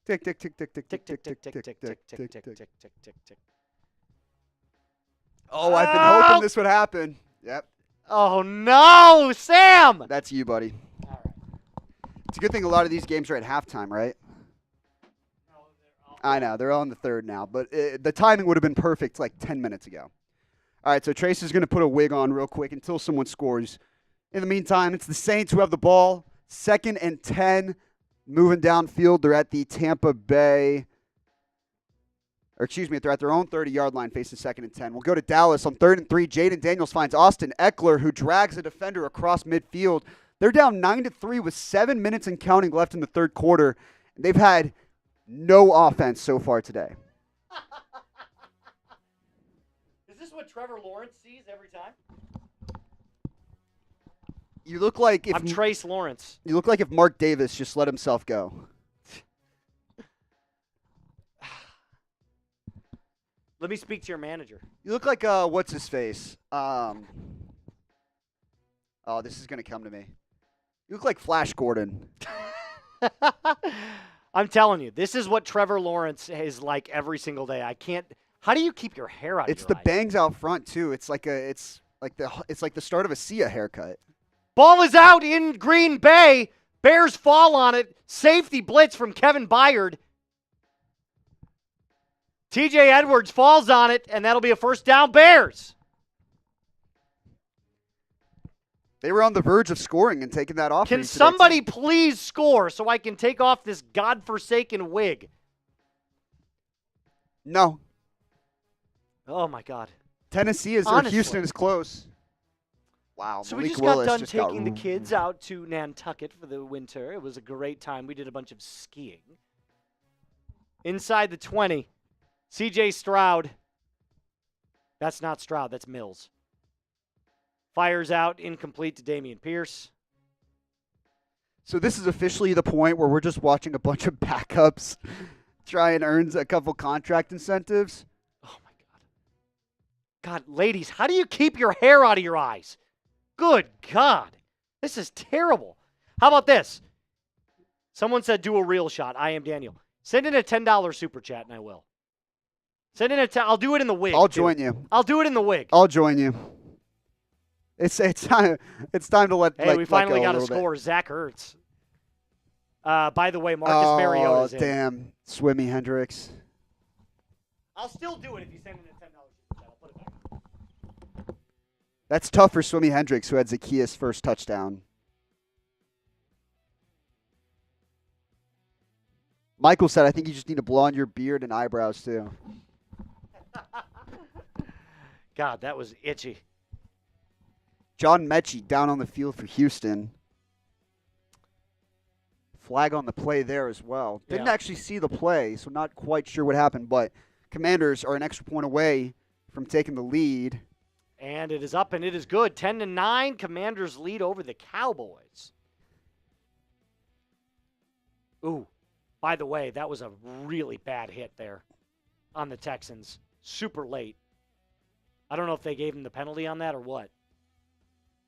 tick, tick, tick, tick, tick, Tick, tick, tick, tick, tick, tick, tick, tick, tick, tick, tick, tick, tick. tick, tick, tick, tick. Oh, I've been hoping this would happen. Yep, Oh, no, Sam! that's you, buddy. All right. It's a good thing a lot of these games are at halftime, right? I know, they're all in the third now, but the timing would have been perfect like 10 minutes ago. All right, so Trace is going to put a wig on real quick until someone scores. In the meantime, it's the Saints who have the ball. 2nd and 10, moving downfield. They're at the Tampa Bay, they're at their own 30-yard line facing 2nd and 10. We'll go to Dallas on 3rd and 3. Jayden Daniels finds Austin Eckler, who drags a defender across midfield. They're down 9-3 with 7 minutes and counting left in the third quarter. They've had no offense so far today. Is this what Trevor Lawrence sees every time? You look like I'm Trace Lawrence. You look like if Mark Davis just let himself go. Let me speak to your manager. You look like what's his face? Oh, this is gonna come to me. You look like Flash Gordon. I'm telling you, this is what Trevor Lawrence is like every single day. I can't. How do you keep your hair out? It's of the your eyes? bangs out front too. It's like the start of a Sia haircut. Ball is out in Green Bay. Bears fall on it. Safety blitz from Kevin Byard. TJ Edwards falls on it, and that'll be a first down, Bears. They were on the verge of scoring and taking that off. Can somebody please score so I can take off this godforsaken wig? No. Oh, my God. Tennessee is, or Honestly. Houston is close. Wow. So Malik we just Willis got done just taking the kids out to Nantucket for the winter. It was a great time. We did a bunch of skiing. Inside the 20, C.J. Stroud. That's not Stroud. That's Mills. Fires out, incomplete to Dameon Pierce. So this is officially the point where we're just watching a bunch of backups try and earn a couple contract incentives. Oh, my God. God, ladies, how do you keep your hair out of your eyes? Good God. This is terrible. How about this? Someone said do a real shot. I am Daniel. Send in a $10 super chat, and I will. Send in I'll do it in the wig. I'll join you. I'll do it in the wig. I'll join you. It's time to let. Hey, we finally got a a score. Zach Ertz. By the way, Marcus Mariota's in. Oh, damn. Swimmy Hendricks. I'll still do it if you send in a $10 super chat. I'll put it back. That's tough for Swimmy Hendricks, who had Zacchaeus' first touchdown. Michael said, I think you just need to blonde your beard and eyebrows, too. God, that was itchy. John Mechie down on the field for Houston. Flag on the play there as well. Didn't actually see the play, so not quite sure what happened, but Commanders are an extra point away from taking the lead. And it is up, and it is good. 10-9, Commanders lead over the Cowboys. Ooh, by the way, that was a really bad hit there on the Texans. Super late. I don't know if they gave him the penalty on that or what.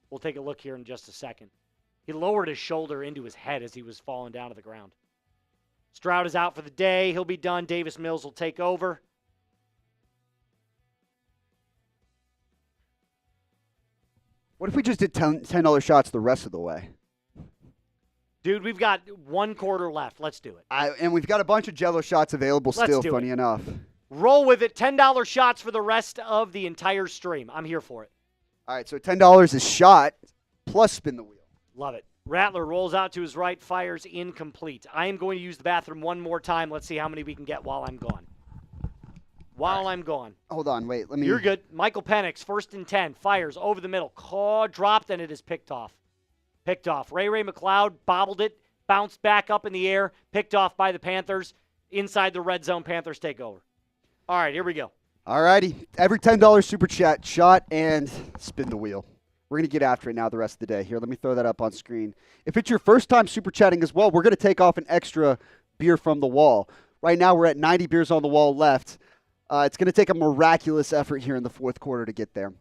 We'll take a look here in just a second. He lowered his shoulder into his head as he was falling down to the ground. Stroud is out for the day. He'll be done. Davis Mills will take over. What if we just did $10 shots the rest of the way? Dude, we've got 1 quarter left. Let's do it. And we've got a bunch of Jello shots available still, funny enough. Roll with it. $10 shots for the rest of the entire stream. I'm here for it. All right, so $10 is shot plus spin the wheel. Love it. Rattler rolls out to his right, fires incomplete. I am going to use the bathroom one more time. Let's see how many we can get while I'm gone. I'm gone. Hold on, wait. Let me. You're good. Michael Penix, 1st and 10, fires over the middle. Call dropped, and it is picked off. Picked off. Ray McLeod bobbled it, bounced back up in the air, picked off by the Panthers. Inside the red zone, Panthers take over. All right, here we go. All righty. Every $10 super chat, shot and spin the wheel. We're going to get after it now the rest of the day. Here, let me throw that up on screen. If it's your first time super chatting as well, we're going to take off an extra beer from the wall. Right now, we're at 90 beers on the wall left. It's going to take a miraculous effort here in the fourth quarter to get there.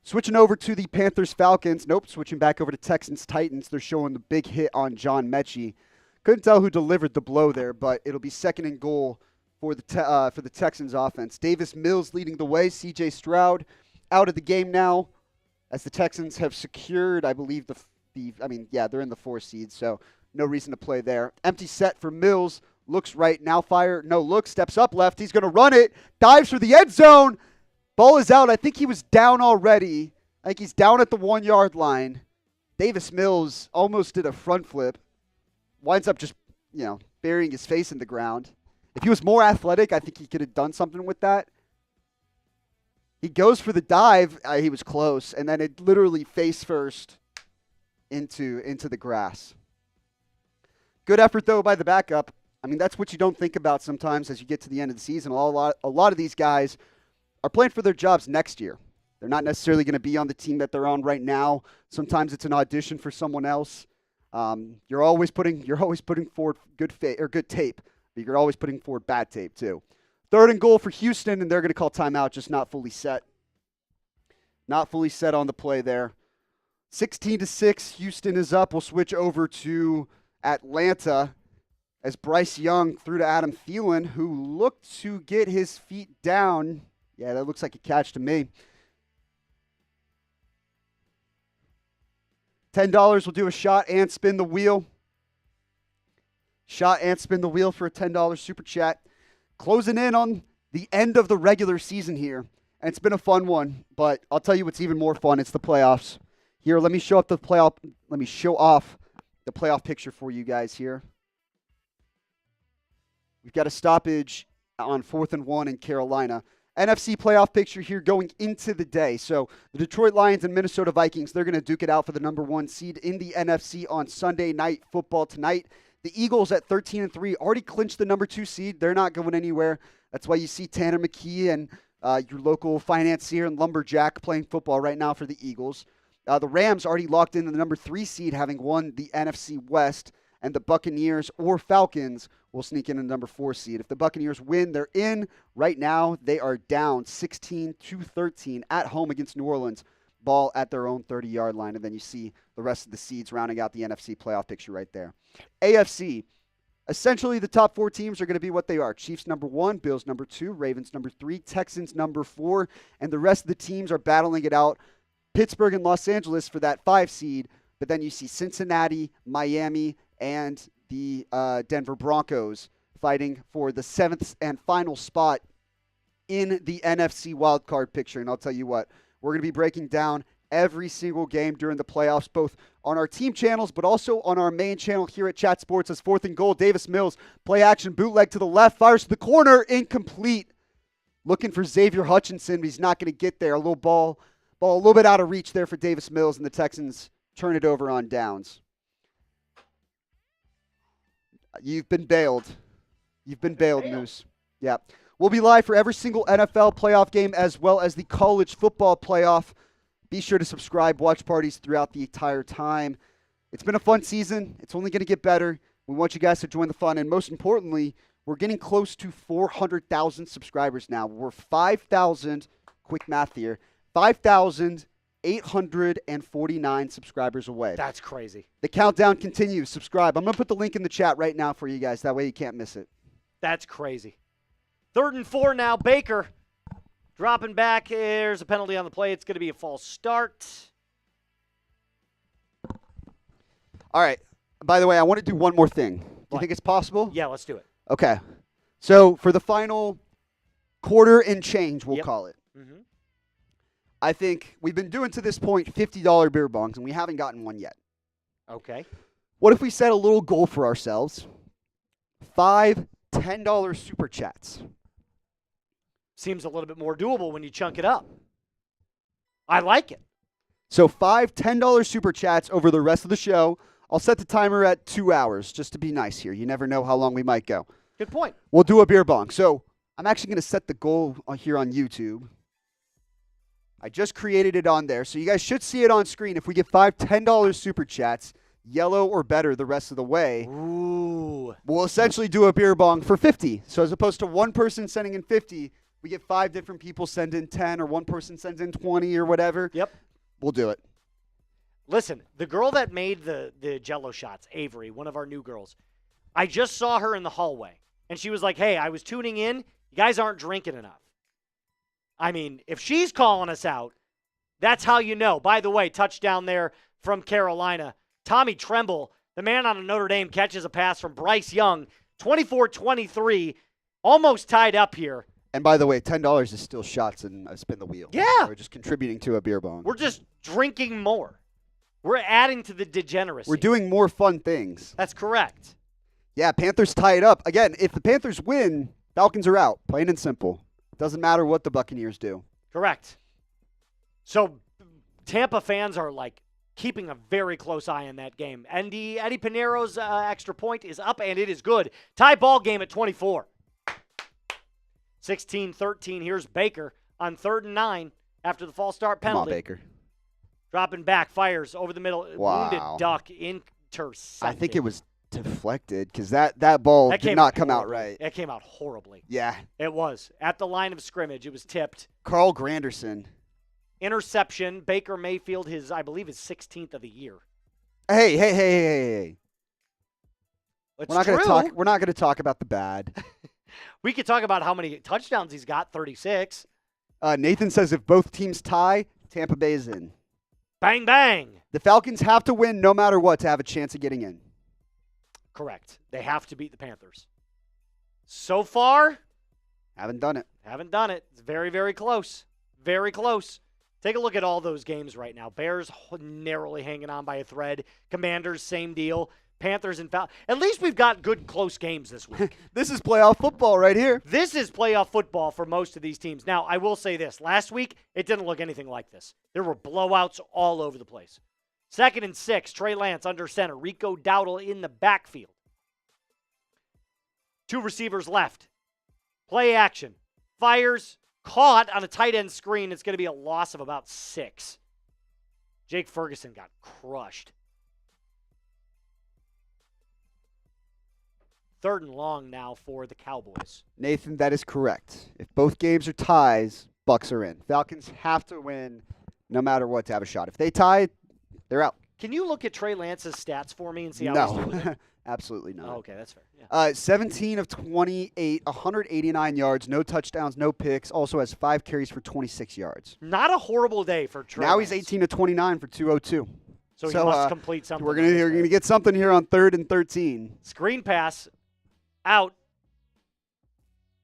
Switching over to the Panthers-Falcons. Nope, switching back over to Texans-Titans. They're showing the big hit on John Mechie. Couldn't tell who delivered the blow there, but it'll be 2nd and goal for the Texans offense. Davis Mills leading the way. C.J. Stroud out of the game now as the Texans have secured, I believe, they're in the 4 seed, so no reason to play there. Empty set for Mills. Looks right, now fire. No look, steps up left. He's going to run it. Dives for the end zone. Ball is out. I think he was down already. I think he's down at the 1-yard line. Davis Mills almost did a front flip. Winds up just, burying his face in the ground. If he was more athletic, I think he could have done something with that. He goes for the dive. He was close. And then it literally face first into the grass. Good effort, though, by the backup. I mean, that's what you don't think about sometimes as you get to the end of the season. A lot of these guys are playing for their jobs next year. They're not necessarily going to be on the team that they're on right now. Sometimes it's an audition for someone else. You're always putting forward good tape, but you're always putting forward bad tape too. 3rd and goal for Houston, and they're going to call timeout, just not fully set. Not fully set on the play there. 16-6, Houston is up. We'll switch over to Atlanta as Bryce Young threw to Adam Thielen, who looked to get his feet down. Yeah, that looks like a catch to me. $10 will do a shot and spin the wheel. Shot and spin the wheel for a $10 super chat. Closing in on the end of the regular season here. And it's been a fun one, but I'll tell you what's even more fun. It's the playoffs. Here, let me show off the playoff picture for you guys here. We've got a stoppage on 4th and 1 in Carolina. NFC playoff picture here going into the day. So the Detroit Lions and Minnesota Vikings, they're going to duke it out for the number 1 seed in the NFC on Sunday Night Football tonight. The Eagles at 13-3 already clinched the number 2 seed. They're not going anywhere. That's why you see Tanner McKee and your local financier and lumberjack playing football right now for the Eagles. The Rams already locked in the number 3 seed, having won the NFC West. And the Buccaneers or Falcons will sneak in the number 4 seed. If the Buccaneers win, they're in. Right now, they are down 16-13 at home against New Orleans. ball at their own 30-yard line, and then you see the rest of the seeds rounding out the NFC playoff picture right there. AFC, essentially the top 4 teams are going to be what they are. Chiefs number 1, Bills number 2, Ravens number 3, Texans number 4, and the rest of the teams are battling it out. Pittsburgh and Los Angeles for that 5 seed, but then you see Cincinnati, Miami, and the Denver Broncos fighting for the 7th and final spot in the NFC wildcard picture. And I'll tell you what, we're going to be breaking down every single game during the playoffs, both on our team channels, but also on our main channel here at Chat Sports. As 4th and goal, Davis Mills, play action, bootleg to the left, fires to the corner, incomplete. Looking for Xavier Hutchinson, but he's not going to get there. A little ball a little bit out of reach there for Davis Mills, and the Texans turn it over on downs. You've been bailed. You've been bailed, Moose. Yeah. We'll be live for every single NFL playoff game as well as the college football playoff. Be sure to subscribe, watch parties throughout the entire time. It's been a fun season. It's only going to get better. We want you guys to join the fun. And most importantly, we're getting close to 400,000 subscribers now. We're 5,000, quick math here, 5,849 subscribers away. That's crazy. The countdown continues. Subscribe. I'm going to put the link in the chat right now for you guys. That way you can't miss it. That's crazy. 3rd and 4 now. Baker dropping back. There's a penalty on the play. It's going to be a false start. All right. By the way, I want to do one more thing. Do you What? think it's possible? Yeah, let's do it. Okay. So for the final quarter and change, we'll Yep. call it. Mm-hmm. I think we've been doing to this point $50 beer bongs, and we haven't gotten one yet. Okay. What if we set a little goal for ourselves? 5 $10 super chats. Seems a little bit more doable when you chunk it up. I like it. So 5 $10 super chats over the rest of the show. I'll set the timer at 2 hours just to be nice here. You never know how long we might go. Good point. We'll do a beer bong. So I'm actually going to set the goal here on YouTube. I just created it on there. So you guys should see it on screen. If we get 5 $10 super chats, yellow or better the rest of the way, Ooh. we'll essentially do a beer bong for 50. So as opposed to one person sending in 50, we get 5 different people send in 10, or one person sends in 20 or whatever. Yep. We'll do it. Listen, the girl that made the Jell-O shots, Avery, one of our new girls, I just saw her in the hallway, and she was like, hey, I was tuning in. You guys aren't drinking enough. I mean, if she's calling us out, that's how you know. By the way, touchdown there from Carolina. Tommy Tremble, the man out of Notre Dame, catches a pass from Bryce Young, 24-23, almost tied up here. And by the way, $10 is still shots and spin the wheel. Yeah. We're just contributing to a beer bong. We're just drinking more. We're adding to the degeneracy. We're doing more fun things. That's correct. Yeah, Panthers tie it up. Again, if the Panthers win, Falcons are out. Plain and simple. Doesn't matter what the Buccaneers do. Correct. So Tampa fans are like keeping a very close eye on that game. And Eddie Pinero's extra point is up, and it is good. Tie ball game at 24. 16-13. Here's Baker on 3rd and 9 after the false start penalty. Come on, Baker. Dropping back, fires over the middle. Wow. Wounded duck, intercepted. I think it was deflected because that ball did not come out right. It came out horribly. Yeah. It was. At the line of scrimmage, it was tipped. Carl Granderson. Interception. Baker Mayfield, I believe his 16th of the year. Hey. It's We're not true. going to talk about the bad. We could talk about how many touchdowns he's got, 36. Nathan says if both teams tie, Tampa Bay is in. Bang, bang. The Falcons have to win no matter what to have a chance of getting in. Correct. They have to beat the Panthers. So far, Haven't done it. It's very, very close. Very close. Take a look at all those games right now. Bears narrowly hanging on by a thread. Commanders, same deal. Panthers and Falcons. At least we've got good close games this week. This is playoff football right here. This is playoff football for most of these teams. Now, I will say this. Last week, it didn't look anything like this. There were blowouts all over the place. 2nd and 6, Trey Lance under center. Rico Dowdle in the backfield. 2 receivers left. Play action. Fires. Caught on a tight end screen. It's going to be a loss of about 6. Jake Ferguson got crushed. 3rd and long now for the Cowboys. Nathan, that is correct. If both games are ties, Bucks are in. Falcons have to win no matter what, to have a shot. If they tie, they're out. Can you look at Trey Lance's stats for me and see how he's doing? No, absolutely not. Oh, okay, that's fair. Yeah. 17 of 28, 189 yards, no touchdowns, no picks. Also has 5 carries for 26 yards. Not a horrible day for Trey Now Lance. he's 18 of 29 for 202. So he must complete something. We're gonna get something here on 3rd and 13. Screen pass out.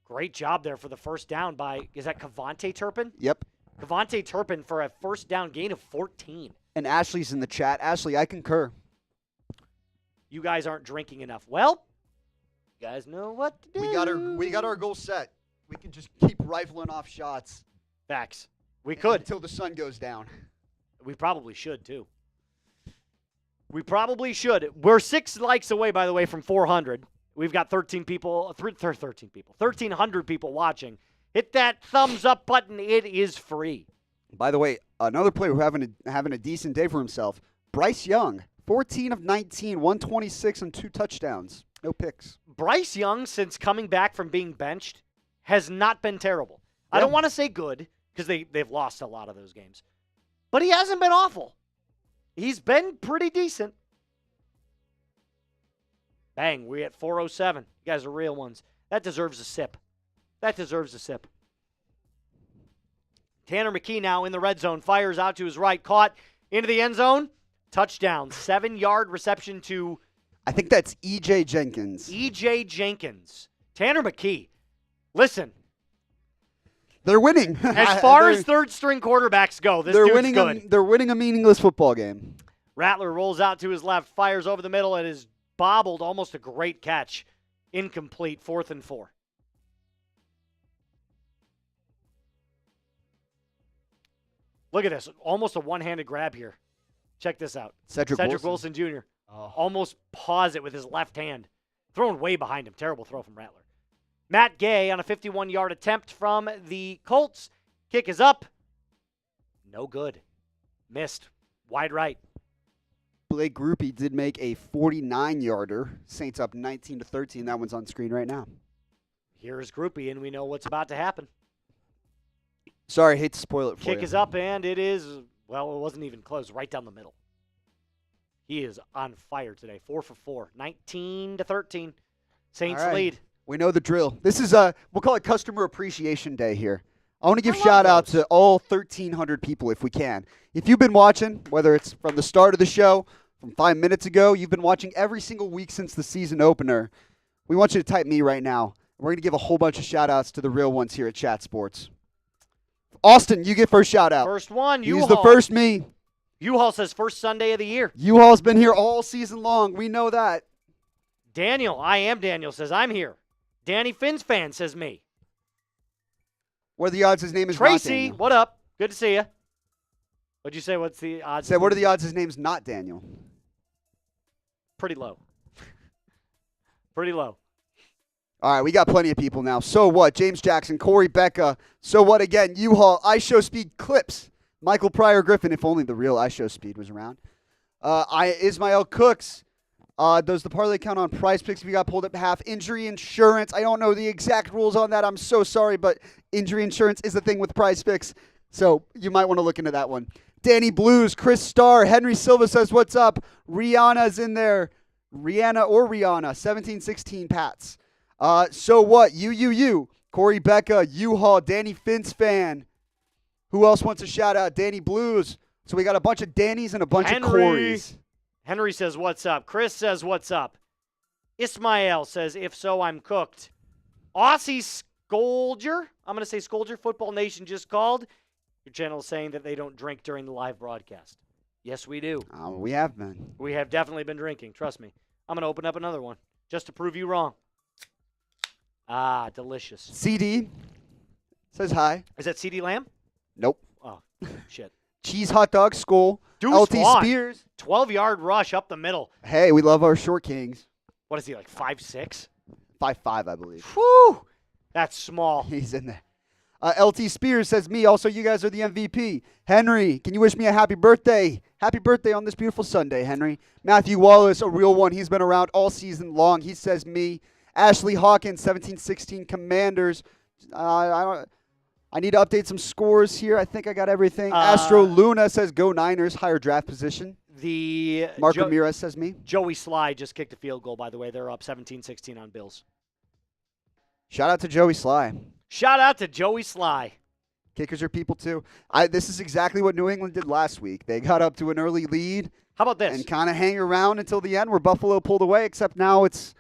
Great job there for the first down by, is that Kevontae Turpin? Yep. Kevontae Turpin for a first down gain of 14. And Ashley's in the chat. Ashley, I concur. You guys aren't drinking enough. Well, you guys know what to do. We got our goal set. We can just keep rifling off shots. Facts. We could. Until the sun goes down. We probably should, too. We probably should. We're 6 likes away, by the way, from 400. We've got 1,300 people watching. Hit that thumbs up button. It is free. By the way, another player who having a decent day for himself, Bryce Young, 14 of 19, 126 and 2 touchdowns. No picks. Bryce Young, since coming back from being benched, has not been terrible. I Yeah. don't want to say good because they've lost a lot of those games. But he hasn't been awful. He's been pretty decent. Bang, we're at 407. You guys are real ones. That deserves a sip. Tanner McKee now in the red zone. Fires out to his right. Caught into the end zone. Touchdown. 7-yard reception to I think that's E.J. Jenkins. E.J. Jenkins. Tanner McKee. Listen, They're winning. as far as third-string quarterbacks go, this dude's good. They're winning a meaningless football game. Rattler rolls out to his left, fires over the middle, and is bobbled. Almost a great catch. Incomplete. 4th and 4. Look at this. Almost a one-handed grab here. Check this out. Cedric Wilson Jr. Oh. Almost paws it with his left hand. Thrown way behind him. Terrible throw from Rattler. Matt Gay on a 51-yard attempt from the Colts. Kick is up. No good. Missed. Wide right. Blake Groupie did make a 49-yarder. Saints up 19-13. That one's on screen right now. Here's Groupie, and we know what's about to happen. Sorry, I hate to spoil it for you. Kick is up, and it is, well, it wasn't even close. Right down the middle. He is on fire today. 4 for 4. 19-13. Saints All right. lead. We know the drill. This is we'll call it Customer Appreciation Day here. I want to give I love shout out those. to all 1,300 people if we can. If you've been watching, whether it's from the start of the show, from 5 minutes ago, you've been watching every single week since the season opener, we want you to type me right now. We're going to give a whole bunch of shout outs to the real ones here at Chat Sports. Austin, you get first shout out. First one, He's U-Haul. the first me. U-Haul says first Sunday of the year. U-Haul's been here all season long. We know that. Daniel, I am Daniel, says I'm here. Danny Finn's fan says me. What are the odds his name is not Tracy, Daniel? what up? Good to see you. What'd you say? What's the odds? Said, what are the odds his name's not Daniel? Pretty low. Pretty low. All right, we got plenty of people now. So what? James Jackson, Corey Becca. So what again? U-Haul, I Show Speed Clips. Michael Pryor Griffin, if only the real I Show Speed was around. Ismael Cooks. Does the parlay count on Prize Picks if you got pulled up half? Injury insurance. I don't know the exact rules on that. I'm so sorry, but injury insurance is the thing with Prize Picks. So you might want to look into that one. Danny Blues, Chris Starr, Henry Silva says, what's up? Rihanna's in there. Rihanna, 1716 Pats. So what? You. Corey Becca, U-Haul, Danny Fintz fan. Who else wants a shout out? Danny Blues. So we got a bunch of Dannys and a bunch of Corys. Henry says, what's up? Chris says, what's up? Ismael says, if so, I'm cooked. Aussie Scolger. I'm going to say Scolger. Football Nation just called. Your channel is saying that they don't drink during the live broadcast. Yes, we do. We have been. We have definitely been drinking. Trust me. I'm going to open up another one just to prove you wrong. Ah, delicious. CD says hi. Is that CD Lamb? Nope. Oh, shit. Cheese hot dog skull. Deuce LT Vaughn. Spears. 12-yard rush up the middle. Hey, we love our short kings. What is he, like 5'6"? 5'5", I believe. Whew. That's small. He's in there. LT Spears says, me, also you guys are the MVP. Henry, can you wish me a happy birthday? Happy birthday on this beautiful Sunday, Henry. Matthew Wallace, a real one. He's been around all season long. He says, me. Ashley Hawkins, 1716 Commanders. I need to update some scores here. I think I got everything. Astro Luna says go Niners, higher draft position. Mark Ramirez says me. Joey Sly just kicked a field goal, by the way. They're up 17-16 on Bills. Shout out to Joey Sly. Shout out to Joey Sly. Kickers are people too. This is exactly what New England did last week. They got up to an early lead. How about this? And kind of hang around until the end where Buffalo pulled away, except now it's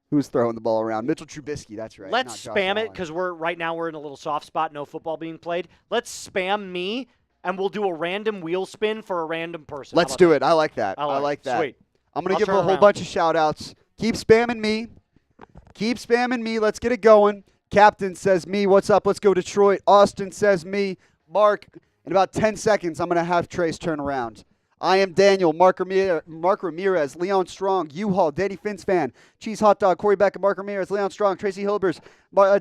who's throwing the ball around? Mitchell Trubisky, that's right. Let's spam it because right now we're in a little soft spot, no football being played. Let's spam me, and we'll do a random wheel spin for a random person. Let's do it. I like that. I like that. Sweet. I'm going to give a whole bunch of shout-outs. Keep spamming me. Keep spamming me. Let's get it going. Captain says me. What's up? Let's go Detroit. Austin says me. Mark, in about 10 seconds, I'm going to have Trace turn around. I am Daniel, Mark Ramirez, Leon Strong, U-Haul, Danny Finsfan, Cheese Hot Dog, Corey Beck, Mark Ramirez, Leon Strong, Tracy Hilbers,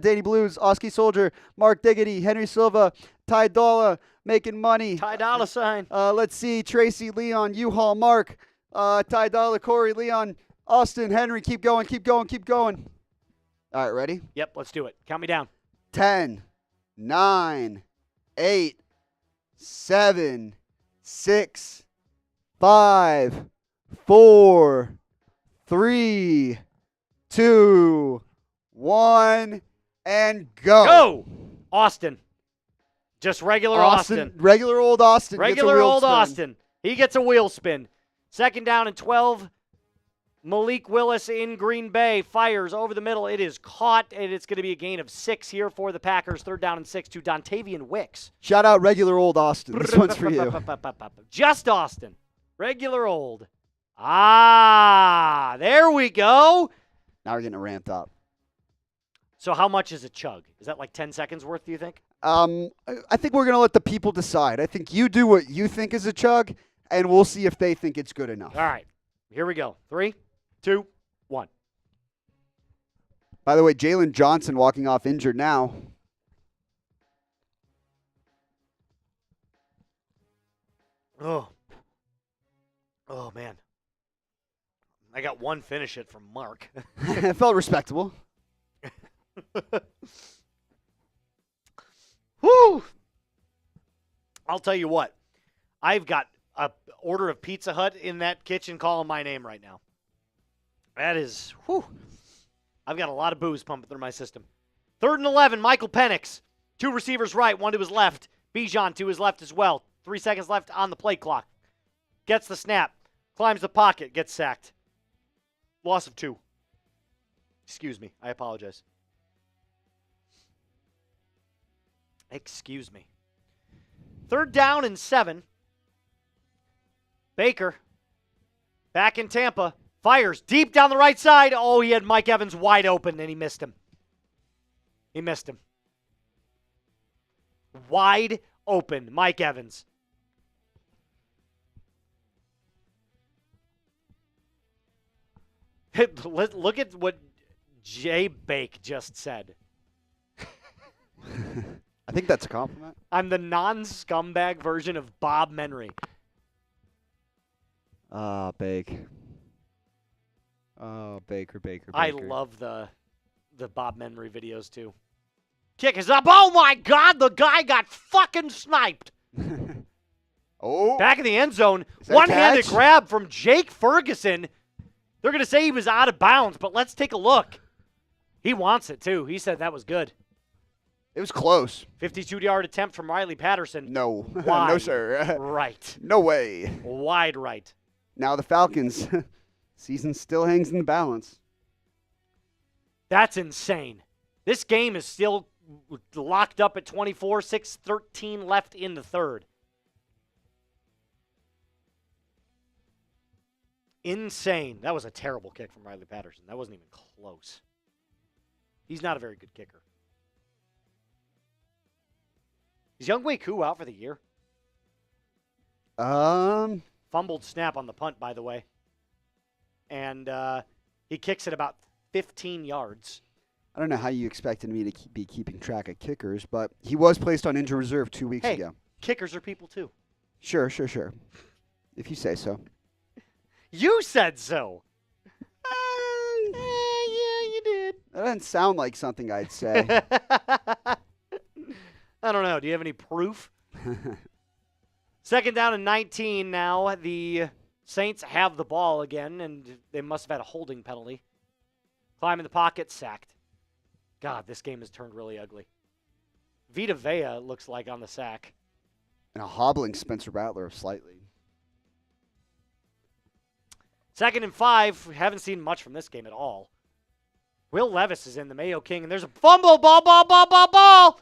Danny Blues, Oski Soldier, Mark Diggity, Henry Silva, Ty Dolla, Making Money. Ty Dolla sign. Let's see, Tracy, Leon, U-Haul, Mark, Ty Dolla, Corey, Leon, Austin, Henry. Keep going, keep going, keep going. All right, ready? Yep, let's do it. Count me down. 10, 9, 8, 7, 6, 5, 4, 3, 2, 1, and go. Go! Austin. Just regular Austin. Regular old Austin. Regular old Austin. He gets a wheel spin. 2nd down and 12. Malik Willis in Green Bay fires over the middle. It is caught, and it's going to be a gain of 6 here for the Packers. 3rd down and 6 to Dontavian Wicks. Shout out regular old Austin. This one's for you. Just Austin. Regular old. There we go. Now we're getting it ramped up. So how much is a chug? Is that like 10 seconds worth, do you think? I think we're going to let the people decide. I think you do what you think is a chug, and we'll see if they think it's good enough. All right. Here we go. 3, 2, 1. By the way, Jalen Johnson walking off injured now. Oh, man. I got one finish it from Mark. It felt respectable. Woo! I'll tell you what. I've got a order of Pizza Hut in that kitchen calling my name right now. That is, whew. I've got a lot of booze pumping through my system. 3rd and 11, Michael Penix. 2 receivers right, 1 to his left. Bijan to his left as well. 3 seconds left on the play clock. Gets the snap. Climbs the pocket. Gets sacked. Loss of 2. Excuse me. I apologize. Excuse me. 3rd down and 7. Baker. Back in Tampa. Fires deep down the right side. Oh, he had Mike Evans wide open, and he missed him. He missed him. Wide open, Mike Evans. Look at what Jay Bake just said. I think that's a compliment. I'm the non-scumbag version of Bob Menry. Bake. Oh, Baker. I love the Bob Menry videos, too. Kick is up. Oh, my God. The guy got fucking sniped. Oh. Back in the end zone. One-handed grab from Jake Ferguson. They're going to say he was out of bounds, but let's take a look. He wants it, too. He said that was good. It was close. 52-yard attempt from Riley Patterson. No. Wide No, sir. Right. No way. Wide right. Now the Falcons. Season still hangs in the balance. That's insane. This game is still locked up at 24, 6:13 left in the 3rd. Insane. That was a terrible kick from Riley Patterson. That wasn't even close. He's not a very good kicker. Is Younghoe Koo out for the year? Fumbled snap on the punt, by the way. And he kicks it about 15 yards. I don't know how you expected me to be keeping track of kickers, but he was placed on injured reserve 2 weeks ago. Kickers are people too. Sure. If you say so. You said so. Yeah, you did. That doesn't sound like something I'd say. I don't know. Do you have any proof? Second down and 19 now. The Saints have the ball again, and they must have had a holding penalty. Climb in the pocket, sacked. God, this game has turned really ugly. Vita Vea looks like on the sack. And a hobbling Spencer Rattler slightly. Second and 5. We haven't seen much from this game at all. Will Levis is in the Mayo King, and there's a fumble. Ball.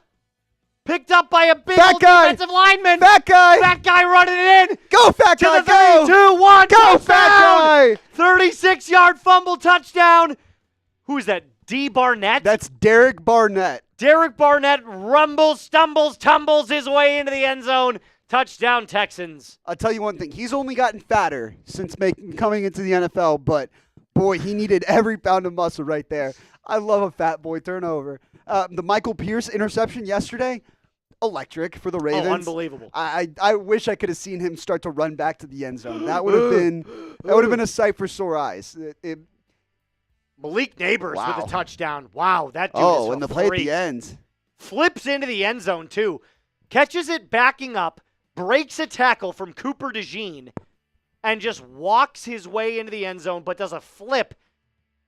Picked up by a big old defensive lineman. Fat guy. Fat guy running it in. Go, fat To guy, the go. 3, 2, 1. Go, fat guy. 36-yard fumble touchdown. Who is that? D. Barnett? That's Derek Barnett. Derek Barnett rumbles, stumbles, tumbles his way into the end zone. Touchdown, Texans. I'll tell you one thing. He's only gotten fatter since coming into the NFL, but, boy, he needed every pound of muscle right there. I love a fat boy turnover. The Michael Pierce interception yesterday, electric for the Ravens. Oh, unbelievable. I wish I could have seen him start to run back to the end zone. That would have been a sight for sore eyes. Malik Neighbors Wow. with a touchdown. Wow, that dude is a and the play at freak. the end. Flips into the end zone, too. Catches it backing up, breaks a tackle from Cooper DeJean, and just walks his way into the end zone, but does a flip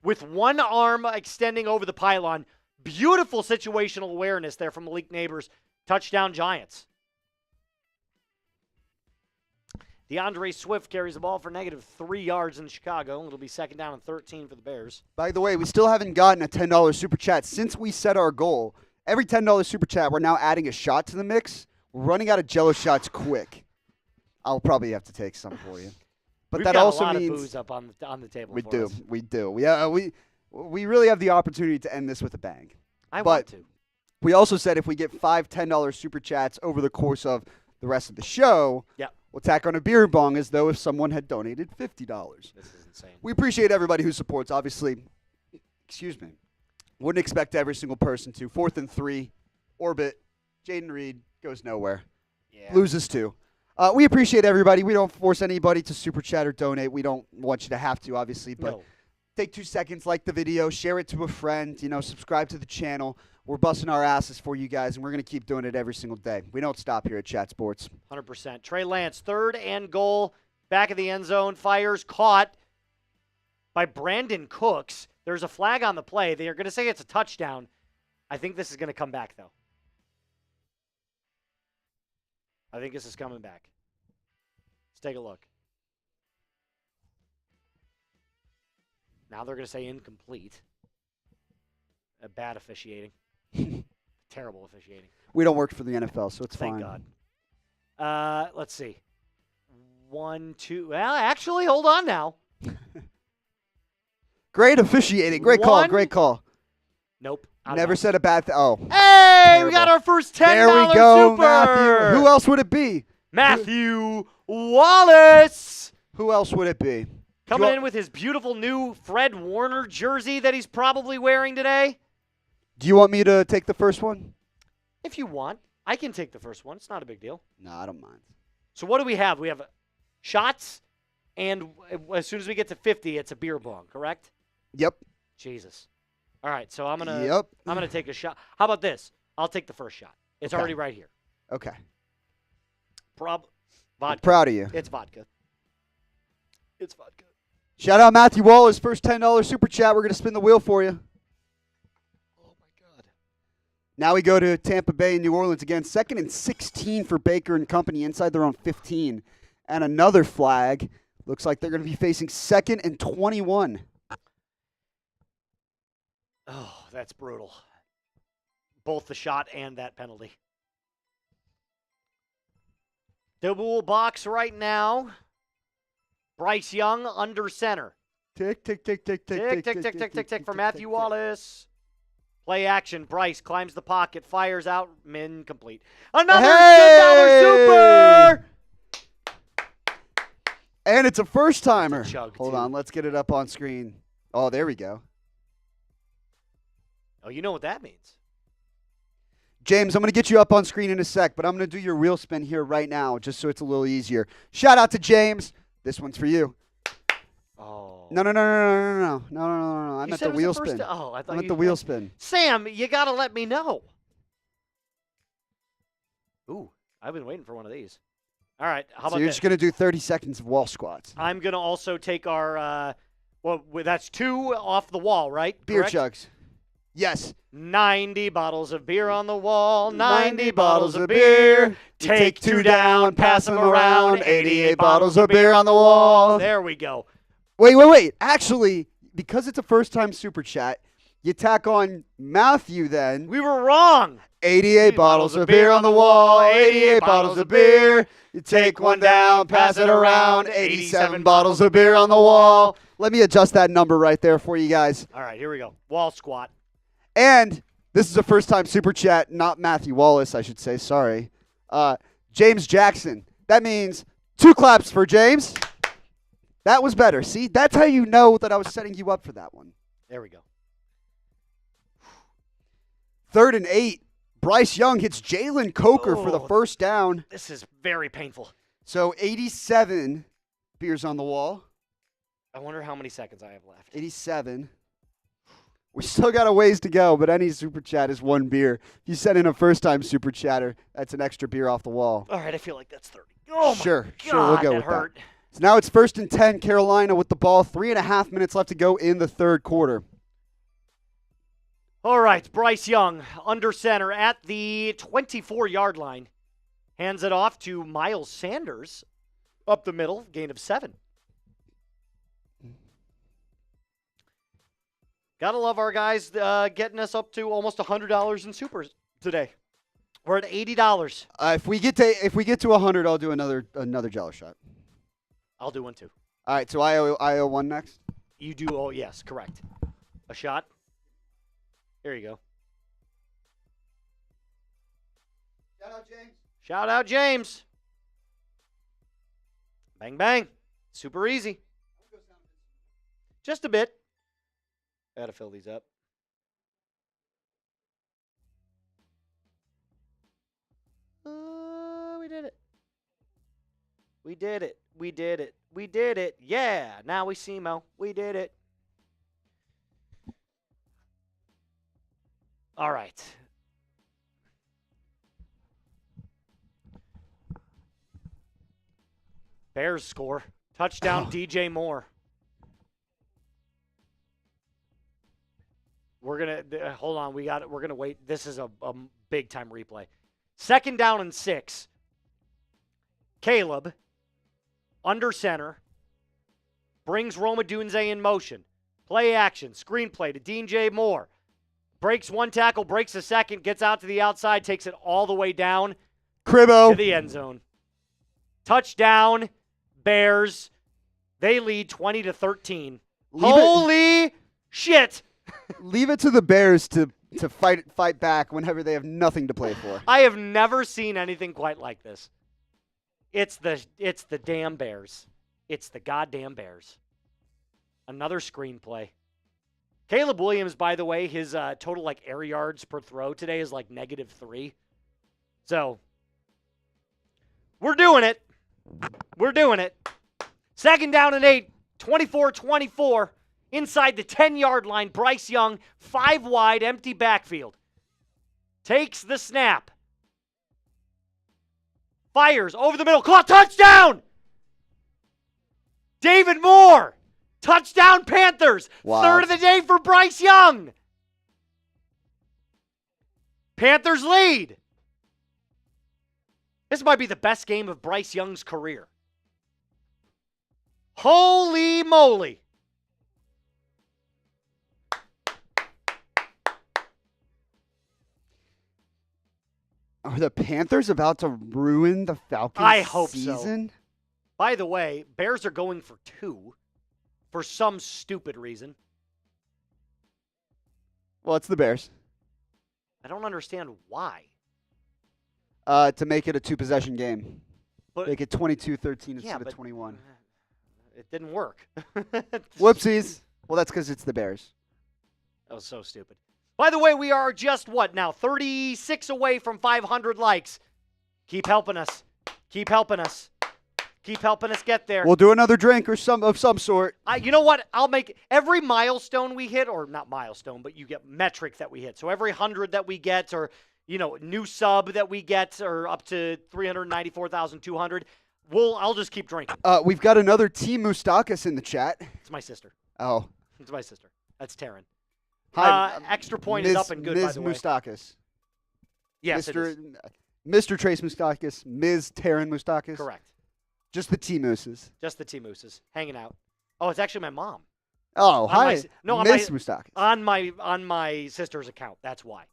with one arm extending over the pylon. Beautiful situational awareness there from Malik Neighbors. Touchdown, Giants. DeAndre Swift carries the ball for -3 yards in Chicago. It'll be second down and 13 for the Bears. By the way, we still haven't gotten a $10 super chat since we set our goal. Every $10 super chat, we're now adding a shot to the mix. We're running out of Jello shots quick. I'll probably have to take some for you. But We've that got also a lot means of booze up on the table. we for do. us. We do. Yeah, we really have the opportunity to end this with a bang. I want to. We also said if we get 5 $10 super chats over the course of the rest of the show, we'll tack on a beer bong as though if someone had donated $50. This is insane. We appreciate everybody who supports. Obviously, wouldn't expect every single person to. 4th and 3, orbit. Jayden Reed goes nowhere. Yeah. Loses 2. We appreciate everybody. We don't force anybody to super chat or donate. We don't want you to have to, obviously, but No. take 2 seconds, like the video, share it to a friend, subscribe to the channel. We're busting our asses for you guys, and we're going to keep doing it every single day. We don't stop here at Chat Sports. 100%. Trey Lance, 3rd and goal, back of the end zone, fires, caught by Brandon Cooks. There's a flag on the play. They are going to say it's a touchdown. I think this is going to come back, though. I think this is coming back. Let's take a look. Now they're going to say incomplete. Bad officiating. Terrible officiating. We don't work for the NFL, so it's Thank fine. God. Let's see. 1, 2. Well, actually, hold on now. Great officiating. Great call. 1. Great call. Nope. Never said a bad thing. Oh. Hey, Terrible. we got our first $10 There we go, super. Matthew. Who else would it be? Matthew Wallace. Who else would it be? Coming in with his beautiful new Fred Warner jersey that he's probably wearing today. Do you want me to take the first one? If you want, I can take the first one. It's not a big deal. No, I don't mind. So what do we have? We have shots, and as soon as we get to 50, it's a beer bong, correct? Yep. Jesus. All right, so I'm gonna take a shot. How about this? I'll take the first shot. It's already right here. Okay. Vodka. I'm proud of you. It's vodka. It's vodka. Shout out Matthew Wallace, first $10 super chat. We're going to spin the wheel for you. Oh, my God. Now we go to Tampa Bay and New Orleans again. 2nd and 16 for Baker and company inside their own 15. And another flag. Looks like they're going to be facing 2nd and 21. Oh, that's brutal. Both the shot and that penalty. Double box right now. Bryce Young under center. Tick, tick, tick, tick, tick, Tick, tick, tick, tick, tick, tick for Matthew Wallace. Play action. Bryce climbs the pocket, fires out, incomplete. Another $10 super. And it's a first timer. It's a chug, Hold too. on, let's get it up on screen. Oh, there we go. Oh, you know what that means. James, I'm going to get you up on screen in a sec, but I'm going to do your wheel spin here right now just so it's a little easier. Shout out to James. This one's for you. Oh. No. I meant the wheel spin. Oh, I thought I meant you the wheel spin. Sam, you got to let me know. Ooh, I've been waiting for one of these. All right, how So about you're this? just going to do 30 seconds of wall squats. I'm going to also take our, that's 2 off the wall, right? Beer Correct? chugs. Yes. 90 bottles of beer on the wall, 90 bottles of beer. Take 2 down, pass them around, 88 bottles of beer on the wall. There we go. Wait. Actually, because it's a first-time Super Chat, you tack on Matthew then. We were wrong. 88 bottles of beer on the wall, 88 bottles of beer. You take one down, pass it around, 87 bottles of beer on the wall. Let me adjust that number right there for you guys. All right, here we go. Wall squat. And this is a first-time Super Chat, not Matthew Wallace, I should say. Sorry. James Jackson. That means 2 claps for James. That was better. See, that's how you know that I was setting you up for that one. There we go. 3rd and 8. Bryce Young hits Jalen Coker for the first down. This is very painful. So 87 beers on the wall. I wonder how many seconds I have left. 87. We still got a ways to go, but any Super Chat is 1 beer. If you send in a first-time Super Chatter, that's an extra beer off the wall. All right, I feel like that's 30. Oh, Sure, my we'll God, go that with hurt. that. So now it's 1st and 10, Carolina with the ball. 3.5 minutes left to go in the 3rd quarter. All right, Bryce Young, under center at the 24-yard line. Hands it off to Miles Sanders up the middle, gain of 7. Gotta love our guys getting us up to almost $100 in supers today. We're at $80. If we get to 100, I'll do another Jello shot. I'll do one too. All right, so I owe 1 next. You do, oh yes, correct. A shot. Here you go. Shout out, James. Shout out, James. Bang, bang. Super easy. Just a bit. Gotta fill these up. We did it. We did it. We did it. We did it. Yeah. Now we see Mo. We did it. All right. Bears score. Touchdown, DJ Moore. We're going to hold on. We're going to wait. This is a big time replay. 2nd down and 6. Caleb, under center, brings Roma Dunze in motion. Play action, screenplay to DJ Moore. Breaks 1 tackle, breaks a second, gets out to the outside, takes it all the way down Cribbo. to the end zone. Touchdown, Bears. They lead 20-13. Holy shit. Leave it to the Bears to fight back whenever they have nothing to play for. I have never seen anything quite like this. It's the damn Bears. It's the goddamn Bears. Another screenplay. Caleb Williams, by the way, his total air yards per throw today is -3. So we're doing it. We're doing it. 2nd down and 8, 24-24. Inside the 10-yard line, Bryce Young, 5 wide, empty backfield. Takes the snap. Fires over the middle. Caught, touchdown! David Moore. Touchdown, Panthers. Wow. 3rd of the day for Bryce Young. Panthers lead. This might be the best game of Bryce Young's career. Holy moly. Are the Panthers about to ruin the Falcons' I hope season? so. By the way, Bears are going for 2 for some stupid reason. Well, it's the Bears. I don't understand why. To make it a 2-possession game. But Make it 22-13 instead yeah, of but 21. It didn't work. Whoopsies. Well, that's because it's the Bears. That was so stupid. By the way, we are just, 36 away from 500 likes. Keep helping us. Keep helping us. Keep helping us get there. We'll do another drink or of some sort. You know what? I'll make every milestone we hit, or not milestone, but you get metric that we hit. So every 100 that we get, or new sub that we get or up to 394,200, I'll just keep drinking. We've got another Team Moustakas in the chat. It's my sister. Oh. It's my sister. That's Taryn. Hi, extra point is up and good, by Ms. the way. Moustakas. Yes, it is. Mr. Trace Moustakas, Ms. Taryn Moustakas. Correct. Just the T-Mooses. Just the T-Mooses hanging out. Oh, it's actually my mom. Oh, hi, Miss Moustakas. On my sister's account. That's why.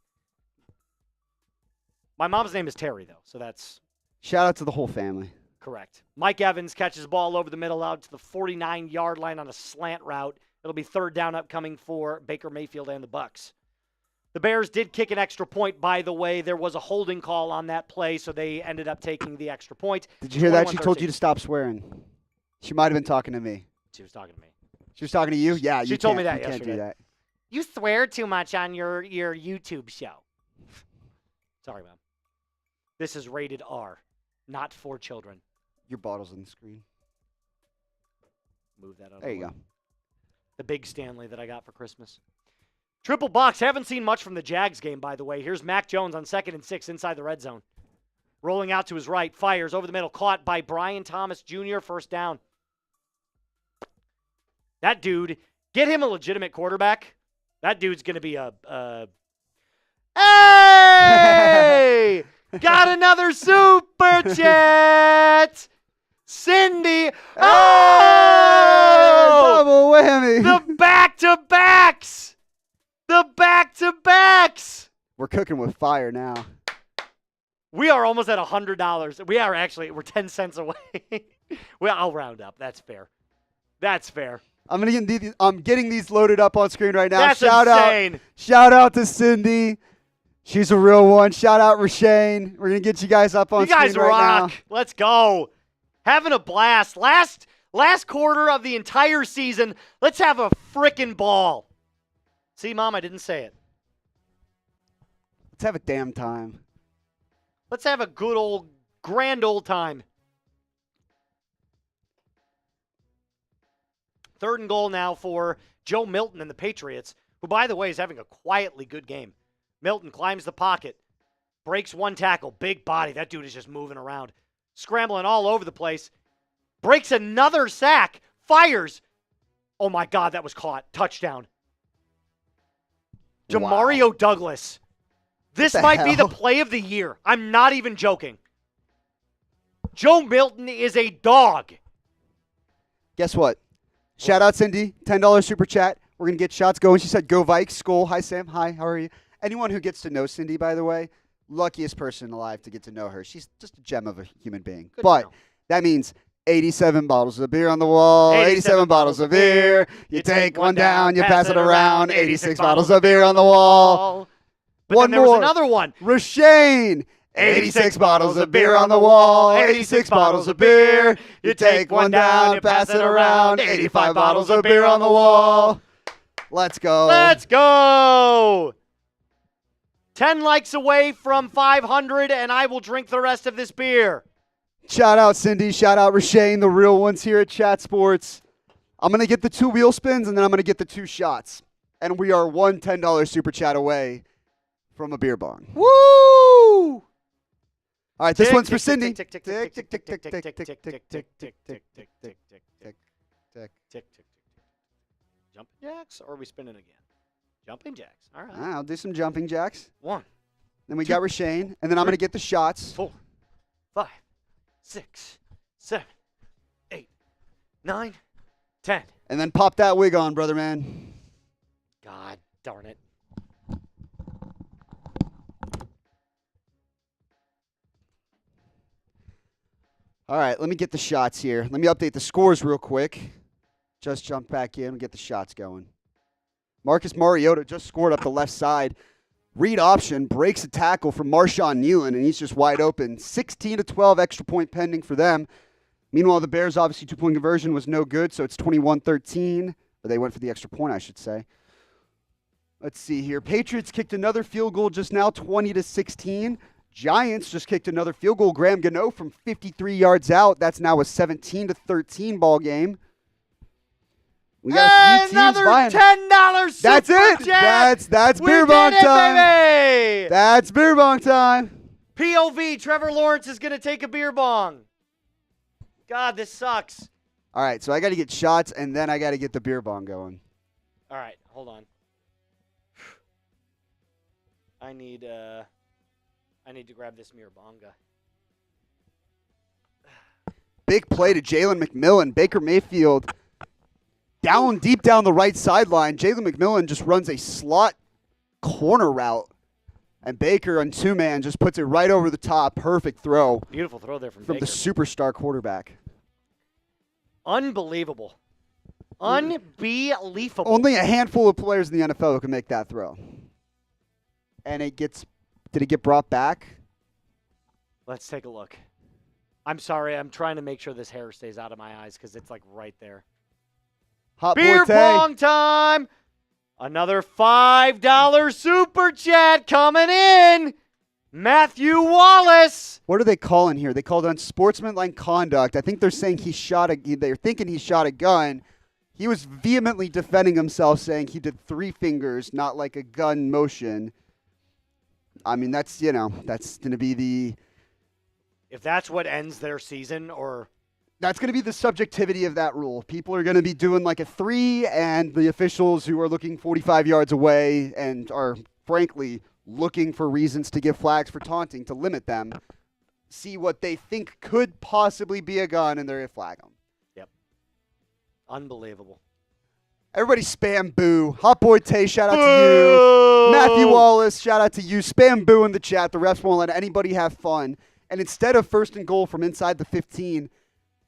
My mom's name is Terry, though, so that's Shout out to the whole family. correct. Mike Evans catches ball over the middle out to the 49-yard line on a slant route. It'll be third down upcoming for Baker Mayfield and the Bucs. The Bears did kick an extra point, by the way. There was a holding call on that play, so they ended up taking the extra point. Did you hear that? She 21-13. told you to stop swearing. She might have been talking to me. She was talking to me. She was talking to you? Yeah, She you told me can't- that you can't do yesterday. that. You swear too much on your YouTube show. Sorry, Mom. This is rated R, not for children. Your bottle's on the screen. Move that up. There you go. The big Stanley that I got for Christmas. Triple box. Haven't seen much from the Jags game, by the way. Here's Mac Jones on 2nd and 6 inside the red zone. Rolling out to his right. Fires over the middle. Caught by Brian Thomas Jr. First down. That dude, get him a legitimate quarterback. That dude's going to be a Hey! Got another super chat! Cindy! Oh! Double whammy. The back-to-backs! The back-to-backs! We're cooking with fire now. We are almost at $100. We're 10 cents away. Well, I'll round up. That's fair. That's fair. I'm getting these loaded up on screen right now. That's insane. Shout out to Cindy. She's a real one. Shout out Rashane. We're gonna get you guys up on You guys screen right rock. now. Let's go. Having a blast. Last quarter of the entire season. Let's have a frickin' ball. See, Mom, I didn't say it. Let's have a damn time. Let's have a grand old time. 3rd and goal now for Joe Milton and the Patriots, who, by the way, is having a quietly good game. Milton climbs the pocket, breaks one tackle, big body. That dude is just moving around, scrambling all over the place. Breaks another sack, fires. Oh, my God, that was caught. Touchdown. Demario Douglas. This might be the play of the year. I'm not even joking. Joe Milton is a dog. Guess what? Shout out Cindy, $10 super chat. We're going to get shots going. She said, go Vikes, school. Hi, Sam. Hi, how are you? Anyone who gets to know Cindy, by the way, luckiest person alive to get to know her. She's just a gem of a human being. Good But to know. that means 87 bottles of beer on the wall, 87 bottles of beer. You take one down, you pass it around, 86 bottles of beer on the wall. But One then there was more. another one. Rashane, 86 bottles of beer on the wall, 86 bottles of beer. You take one down, you pass it around, 85 bottles of beer on the wall. Let's go. Let's go. 10 likes away from 500, and I will drink the rest of this beer. Shout out Cindy, shout out Rashane, the real ones here at Chat Sports. I'm going to get the 2 wheel spins, and then I'm going to get the 2 shots. And we are one $10 super chat away from a beer bong. Woo! All right, this Tick, one's for tick, Cindy. tick, tick, Tick, tick, tick, tick, tick, tick, tick, tick, tick, tick, tick, tick, tick, tick, tick, tick, tick, tick. tick, tick. Jumping jacks, or are we spinning again? Jumping jacks. All right. I'll do some jumping jacks. 1, Then we got Rashane, and then I'm going to get the shots. 4, 5, 6, 7, 8, 9, 10. And then pop that wig on, brother man. God darn it. All right, let me get the shots here. Let me update the scores real quick. Just jump back in and get the shots going. Marcus Mariota just scored up the left side. Read option breaks a tackle from Marshawn Newland, and he's just wide open. 16-12 extra point pending for them. Meanwhile, the Bears, obviously, 2-point conversion was no good, so it's 21-13. Or they went for the extra point, I should say. Let's see here. Patriots kicked another field goal just now, 20-16. Giants just kicked another field goal. Graham Gano from 53 yards out. That's now a 17-13 ball game. We got a few teams another buying. $10 super That's it. chat. That's We beer did bong it, time. baby. That's beer bong time. POV, Trevor Lawrence is going to take a beer bong. God, this sucks. All right, so I got to get shots, and then I got to get the beer bong going. All right, hold on. I need to grab this beer bonga. Big play to Jalen McMillan. Baker Mayfield deep down the right sideline. Jalen McMillan just runs a slot corner route. And Baker on two-man just puts it right over the top. Perfect throw Beautiful throw there from the Baker. superstar quarterback. Unbelievable. Unbelievable. Only a handful of players in the NFL who can make that throw. And did it get brought back? Let's take a look. I'm sorry. I'm trying to make sure this hair stays out of my eyes because it's like right there. Hot Beer boy Tay. bong time. Another $5 super chat coming in. Matthew Wallace. What are they calling here? They called unsportsmanlike conduct. I think they're saying they're thinking he shot a gun. He was vehemently defending himself, saying he did three fingers, not like a gun motion. I mean, that's going to be If that's what ends their season, or that's going to be the subjectivity of that rule. People are going to be doing like a three, and the officials who are looking 45 yards away and are, frankly, looking for reasons to give flags for taunting to limit them, see what they think could possibly be a gun, and they're going to flag them. Yep. Unbelievable. Everybody spam boo. Hot boy Tay, shout out to Boo! you. Matthew Wallace, shout out to you. Spam boo in the chat. The refs won't let anybody have fun. And instead of first and goal from inside the 15,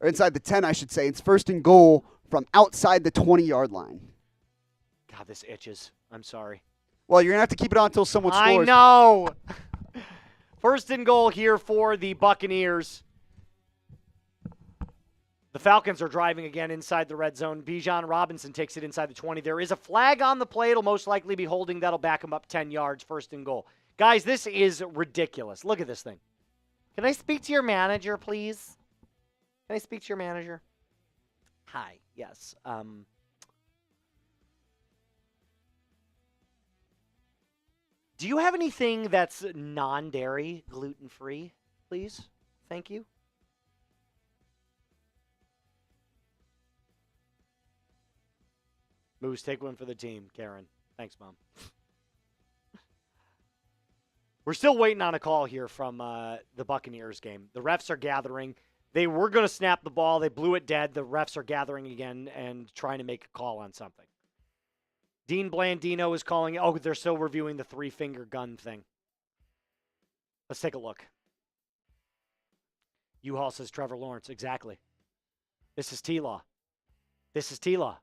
or inside the 10, I should say, it's first and goal from outside the 20-yard line. God, this itches. I'm sorry. Well, you're going to have to keep it on until someone scores. I know. First and goal here for the Buccaneers. The Falcons are driving again inside the red zone. Bijan Robinson takes it inside the 20. There is a flag on the play. It'll most likely be holding. That'll back him up 10 yards. First and goal. Guys, this is ridiculous. Look at this thing. Can I speak to your manager, please? Can I speak to your manager? Hi. Yes. Do you have anything that's non-dairy, gluten-free, please? Thank you. Moose, take one for the team, Karen. Thanks, Mom. We're still waiting on a call here from the Buccaneers game. The refs are gathering. They were going to snap the ball. They blew it dead. The refs are gathering again and trying to make a call on something. Dean Blandino is calling it. Oh, they're still reviewing the three-finger gun thing. Let's take a look. U-Haul says Trevor Lawrence. Exactly. This is T-Law. This is T-Law.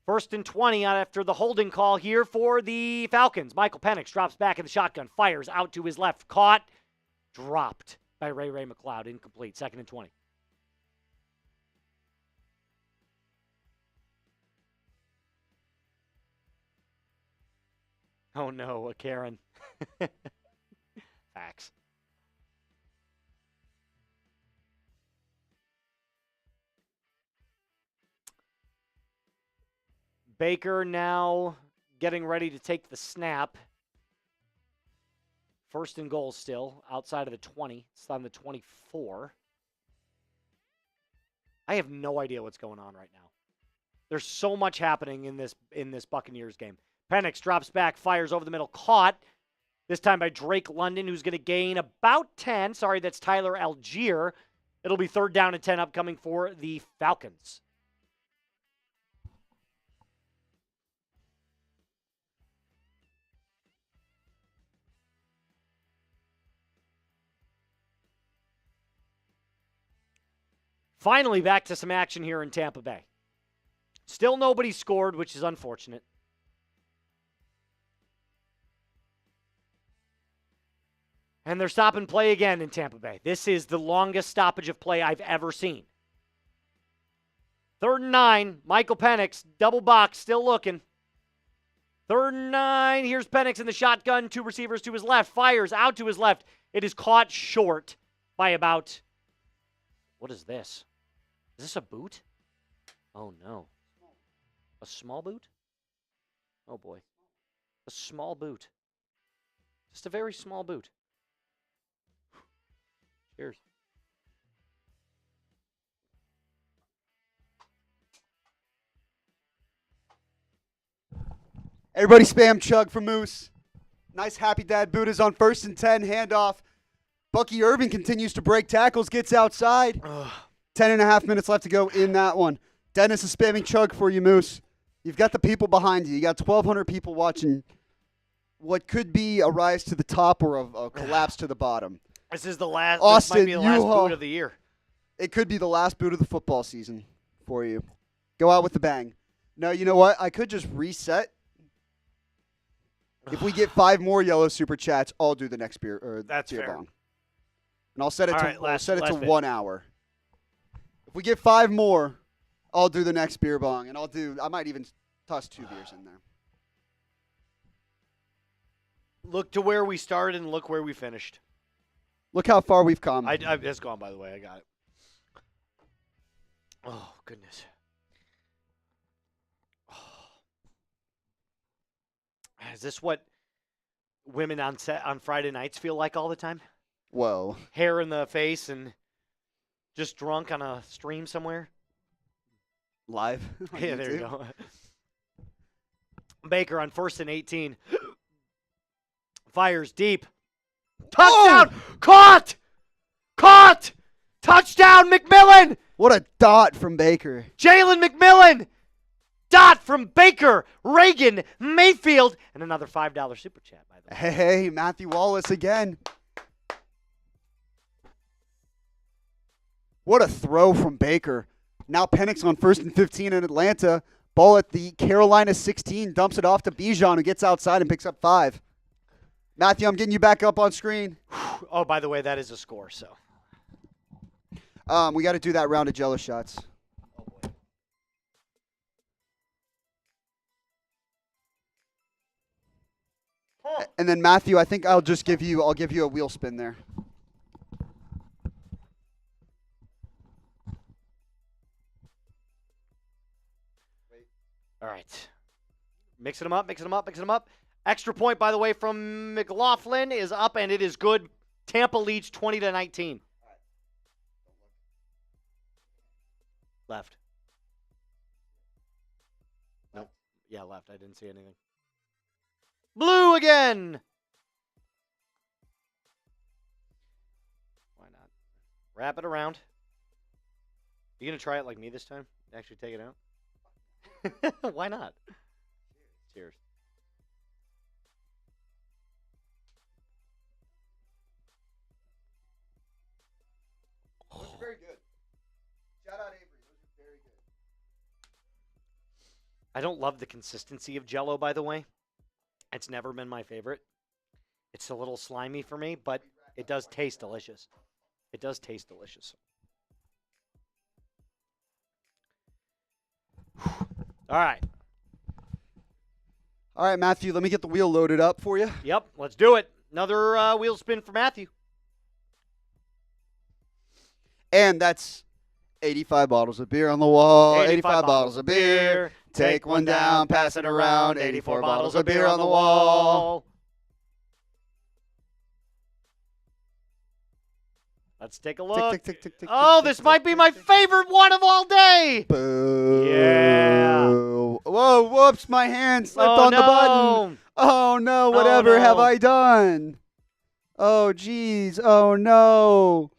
First and 20 after the holding call here for the Falcons. Michael Penix drops back in the shotgun, fires out to his left, caught, dropped by Ray McLeod, incomplete. Second and 20. Oh no, a Karen. Facts. Baker now getting ready to take the snap. First and goal still, outside of the 20. It's on the 24. I have no idea what's going on right now. There's so much happening in this Buccaneers game. Penix drops back, fires over the middle, caught. This time by Drake London, who's going to gain about 10. Sorry, that's Tyler Algier. It'll be third down and 10 upcoming for the Falcons. Finally, back to some action here in Tampa Bay. Still nobody scored, which is unfortunate. And they're stopping play again in Tampa Bay. This is the longest stoppage of play I've ever seen. 3rd and 9, Michael Penix, double box, still looking. 3rd and 9, here's Penix in the shotgun, two receivers to his left, fires out to his left. It is caught short by about, what is this? Is this a boot? Oh, no. A small boot? Oh, boy. A small boot. Just a very small boot. Cheers. Everybody spam chug for Moose. Nice happy dad boot is on 1st and 10. Handoff. Bucky Irving continues to break tackles, gets outside. 10.5 minutes left to go in that one. Dennis is spamming chug for you, Moose. You've got the people behind you. You got 1,200 people watching what could be a rise to the top or a collapse to the bottom. This is the last. Austin, this might be the last boot of the year. It could be the last boot of the football season for you. Go out with a bang. No, you know what? I could just reset. If we get 5 more yellow super chats, I'll do the next beer. That's beer fair. bong. And I'll set it All to right, last 1 hour. If we get 5 more, I'll do the next beer bong, and I might even toss 2 beers in there. Look to where we started and look where we finished. Look how far we've come. It's gone, by the way. I got it. Oh, goodness. Is this what women on Friday nights feel like all the time? Whoa. Hair in the face and just drunk on a stream somewhere? Live? Yeah, there you go. Baker on 1st and 18. Fires deep. Touchdown! Oh! Caught! Caught! Touchdown, McMillan! What a dot from Baker. Jalen McMillan! Dot from Baker, Reagan, Mayfield, and another $5 super chat, by the way. Hey, Matthew Wallace again. What a throw from Baker. Now Penix on 1st and 15 in Atlanta. Ball at the Carolina 16. Dumps it off to Bijan, who gets outside and picks up 5. Matthew, I'm getting you back up on screen. Oh, by the way, that is a score, so. We got to do that round of Jello shots. Oh, boy. And then Matthew, I think I'll give you a wheel spin there. All right. Mixing them up. Extra point, by the way, from McLaughlin is up, and it is good. Tampa leads 20-19. Left. Nope. Yeah, left. I didn't see anything. Blue again. Why not? Wrap it around. You going to try it like me this time? Actually take it out? Why not? Cheers. Those are very good. Shout out Avery. Those are very good. I don't love the consistency of Jell-O, by the way. It's never been my favorite. It's a little slimy for me, but it does taste delicious. It does taste delicious. All right. All right, Matthew, let me get the wheel loaded up for you. Yep, let's do it. Another wheel spin for Matthew. And that's 85 bottles of beer on the wall. 85 bottles of beer. Take one down, pass it around. 84 bottles of beer on the wall. Let's take a look. Tick, tick, tick, tick, tick, Oh, tick, this tick, might tick, be tick, my tick. favorite one of all day. Boo. Yeah. Whoa, whoops, my hand slipped Oh, on the no. button. Oh, no, whatever have I done? Oh, geez. Oh, no.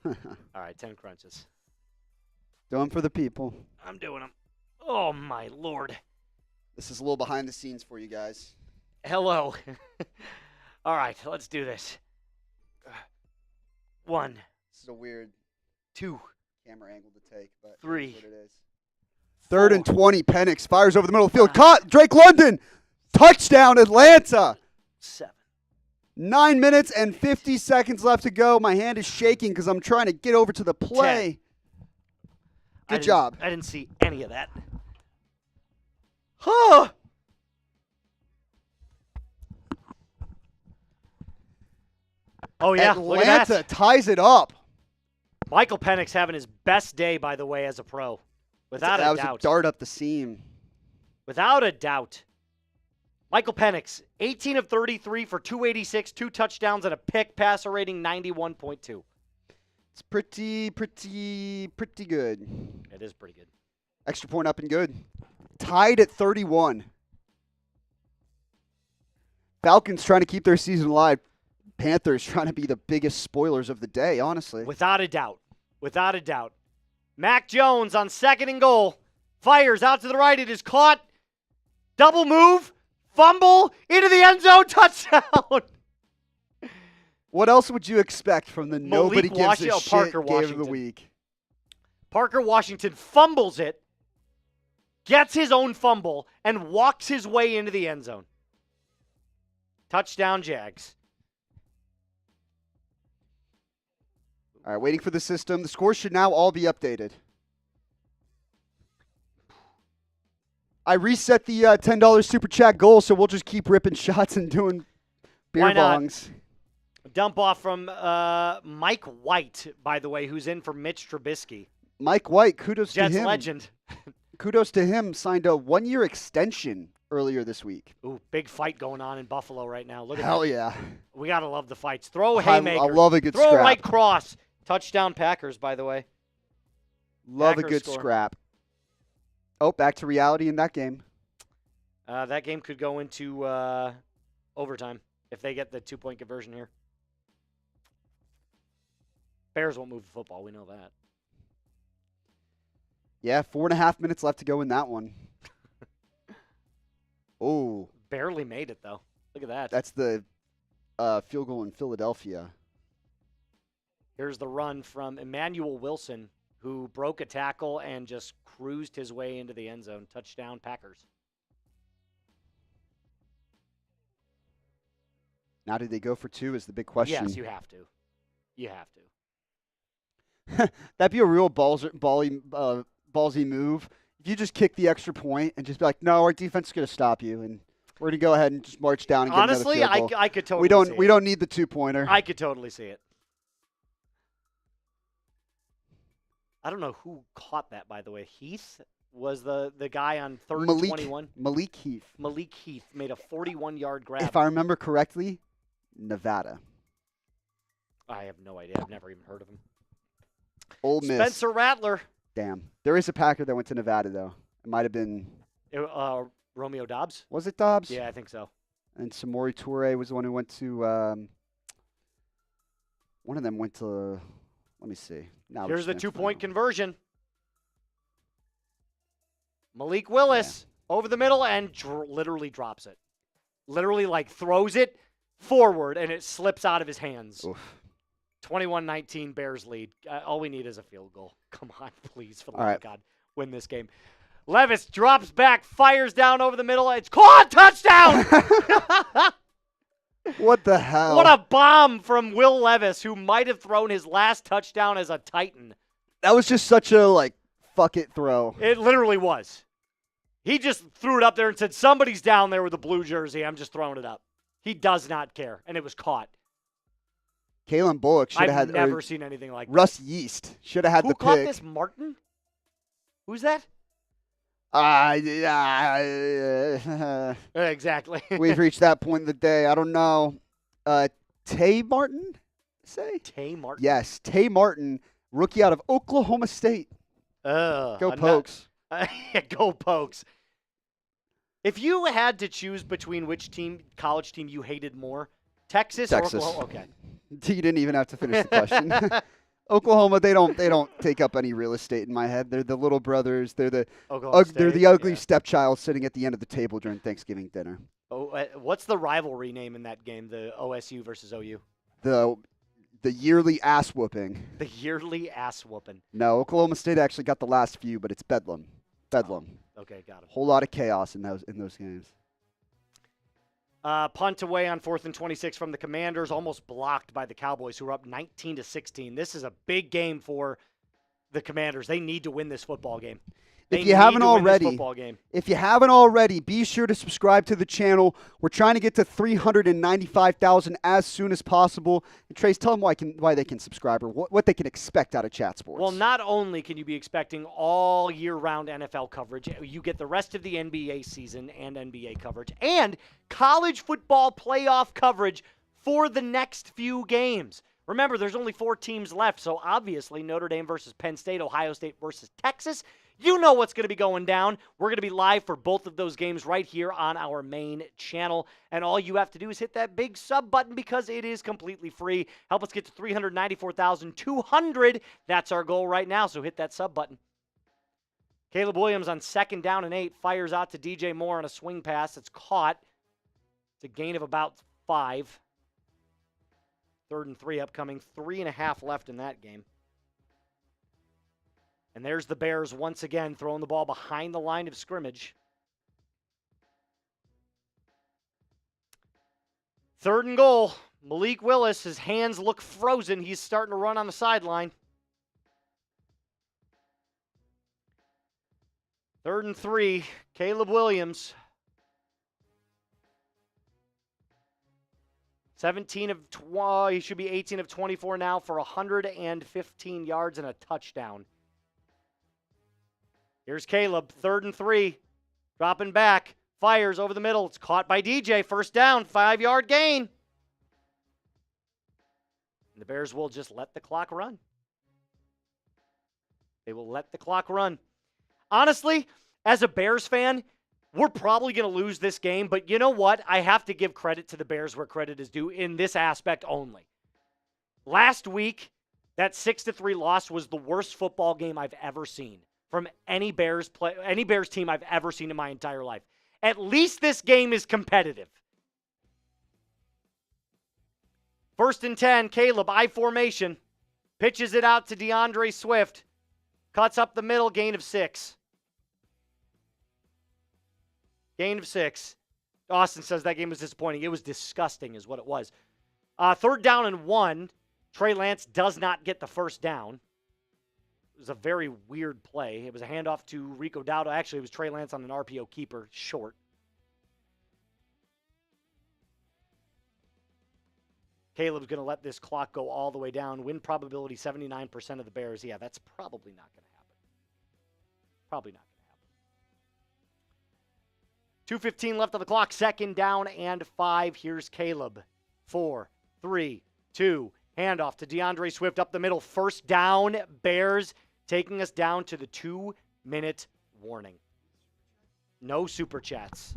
All right, 10 crunches. Do them for the people. I'm doing them. Oh, my Lord. This is a little behind the scenes for you guys. Hello. All right, let's do this. 1, This is a weird 2, camera angle to take, but 3. that's what it is. 3rd and 20. Penix fires over the middle of the field. 5. Caught. Drake London. Touchdown, Atlanta. 7. 9 minutes and 50 seconds left to go. My hand is shaking because I'm trying to get over to the play. Good job. I didn't see any of that. Huh. Oh, yeah. Look at Atlanta that. ties it up. Michael Penix having his best day, by the way, as a pro. Without That a was doubt. a dart up the seam. Without a doubt. Michael Penix, 18 of 33 for 286, 2 touchdowns, and a pick, passer rating 91.2. It's pretty good. It is pretty good. Extra point up and good. Tied at 31. Falcons trying to keep their season alive. Panthers trying to be the biggest spoilers of the day, honestly. Without a doubt. Without a doubt. Mac Jones on 2nd and goal. Fires out to the right. It is caught. Double move. Fumble. Into the end zone. Touchdown. What else would you expect from the nobody gives a Washington, shit Parker game of the Washington. week? Parker Washington fumbles it, gets his own fumble, and walks his way into the end zone. Touchdown, Jags. All right, waiting for the system. The scores should now all be updated. I reset the $10 Super Chat goal, so we'll just keep ripping shots and doing beer Why not? bongs. Dump off from Mike White, by the way, who's in for Mitch Trubisky. Mike White, kudos Jets to him. legend. Kudos to him. Signed a 1-year extension earlier this week. Ooh, big fight going on in Buffalo right now. Look at Hell that. yeah. We got to love the fights. Throw a haymaker. I love a good Throw scrap. a right cross. Touchdown Packers, by the way. Love Packers a good score. scrap. Oh, back to reality in that game. That game could go into overtime if they get the 2-point conversion here. Bears won't move the football. We know that. Yeah, 4.5 minutes left to go in that one. Oh, Barely made it, though. Look at that. that's the field goal in Philadelphia. Here's the run from Emmanuel Wilson, who broke a tackle and just cruised his way into the end zone. Touchdown, Packers. Now, did they go for 2 is the big question. Yes, you have to. You have to. That'd be a real ballsy move. If you just kick the extra point and just be like, no, our defense is going to stop you, and we're going to go ahead and just march down and get Honestly, another field goal. I could totally see it. We don't need the 2-pointer. I could totally see it. I don't know who caught that, by the way. Heath was the guy on 3rd and 21. Malik Heath. Malik Heath made a 41-yard grab. If I remember correctly, Nevada. I have no idea. I've never even heard of him. Ole Miss. Spencer Rattler. Damn. There is a Packer that went to Nevada, though. It might have been. Romeo Dobbs? Was it Dobbs? Yeah, I think so. And Samori Toure was the one who went to. One of them went to. Let me see. Now Here's the 2-point conversion. Malik Willis over the middle and literally drops it. Literally, throws it forward, and it slips out of his hands. Oof. 21-19 Bears lead. All we need is a field goal. Come on, please, for the love of God, win this game. Levis drops back, fires down over the middle. It's caught. Touchdown! What the hell? What a bomb from Will Levis, who might have thrown his last touchdown as a Titan. That was just such a, fuck it throw. It literally was. He just threw it up there and said, somebody's down there with a blue jersey. I'm just throwing it up. He does not care, and it was caught. Kalen Bullock should have had. I've never seen anything like that. Russ Yeast should have had Who the pick. caught this? Martin? Who's that? Exactly. We've reached that point in the day. I don't know. Tay Martin? Say? Tay Martin? Yes, Tay Martin, rookie out of Oklahoma State. Go Pokes. Go Pokes. If you had to choose between which college team you hated more, Texas. Or Oklahoma? Okay. You didn't even have to finish the question. Oklahoma, they don't take up any real estate in my head. They're the little brothers. They're the ugly stepchild sitting at the end of the table during Thanksgiving dinner. Oh, what's the rivalry name in that game? The OSU versus OU. The yearly ass whooping. The yearly ass whooping. No, Oklahoma State actually got the last few, but it's Bedlam. Bedlam. Oh, okay, got it. Whole lot of chaos in those games. Punt away on 4th and 26 from the Commanders, almost blocked by the Cowboys, who are up 19-16. This is a big game for the Commanders. They need to win this football game. They If you need haven't to win this already, football game. If you haven't already, be sure to subscribe to the channel. We're trying to get to 395,000 as soon as possible. And Trace, tell them why they can subscribe or what they can expect out of Chat Sports. Well, not only can you be expecting all year-round NFL coverage, you get the rest of the NBA season and NBA coverage, and college football playoff coverage for the next few games. Remember, there's only 4 teams left, so obviously Notre Dame versus Penn State, Ohio State versus Texas. You know what's going to be going down. We're going to be live for both of those games right here on our main channel. And all you have to do is hit that big sub button because it is completely free. Help us get to 394,200. That's our goal right now, so hit that sub button. Caleb Williams on 2nd down and 8 fires out to DJ Moore on a swing pass. It's caught. It's a gain of about 5. 3rd and 3 upcoming. 3.5 left in that game. And there's the Bears once again throwing the ball behind the line of scrimmage. 3rd and goal. Malik Willis, his hands look frozen. He's starting to run on the sideline. 3rd and 3. Caleb Williams. 17 of 20. He should be 18 of 24 now for 115 yards and a touchdown. Here's Caleb, 3rd and 3, dropping back, fires over the middle. It's caught by DJ, 1st down, 5-yard gain. And the Bears will just let the clock run. They will let the clock run. Honestly, as a Bears fan, we're probably going to lose this game, but you know what? I have to give credit to the Bears where credit is due in this aspect only. Last week, that 6-3 loss was the worst football game I've ever seen from any Bears team I've ever seen in my entire life. At least this game is competitive. 1st and 10, Caleb, I formation. Pitches it out to DeAndre Swift. Cuts up the middle, gain of 6. Gain of 6. Austin says that game was disappointing. It was disgusting is what it was. 3rd down and 1. Trey Lance does not get the 1st down. It was a very weird play. It was a handoff to Rico Dowdle. Actually, it was Trey Lance on an RPO keeper, short. Caleb's going to let this clock go all the way down. Win probability 79% of the Bears. Yeah, that's probably not going to happen. Probably not going to happen. 2:15 left on the clock. 2nd down and 5. Here's Caleb. 4, 3, 2. Handoff to DeAndre Swift up the middle. 1st down, Bears, taking us down to the 2-minute warning. No super chats.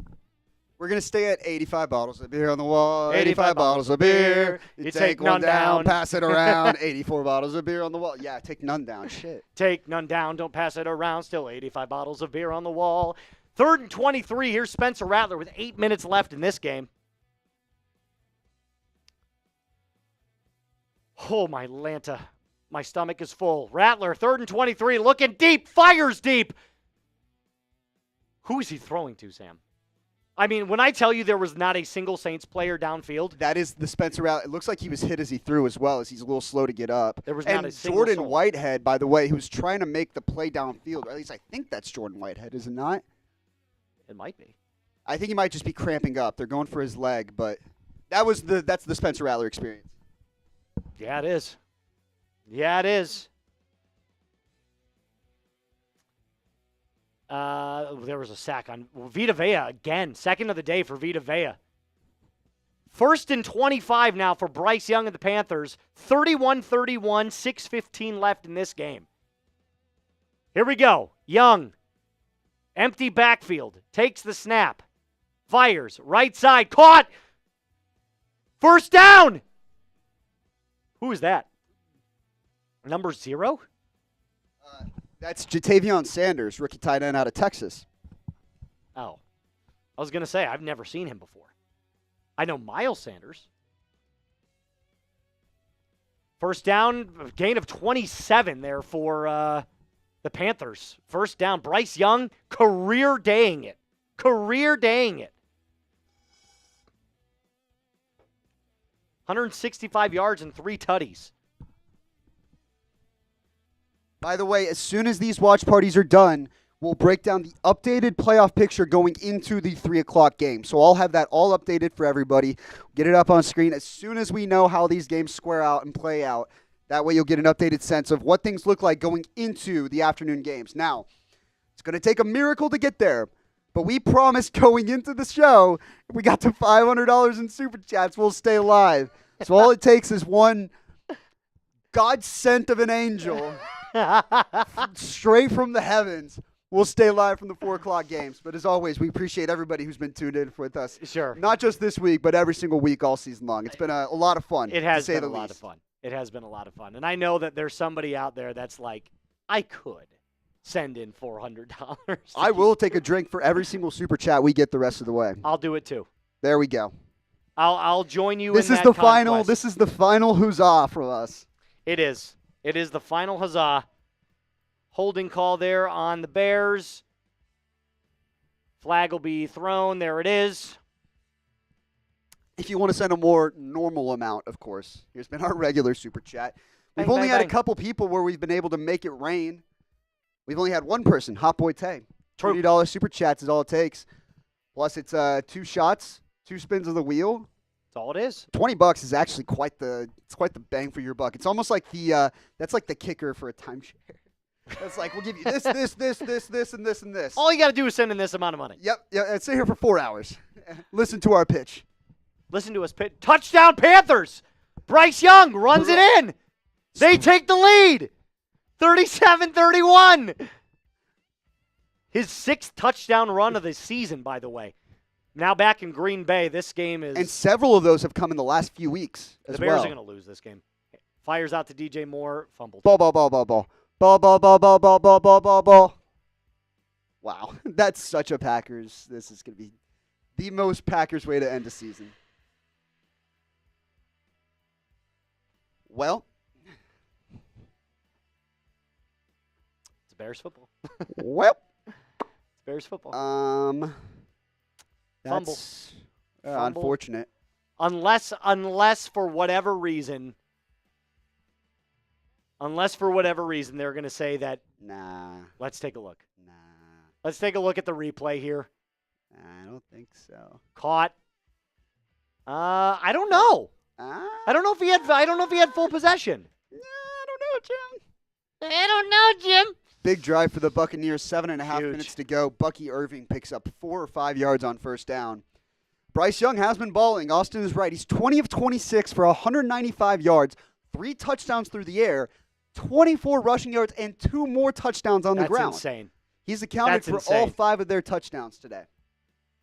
We're going to stay at 85 bottles of beer on the wall. 85 bottles of beer. You take one down, pass it around. 84 bottles of beer on the wall. Yeah, take none down. Shit. Take none down, don't pass it around. Still 85 bottles of beer on the wall. 3rd and 23. Here's Spencer Rattler with 8 minutes left in this game. Oh, my Lanta. My stomach is full. Rattler, 3rd and 23, looking deep, fires deep. Who is he throwing to, Sam? I mean, when I tell you there was not a single Saints player downfield. That is the Spencer Rattler. It looks like he was hit as he threw as well, as he's a little slow to get up. There was not a single Jordan soul. Whitehead, by the way, who's trying to make the play downfield. Or at least I think that's Jordan Whitehead, is it not? It might be. I think he might just be cramping up. They're going for his leg, but that's the Spencer Rattler experience. Yeah, it is. Yeah, it is. There was a sack on Vita Vea again. 2nd of the day for Vita Vea. 1st and 25 now for Bryce Young and the Panthers. 31-31, 6:15 left in this game. Here we go. Young. Empty backfield. Takes the snap. Fires. Right side. Caught. 1st down. Who is that? Number 0? That's Jatavion Sanders, rookie tight end out of Texas. Oh. I was going to say, I've never seen him before. I know Miles Sanders. 1st down, gain of 27 there for the Panthers. 1st down, Bryce Young, career daying it. Career daying it. 165 yards and 3 tutties. By the way, as soon as these watch parties are done, we'll break down the updated playoff picture going into the 3 o'clock game. So I'll have that all updated for everybody. Get it up on screen as soon as we know how these games square out and play out. That way you'll get an updated sense of what things look like going into the afternoon games. Now, it's going to take a miracle to get there, but we promised going into the show, if we got to $500 in Super Chats, we'll stay alive. So all it takes is one God sent of an angel straight from the heavens. We'll stay live from the 4 o'clock games. But as always, we appreciate everybody who's been tuned in with us. Sure. Not just this week, but every single week all season long. It's been a lot of fun. It has to say been the a lot least. of fun. It has been a lot of fun. And I know that there's somebody out there that's like, I could send in $400. I will take a drink for every single Super Chat we get the rest of the way. I'll do it too. There we go. I'll join you This in is that the conquest. final. This is the final huzzah from us. It is. It is the final huzzah. Holding call there on the Bears. Flag will be thrown. There it is. If you want to send a more normal amount, of course, here's been our regular Super Chat. We've Bang, only bang, had bang. a couple people where we've been able to make it rain. We've only had one person, Hot Boy Tay. True. $20 Super Chats is all it takes. Plus, it's 2 shots, 2 spins of the wheel. That's all it is. $20 is actually quite the bang for your buck. It's almost like that's like the kicker for a timeshare. That's like, we'll give you this, and this. All you got to do is send in this amount of money. Yep, and stay here for 4 hours. Listen to our pitch. Listen to us pit. Touchdown Panthers. Bryce Young runs it in. They take the lead. 37-31. His 6th touchdown run of the season, by the way. Now back in Green Bay, this game is... And several of those have come in the last few weeks as the Bears well. are going to lose this game. Fires out to DJ Moore, fumbled. Ball. Ball. Wow, that's such a Packers. This is going to be the most Packers way to end a season. Well, It's Bears football. well, It's Bears football. that's Fumble. unfortunate. Unless for whatever reason, they're going to say that, Nah. let's take a look. Let's take a look at the replay here. I don't think so. Caught. I don't know. I don't know if he had full possession. I don't know, Jim. I don't know, Jim. Big drive for the Buccaneers, 7.5 Huge. minutes to go. Bucky Irving picks up 4 or 5 yards on first down. Bryce Young has been balling. Austin is right. He's 20 of 26 for 195 yards, 3 touchdowns through the air, 24 rushing yards, and 2 more touchdowns on the ground. That's insane. He's accounted That's for insane. all 5 of their touchdowns today.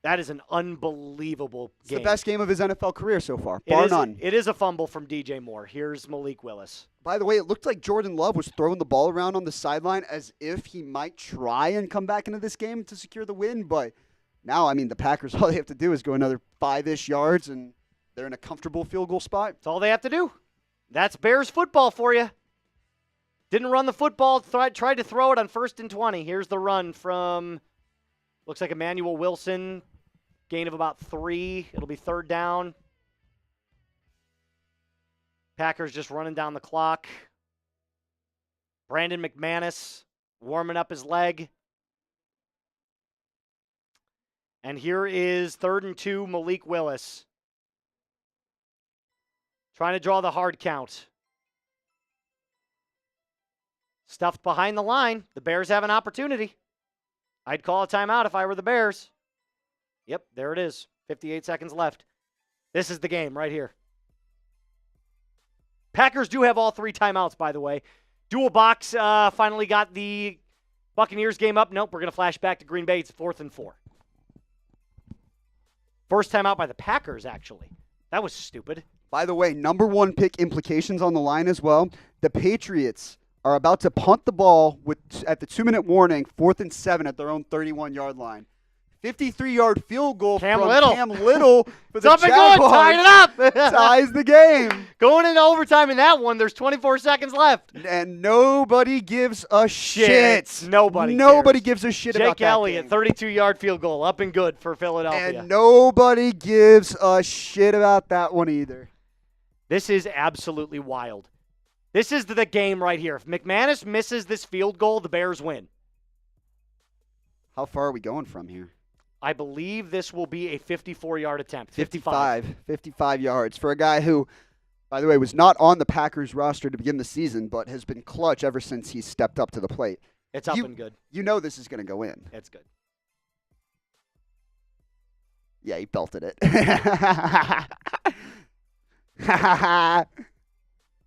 That is an unbelievable It's game. the best game of his NFL career so far, bar none. It is a fumble from DJ Moore. Here's Malik Willis. By the way, it looked like Jordan Love was throwing the ball around on the sideline as if he might try and come back into this game to secure the win. But now, I mean, the Packers, all they have to do is go another 5-ish yards, and they're in a comfortable field goal spot. That's all they have to do. That's Bears football for you. Didn't run the football, tried to throw it on 1st and 20. Here's the run from, looks like Emmanuel Wilson. Gain of about 3. It'll be 3rd down. Packers just running down the clock. Brandon McManus warming up his leg. And here is 3rd and 2, Malik Willis. Trying to draw the hard count. Stuffed behind the line. The Bears have an opportunity. I'd call a timeout if I were the Bears. Yep, there it is. 58 seconds left. This is the game right here. Packers do have all 3 timeouts, by the way. Dual box finally got the Buccaneers game up. Nope, we're going to flash back to Green Bay. It's 4th and 4. First timeout by the Packers, actually. That was stupid. By the way, number 1 pick implications on the line as well. The Patriots are about to punt the ball at the 2-minute warning, 4th and 7 at their own 31-yard line. 53-yard field goal Cam from Little. Cam Little for the It's up and going, Jaguars. tying it up. Ties the game. Going into overtime in that one, there's 24 seconds left. And nobody gives a shit. Nobody cares. gives a shit about Jake that Elliott, game. 32-yard field goal, up and good for Philadelphia. And nobody gives a shit about that one either. This is absolutely wild. This is the game right here. If McManus misses this field goal, the Bears win. How far are we going from here? I believe this will be a 54-yard attempt. 55 yards for a guy who, by the way, was not on the Packers roster to begin the season, but has been clutch ever since he stepped up to the plate. It's up and good. You know this is going to go in. It's good. Yeah, he belted it.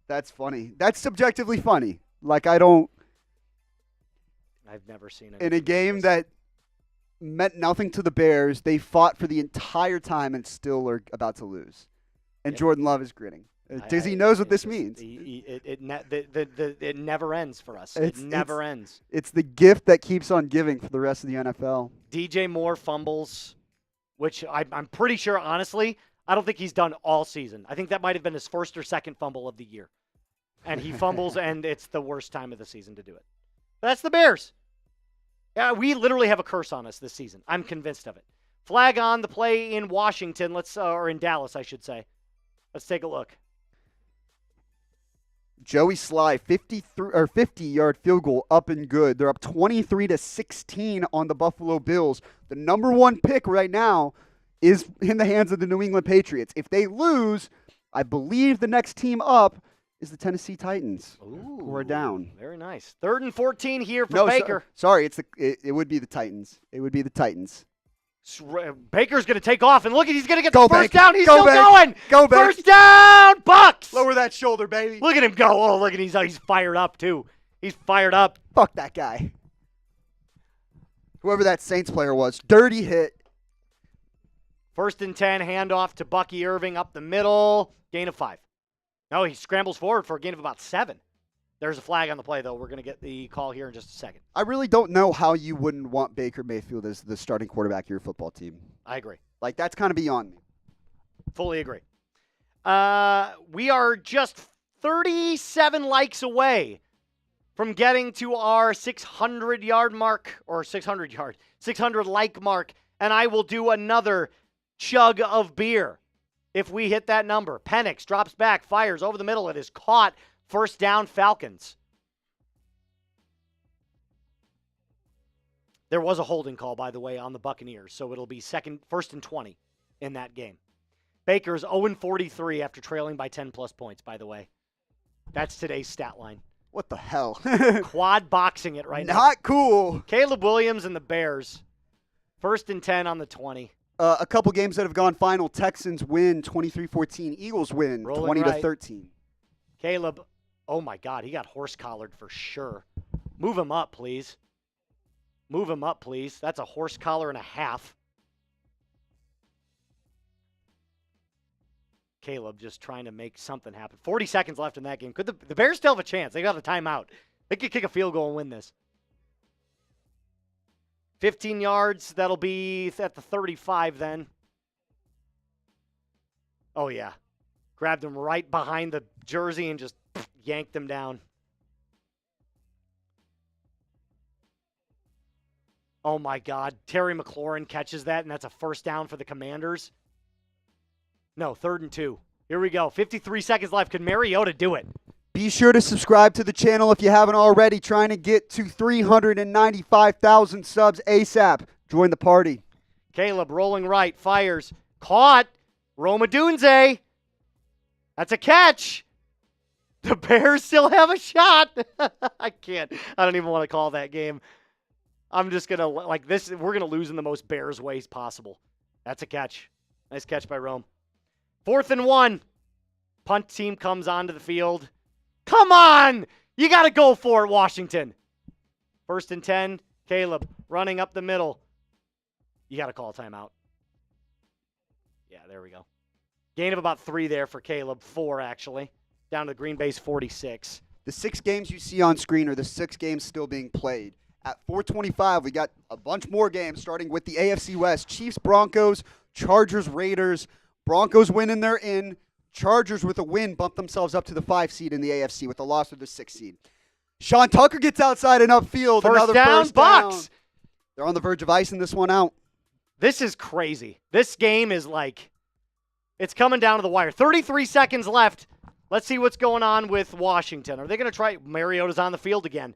That's funny. That's subjectively funny. Like, I've never seen it. In a game that meant nothing to the Bears, they fought for the entire time and still are about to lose. And Jordan Love is grinning. Dizzy knows what this means. It never ends for us. It never ends. It's the gift that keeps on giving for the rest of the NFL. DJ Moore fumbles, which I'm pretty sure, honestly, I don't think he's done all season. I think that might have been his first or second fumble of the year. And he fumbles, and it's the worst time of the season to do it. That's the Bears. Yeah, we literally have a curse on us this season. I'm convinced of it. Flag on the play in Washington, or in Dallas, I should say. Let's take a look. Joey Sly, 50-yard field goal, up and good. They're up 23-16 on the Buffalo Bills. The number one pick right now is in the hands of the New England Patriots. If they lose, I believe the next team up is the Tennessee Titans, who are down. Very nice. 3rd and 14 here for Baker. Sorry, it would be the Titans. It would be the Titans. Baker's going to take off, and look, he's going to get the first down. He's still going. Go, Baker. First down, Bucks. Lower that shoulder, baby. Look at him go. Oh, look at he's fired up, too. He's fired up. Fuck that guy. Whoever that Saints player was. Dirty hit. 1st and 10, handoff to Bucky Irving up the middle. Gain of 5. No, he scrambles forward for a gain of about 7. There's a flag on the play, though. We're going to get the call here in just a second. I really don't know how you wouldn't want Baker Mayfield as the starting quarterback of your football team. I agree. Like, that's kind of beyond me. Fully agree. We are just 37 likes away from getting to our 600-yard mark, or 600 like mark, and I will do another chug of beer if we hit that number. Penix drops back, fires over the middle. It is caught. First down, Falcons. There was a holding call, by the way, on the Buccaneers, so it'll be 1st and 20 in that game. Baker's 0-43 after trailing by 10-plus points, by the way. That's today's stat line. What the hell? Quad boxing it right now. Not cool. Caleb Williams and the Bears. 1st and 10 on the 20. A couple games that have gone final. Texans win 23-14. Eagles win 20-13. Caleb, oh my God, he got horse-collared for sure. Move him up, please. Move him up, please. That's a horse collar and a half. Caleb just trying to make something happen. 40 seconds left in that game. Could the Bears still have a chance? They got a timeout. They could kick a field goal and win this. 15 yards. That'll be at the 35 then. Oh, yeah. Grabbed him right behind the jersey and just yanked him down. Oh, my God. Terry McLaurin catches that, and that's a first down for the Commanders. No, 3rd and 2. Here we go. 53 seconds left. Can Mariota do it? Be sure to subscribe to the channel if you haven't already. Trying to get to 395,000 subs ASAP. Join the party. Caleb rolling right. Fires. Caught. Roma Dunze. That's a catch. The Bears still have a shot. I can't. I don't even want to call that game. I'm just going to, like this, we're going to lose in the most Bears ways possible. That's a catch. Nice catch by Rome. 4th and 1. Punt team comes onto the field. Come on! You got to go for it, Washington. 1st and 10. Caleb running up the middle. You got to call a timeout. Yeah, there we go. Gain of about 3 there for Caleb. 4, actually. Down to Green Bay's 46. The 6 games you see on screen are the 6 games still being played. At 4:25, we got a bunch more games, starting with the AFC West. Chiefs, Broncos, Chargers, Raiders. Broncos win and they're in. Chargers with a win bump themselves up to the 5 seed in the AFC with a loss of the 6 seed. Sean Tucker gets outside and upfield. First down, Bucks. They're on the verge of icing this one out. This is crazy. This game is like, it's coming down to the wire. 33 seconds left. Let's see what's going on with Washington. Are they going to try? Mariota's on the field again.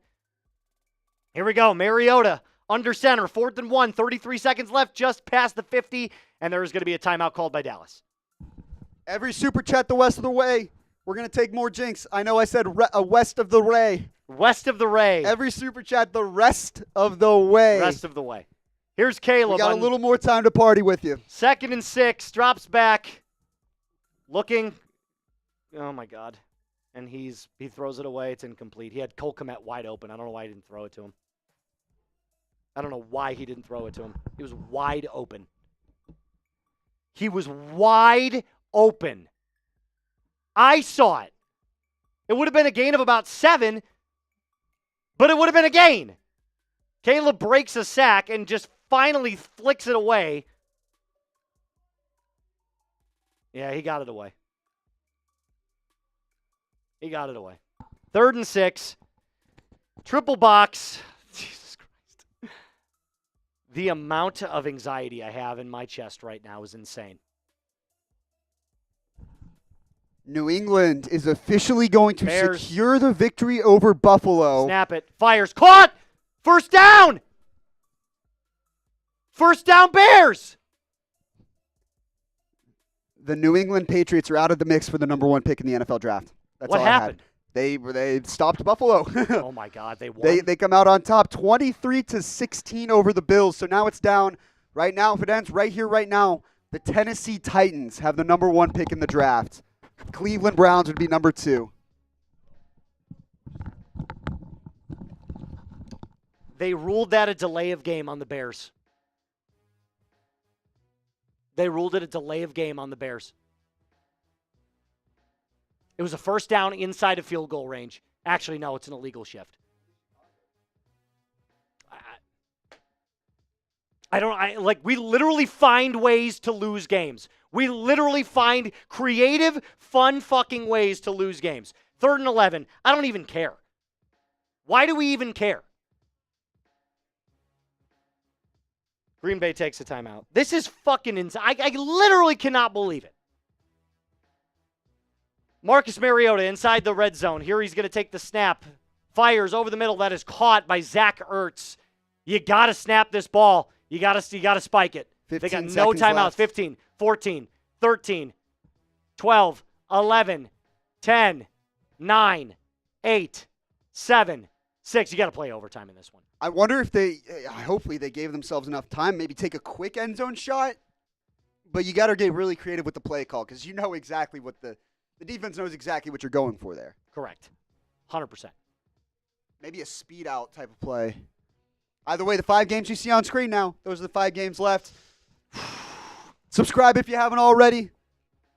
Here we go. Mariota under center, 4th and 1, 33 seconds left, just past the 50, and there is going to be a timeout called by Dallas. Every super chat the west of the way. We're going to take more jinx. I know I said west of the ray. West of the Ray. Every super chat the rest of the way. Rest of the way. Here's Caleb. We got a little more time to party with you. 2nd and 6, drops back, looking. Oh, my God. And he throws it away. It's incomplete. He had Cole Kmet wide open. I don't know why he didn't throw it to him. I don't know why he didn't throw it to him. He was wide open. He was wide open. I saw it. It would have been a gain of about 7, but it would have been a gain. Caleb breaks a sack and just finally flicks it away. Yeah, he got it away. He got it away. 3rd and 6. Triple box. Jesus Christ. The amount of anxiety I have in my chest right now is insane. New England is officially going to Bears. secure the victory over Buffalo. Snap it. Fires. Caught! First down! First down, Bears! The New England Patriots are out of the mix for the number 1 pick in the NFL draft. That's What all happened? I had. They stopped Buffalo. Oh, my God. They won. They come out on top 23-16 over the Bills. So now it's down. Right now, if it ends right here, right now, the Tennessee Titans have the number 1 pick in the draft. Cleveland Browns would be number 2. They ruled that a delay of game on the Bears. They ruled it a delay of game on the Bears. It was a first down inside of field goal range. Actually, no, it's an illegal shift. We literally find ways to lose games. We literally find creative, fun fucking ways to lose games. 3rd and 11. I don't even care. Why do we even care? Green Bay takes a timeout. This is fucking insane. I literally cannot believe it. Marcus Mariota inside the red zone. Here he's going to take the snap. Fires over the middle. That is caught by Zach Ertz. You got to snap this ball. You got to spike it. They got no timeouts. Left. 15, 14, 13, 12, 11, 10, 9, 8, 7, 6. You got to play overtime in this one. I wonder if hopefully they gave themselves enough time, maybe take a quick end zone shot. But you got to get really creative with the play call because you know exactly what the defense knows exactly what you're going for there. Correct. 100%. Maybe a speed out type of play. Either way, the 5 games you see on screen now, those are the 5 games left. Subscribe if you haven't already.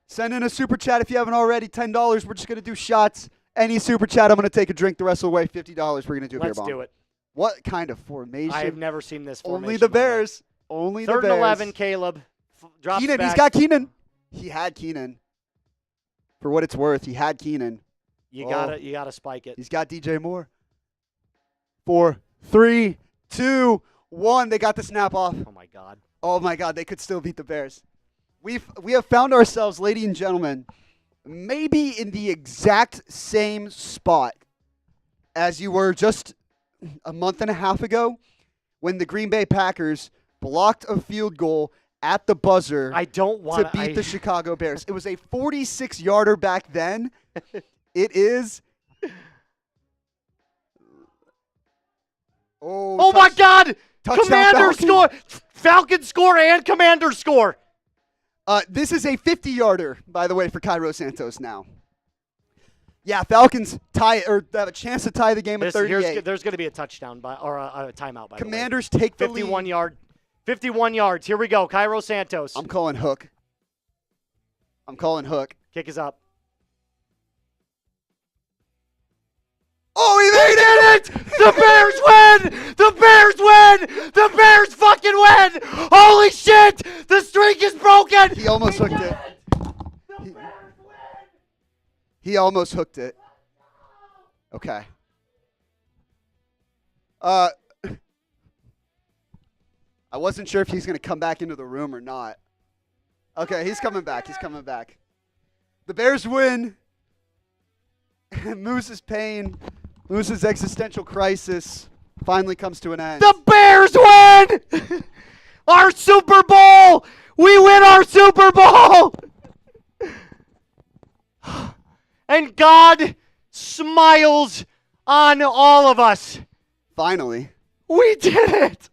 Send in a super chat if you haven't already. $10. We're just going to do shots. Any super chat, I'm going to take a drink the rest of the way. $50. We're going to do a beer bomb. Let's do it. What kind of formation? I have never seen this formation. Only the Bears. Only the Bears. 3rd and 11, Caleb. Drops Keenan, back. he's got Keenan. He had Keenan. For what it's worth, he had Keenan. You gotta spike it. He's got DJ Moore. 4, 3, 2, 1. They got the snap off. Oh my God. Oh my God, they could still beat the Bears. We have found ourselves, ladies and gentlemen, maybe in the exact same spot as you were just a month and a half ago when the Green Bay Packers blocked a field goal at the buzzer to beat the Chicago Bears. It was a 46-yarder back then. It is. Oh my God! Commander score! Falcons score and Commander score. This is a 50-yarder, by the way, for Cairo Santos now. Yeah, Falcons tie or have a chance to tie the game at 38. There's going to be a touchdown or a timeout by Commanders the way. take the 51 lead. yard. 51 yards. Here we go. Cairo Santos. I'm calling hook. Kick is up. Oh, he made it! The Bears win! The Bears win! The Bears fucking win! Holy shit! The streak is broken! He almost hooked it. He almost hooked it. Okay. I wasn't sure if he's going to come back into the room or not. Okay, he's coming back. The Bears win. Moose's pain. Moose's existential crisis. finally comes to an end. The Bears win! Our Super Bowl! We win our Super Bowl! And God smiles on all of us. Finally. We did it!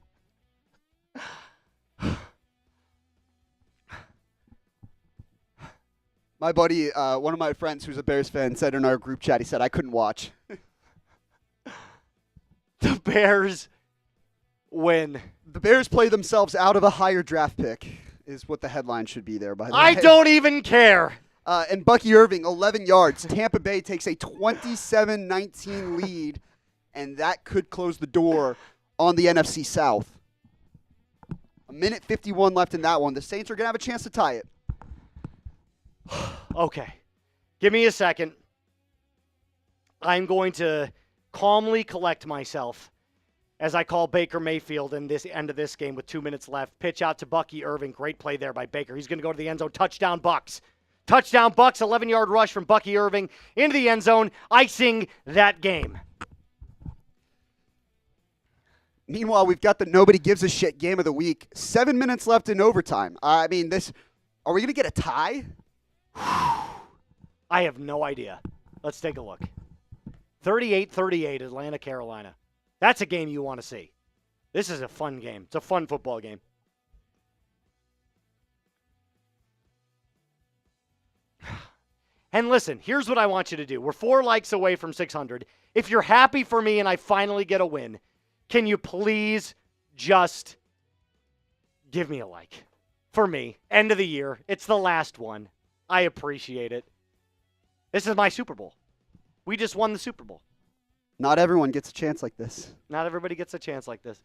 My buddy, one of my friends who's a Bears fan, said in our group chat, he said, I couldn't watch. The Bears win. The Bears play themselves out of a higher draft pick, is what the headline should be there, by the way. I don't even care. And Bucky Irving, 11 yards. Tampa Bay takes a 27-19 lead, and that could close the door on the NFC South. A minute 51 left in that one. The Saints are going to have a chance to tie it. Okay. Give me a second. I'm going to calmly collect myself as I call Baker Mayfield in this end of this game with 2 minutes left. Pitch out to Bucky Irving. Great play there by Baker. He's going to go to the end zone. Touchdown, Bucks. Touchdown, Bucks. 11-yard rush from Bucky Irving into the end zone, icing that game. Meanwhile, we've got the nobody gives a shit game of the week. 7 minutes left in overtime. Are we going to get a tie? I have no idea. Let's take a look. 38-38, Atlanta, Carolina. That's a game you want to see. This is a fun game. It's a fun football game. And listen, here's what I want you to do. We're 4 likes away from 600. If you're happy for me and I finally get a win, can you please just give me a like? For me, end of the year. It's the last one. I appreciate it. This is my Super Bowl. We just won the Super Bowl. Not everyone gets a chance like this. Not everybody gets a chance like this.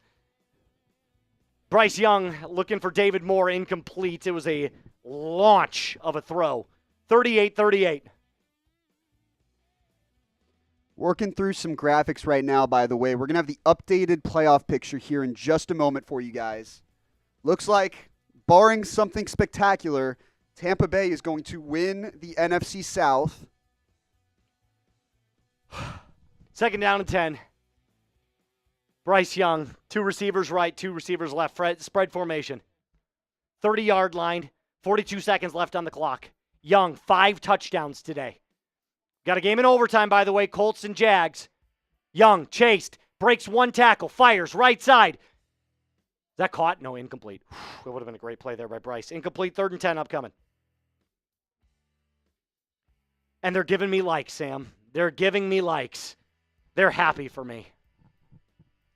Bryce Young looking for David Moore, incomplete. It was a launch of a throw. 38-38. Working through some graphics right now, by the way. We're going to have the updated playoff picture here in just a moment for you guys. Looks like, barring something spectacular, Tampa Bay is going to win the NFC South. Second down and 10. Bryce Young, 2 receivers right, 2 receivers left. Spread formation. 30-yard line, 42 seconds left on the clock. Young, 5 touchdowns today. Got a game in overtime, by the way, Colts and Jags. Young, chased, breaks 1 tackle, fires, right side. Is that caught? No, incomplete. That would have been a great play there by Bryce. Incomplete, 3rd and 10 upcoming. And they're giving me likes, Sam. They're giving me likes. They're happy for me.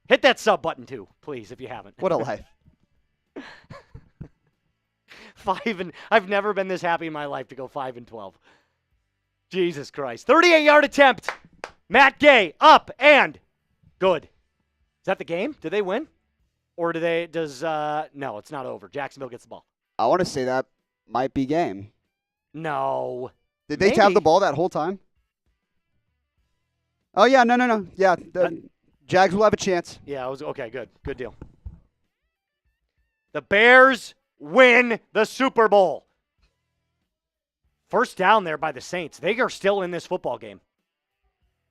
Hit that sub button too, please, if you haven't. What a life. 5 I've never been this happy in my life to go 5-12. Jesus Christ. 38-yard attempt. Matt Gay up and good. Is that the game? Did they win? Or no, it's not over. Jacksonville gets the ball. I want to say that might be game. No. Did they have the ball that whole time? Oh, yeah, no. Yeah, the Jags will have a chance. Yeah, it was okay, good. Good deal. The Bears win the Super Bowl. First down there by the Saints. They are still in this football game.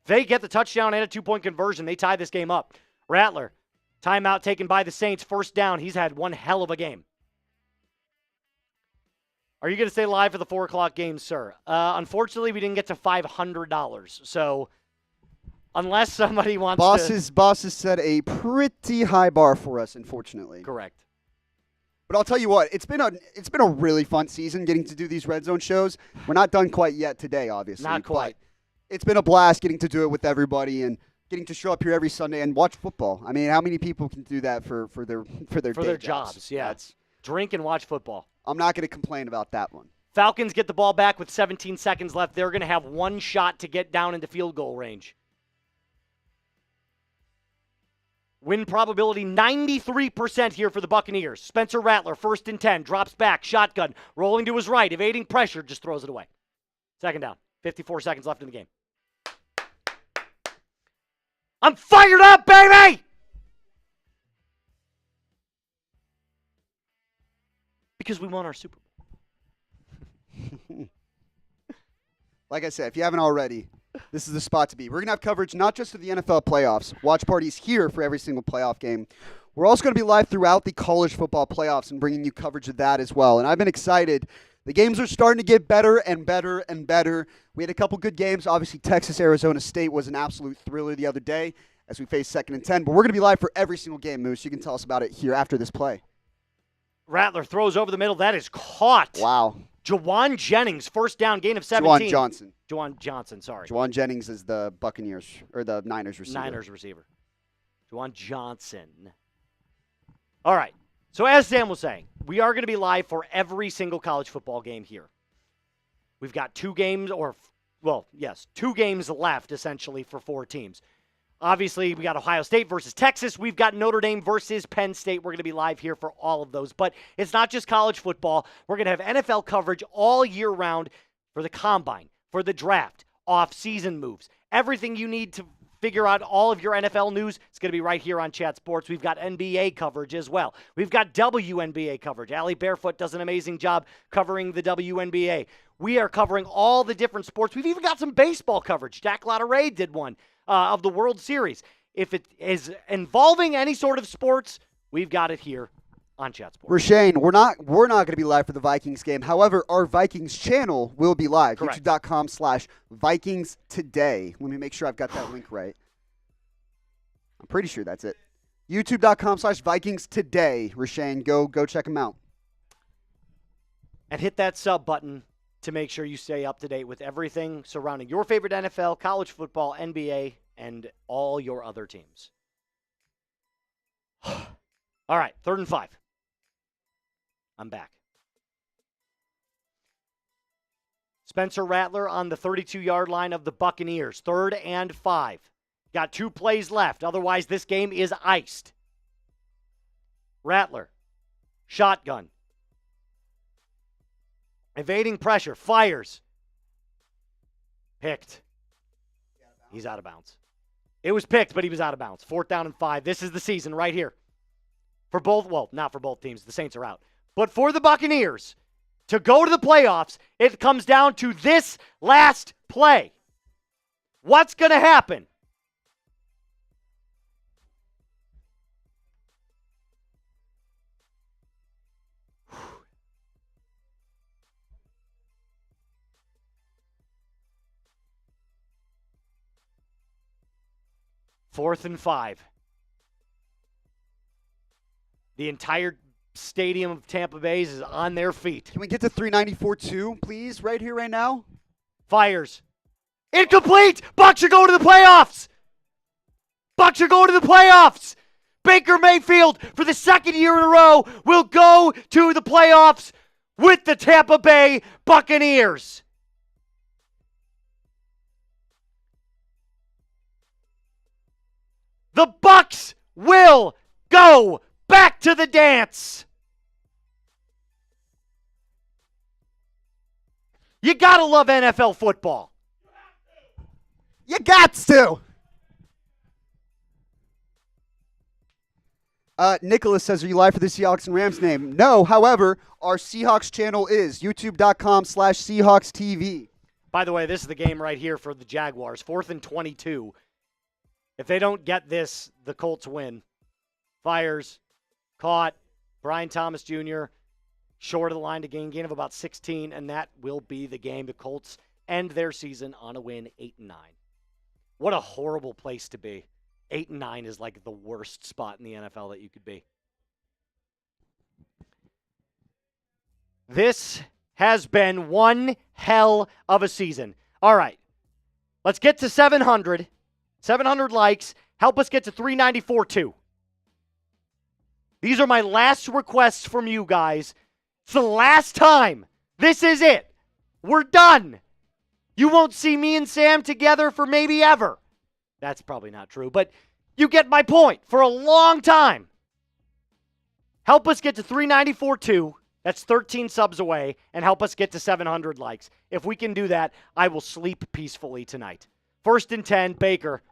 They get the touchdown and a 2-point conversion. They tie this game up. Rattler, timeout taken by the Saints. First down. He's had one hell of a game. Are you going to stay live for the 4 o'clock game, sir? Unfortunately, we didn't get to $500. So unless somebody wants Bosses set a pretty high bar for us, unfortunately. Correct. But I'll tell you what, it's been a really fun season getting to do these Red Zone shows. We're not done quite yet today, obviously. Not quite. But it's been a blast getting to do it with everybody and getting to show up here every Sunday and watch football. I mean, how many people can do that for their jobs? Yeah. Drink and watch football. I'm not going to complain about that one. Falcons get the ball back with 17 seconds left. They're going to have one shot to get down into field goal range. Win probability 93% here for the Buccaneers. Spencer Rattler, 1st and 10, drops back, shotgun, rolling to his right, evading pressure, just throws it away. Second down, 54 seconds left in the game. I'm fired up, baby! Because we won our Super Bowl. Like I said, if you haven't already, This is the spot to be. We're going to have coverage not just of the NFL playoffs, watch parties here for every single playoff game. We're also going to be live throughout the college football playoffs and bringing you coverage of that as well. And I've been excited. The games are starting to get better and better and better. We had a couple good games. Obviously, Texas-Arizona State was an absolute thriller the other day as we faced 2nd and 10. But we're going to be live for every single game, Moose. You can tell us about it here after this play. Rattler throws over the middle. That is caught. Wow. Jawan Jennings, first down, gain of 17. Juwan Johnson, sorry. Juwan Jennings is the Buccaneers, or the Niners receiver. Niners receiver. Juwan Johnson. All right. So as Sam was saying, we are going to be live for every single college football game here. We've got 2 games, two games left, essentially, for 4 teams. Obviously, we got Ohio State versus Texas. We've got Notre Dame versus Penn State. We're going to be live here for all of those. But it's not just college football. We're going to have NFL coverage all year round for the combine, for the draft, off-season moves. Everything you need to figure out all of your NFL news, it's going to be right here on Chat Sports. We've got NBA coverage as well. We've got WNBA coverage. Allie Barefoot does an amazing job covering the WNBA. We are covering all the different sports. We've even got some baseball coverage. Jack Lotteray did one of the World Series. If it is involving any sort of sports, we've got it here on Chat Sports. Rashane, we're not going to be live for the Vikings game. However, our Vikings channel will be live. Correct. YouTube.com/Vikings today. Let me make sure I've got that link right. I'm pretty sure that's it. YouTube.com/Vikings today. Rashane, go check them out. And hit that sub button to make sure you stay up to date with everything surrounding your favorite NFL, college football, NBA, and all your other teams. All right, 3rd and 5. I'm back. Spencer Rattler on the 32-yard line of the Buccaneers. 3rd and 5. Got 2 plays left. Otherwise, this game is iced. Rattler. Shotgun. Evading pressure. Fires. Picked. He's out of bounds. It was picked, but he was out of bounds. 4th down and 5. This is the season right here. For both, well, not for both teams. The Saints are out. But for the Buccaneers, to go to the playoffs, it comes down to this last play. What's going to happen? Fourth and 5. The entire stadium of Tampa Bay is on their feet. Can we get to 394-2, please, right here, right now? Fires. Incomplete! Bucs are going to the playoffs! Bucs are going to the playoffs! Baker Mayfield, for the 2nd year in a row, will go to the playoffs with the Tampa Bay Buccaneers. The Bucs will go back to the dance. You gotta love NFL football. You got to. Nicholas says, are you live for the Seahawks and Rams name? No, however, our Seahawks channel is youtube.com/Seahawks TV. By the way, this is the game right here for the Jaguars. 4th and 22. If they don't get this, the Colts win. Fires. Caught. Brian Thomas Jr. short of the line to gain of about 16, and that will be the game. The Colts end their season on a win, 8-9. What a horrible place to be. 8-9 is like the worst spot in the NFL that you could be. This has been one hell of a season. All right. Let's get to 700. 700 likes. Help us get to 394-2. These are my last requests from you guys. It's the last time. This is it. We're done. You won't see me and Sam together for maybe ever. That's probably not true, but you get my point. For a long time. Help us get to 394-2. That's 13 subs away, and help us get to 700 likes. If we can do that, I will sleep peacefully tonight. 1st and 10, Baker.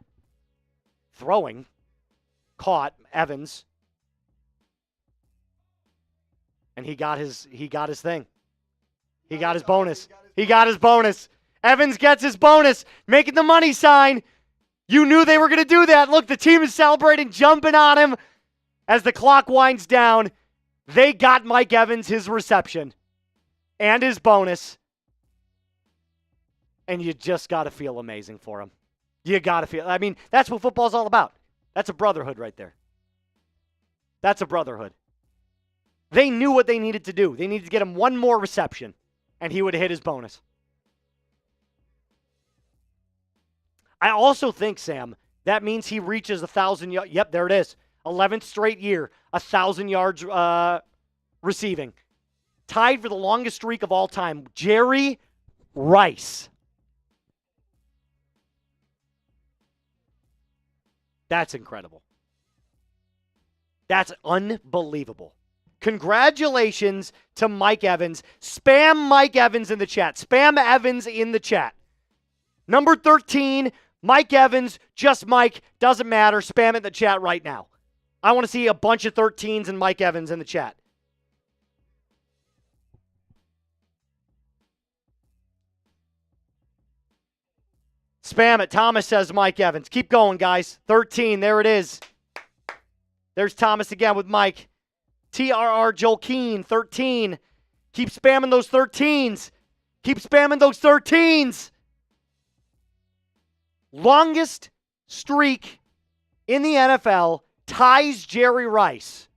Throwing. Caught. Evans. And he got his thing. He got his bonus. He got his bonus. Evans gets his bonus, making the money sign. You knew they were going to do that. Look, the team is celebrating, jumping on him. As the clock winds down, they got Mike Evans his reception and his bonus. And you just got to feel amazing for him. You got to feel, I mean, that's what football's all about. That's a brotherhood right there. That's a brotherhood. They knew what they needed to do. They needed to get him one more reception, and he would have hit his bonus. I also think, Sam, that means he reaches 1,000 yards. Yep, there it is. 11th straight year, 1,000 yards receiving. Tied for the longest streak of all time, Jerry Rice. That's incredible. That's unbelievable. Congratulations to Mike Evans. Spam Mike Evans in the chat. Spam Evans in the chat. Number 13, Mike Evans, just Mike, doesn't matter. Spam it in the chat right now. I want to see a bunch of 13s and Mike Evans in the chat. Spam it. Thomas says Mike Evans. Keep going, guys. 13, there it is. There's Thomas again with Mike. TRR Joel Keen, 13. Keep spamming those 13s. Keep spamming those 13s. Longest streak in the NFL ties Jerry Rice.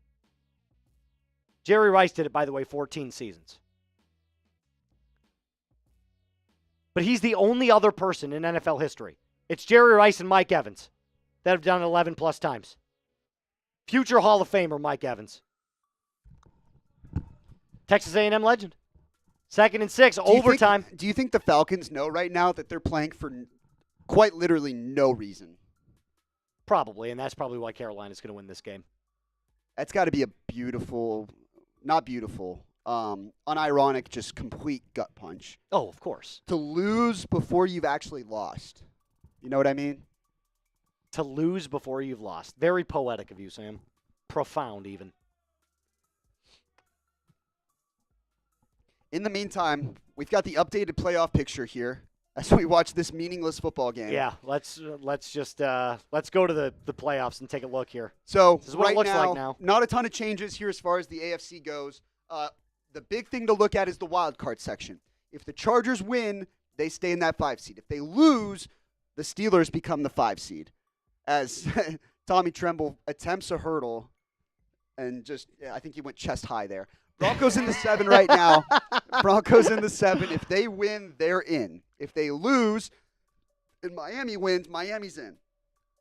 Jerry Rice did it, by the way, 14 seasons. But he's the only other person in NFL history. It's Jerry Rice and Mike Evans that have done it 11 plus times. Future Hall of Famer Mike Evans. Texas A&M legend. 2nd and 6, overtime. Do you think the Falcons know right now that they're playing for quite literally no reason? Probably, and that's probably why Carolina's going to win this game. That's got to be a beautiful, not beautiful, unironic, just complete gut punch. Oh, of course. To lose before you've actually lost. You know what I mean? To lose before you've lost. Very poetic of you, Sam. Profound, even. In the meantime, we've got the updated playoff picture here as we watch this meaningless football game. Yeah, let's just let's go to the playoffs and take a look here. So this is what right it looks now, like now. Not a ton of changes here as far as the AFC goes. The big thing to look at is the wild card section. If the Chargers win, they stay in that 5 seed. If they lose, the Steelers become the 5 seed. As Tommy Tremble attempts a hurdle and I think he went chest high there. Broncos in the 7 right now. Broncos in the 7. If they win, they're in. If they lose and Miami wins, Miami's in.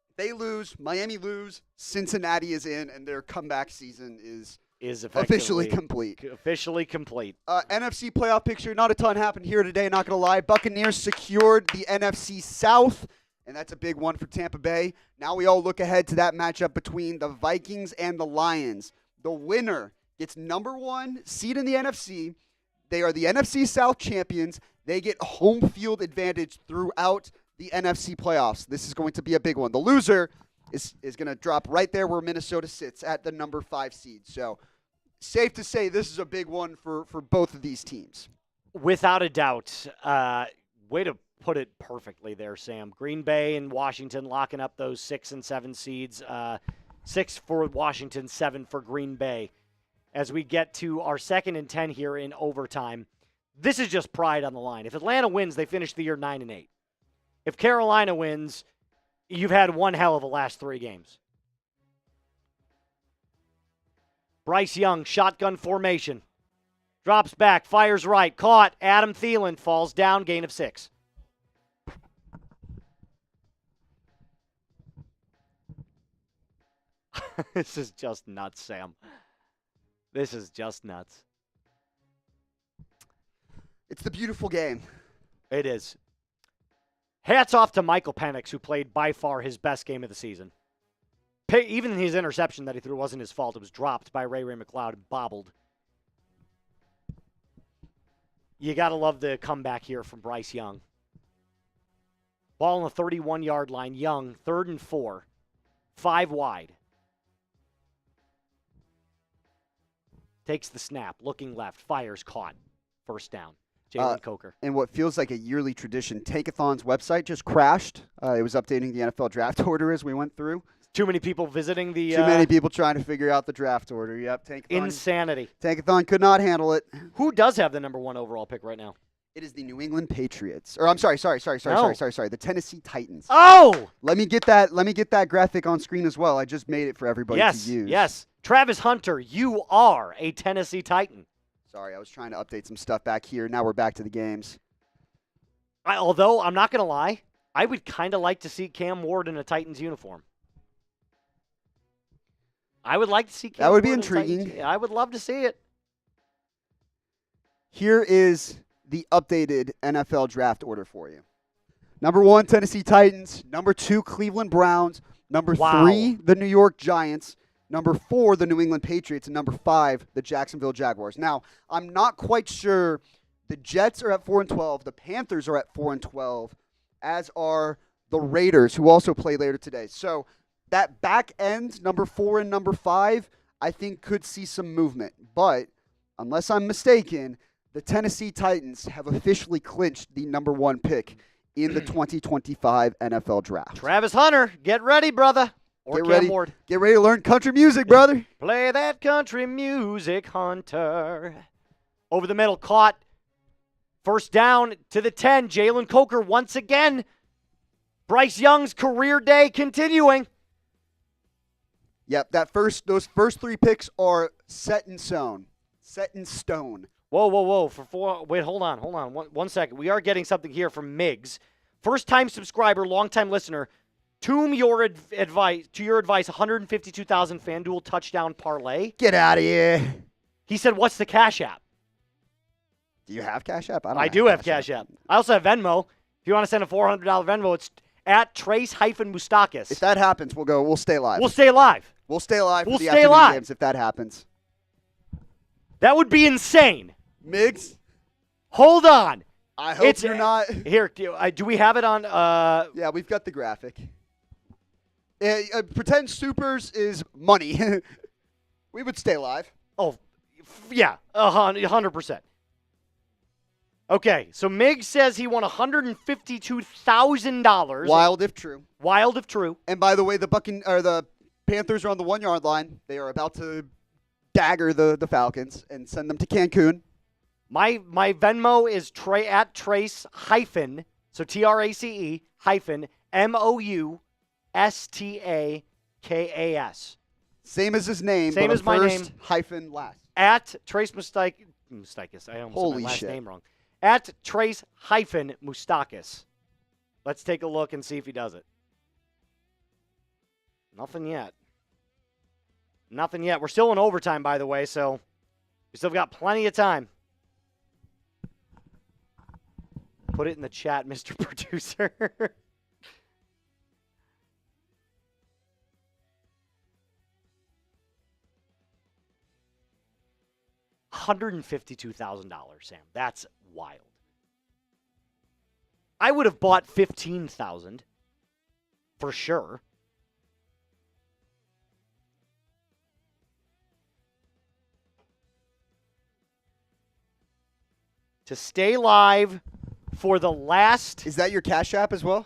If they lose, Miami lose, Cincinnati is in, and their comeback season is officially complete. Officially complete. NFC playoff picture, not a ton happened here today, not going to lie. Buccaneers secured the NFC South, and that's a big one for Tampa Bay. Now we all look ahead to that matchup between the Vikings and the Lions. The winner gets number 1 seed in the NFC. They are the NFC South champions. They get home field advantage throughout the NFC playoffs. This is going to be a big one. The loser is going to drop right there where Minnesota sits at the number 5 seed. So safe to say this is a big one for both of these teams. Without a doubt. Way to put it perfectly there, Sam. Green Bay and Washington locking up those 6 and 7 seeds. 6 for Washington, 7 for Green Bay. As we get to our 2nd and 10 here in overtime, this is just pride on the line. If Atlanta wins, they finish the year 9 and 8. If Carolina wins, you've had one hell of a last 3 games. Bryce Young, shotgun formation. Drops back, fires right, caught. Adam Thielen falls down, gain of 6. This is just nuts, Sam. This is just nuts. It's the beautiful game. It is. Hats off to Michael Penix, who played by far his best game of the season. Even his interception that he threw wasn't his fault. It was dropped by Ray McLeod and bobbled. You got to love the comeback here from Bryce Young. Ball on the 31-yard line. Young, 3rd and 4. 5 wide. Takes the snap, looking left, fires, caught. First down. Jalen Coker. And what feels like a yearly tradition, Tankathon's website just crashed. It was updating the NFL draft order as we went through. Too many people visiting the. Too many people trying to figure out the draft order. Yep, Tankathon. Insanity. Tankathon could not handle it. Who does have the number 1 overall pick right now? It is the New England Patriots. Or I'm sorry. The Tennessee Titans. Oh! Let me get that graphic on screen as well. I just made it for everybody to use. Yes. Travis Hunter, you are a Tennessee Titan. Sorry, I was trying to update some stuff back here. Now we're back to the games. Although, I'm not going to lie, I would kind of like to see Cam Ward in a Titans uniform. I would like to see Cam That would be Ward in intriguing. Titans. I would love to see it. Here is the updated NFL draft order for you. Number 1, Tennessee Titans. Number 2, Cleveland Browns. Number 3, the New York Giants. Number 4, the New England Patriots. And number 5, the Jacksonville Jaguars. Now, I'm not quite sure. The Jets are at 4-12. The Panthers are at 4-12, as are the Raiders, who also play later today. So that back end, number 4 and number 5, I think could see some movement. But unless I'm mistaken, the Tennessee Titans have officially clinched the number 1 pick in the 2025 NFL Draft. Travis Hunter, get ready, brother. Or Get Cam ready. Ward. Get ready to learn country music, brother. Play that country music, Hunter. Over the middle, caught. First down to the 10. Jalen Coker once again. Bryce Young's career day continuing. Yep, those first 3 picks are set in stone. Set in stone. Whoa. Wait, hold on. One second. We are getting something here from Miggs. First-time subscriber, long-time listener. To your advice, 152,000 FanDuel touchdown parlay. Get out of here. He said, "What's the Cash App?" Do you have Cash App? I do have Cash App. I also have Venmo. If you want to send a $400 Venmo, it's at Trace-Moustakas. If that happens, we'll stay live. We'll stay live. We'll stay live We'll for the stay afternoon live. games if that happens. That would be insane. Miggs, Hold on. I hope you're not. Here, do we have it on? Yeah, we've got the graphic. Pretend Supers is money. We would stay live. Oh, yeah, 100%. Okay, so Miggs says he won $152,000. Wild if true. Wild if true. And by the way, the Panthers are on the 1-yard line. They are about to dagger the Falcons and send them to Cancun. My Venmo is at Trace hyphen, so TRACE hyphen MOUSTAKAS. Same as his name. Same but as my first name. Hyphen last. At Trace Moustakas. I almost said my last name wrong. At Trace hyphen Moustakas. Let's take a look and see if he does it. Nothing yet. We're still in overtime, by the way, so we still got plenty of time. Put it in the chat, Mr. Producer. $152,000, Sam. That's wild. I would have bought $15,000 for sure. To stay live for the last. Is that your Cash App as well?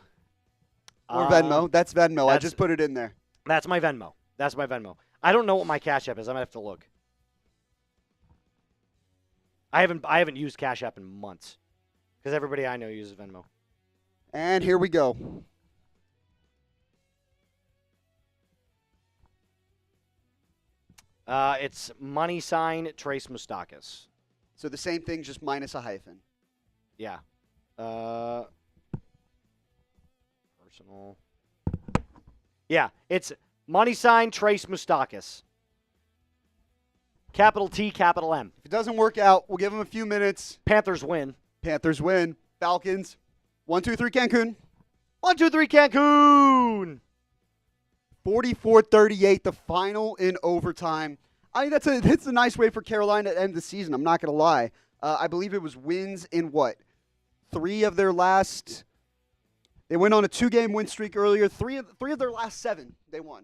Or Venmo? That's Venmo. I just put it in there. That's my Venmo. I don't know what my Cash App is. I'm gonna have to look. I haven't used Cash App in months because everybody I know uses Venmo. And here we go. It's money sign Trace Moustakas. So the same thing, just minus a hyphen. Yeah. Personal. Yeah, it's money sign Trace Moustakas. Capital T, capital M. If it doesn't work out, we'll give them a few minutes. Panthers win. Panthers win. Falcons. 1-2-3 Cancun. 1-2-3 Cancun. 44-38, the final in overtime. I think that's a nice way for Carolina to end the season. I'm not going to lie. I believe it was wins in what? 3 of their last. They went on a 2-game win streak earlier. 3 of their last 7 they won.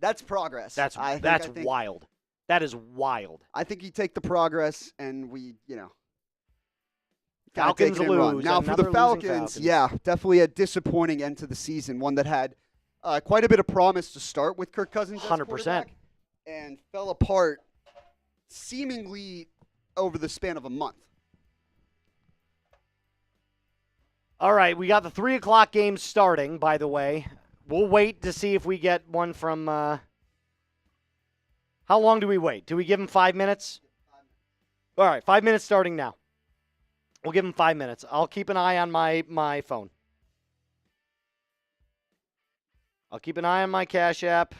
That's progress. That's wild. That is wild. I think you take the progress and we, kinda Falcons taking it and run. lose. Now for Another the losing Falcons, Falcons. yeah, definitely a disappointing end to the season. One that had quite a bit of promise to start with Kirk Cousins as 100%. quarterback and fell apart seemingly over the span of a month. All right, we got the 3 o'clock game starting, by the way. We'll wait to see if we get one from how long do we wait? Do we give them 5 minutes? All right, 5 minutes starting now. We'll give them 5 minutes. I'll keep an eye on my phone. I'll keep an eye on my Cash App.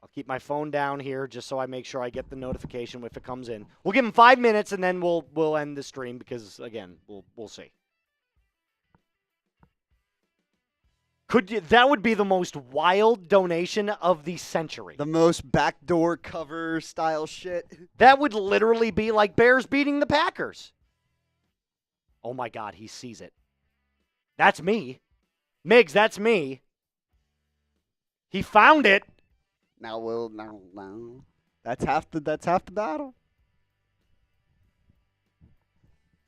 I'll keep my phone down here just so I make sure I get the notification if it comes in. We'll give them 5 minutes and then we'll end the stream because again, we'll see. That would be the most wild donation of the century. The most backdoor cover style shit. That would literally be like Bears beating the Packers. Oh my God, he sees it. That's me. Miggs, that's me. He found it. No. That's half the battle.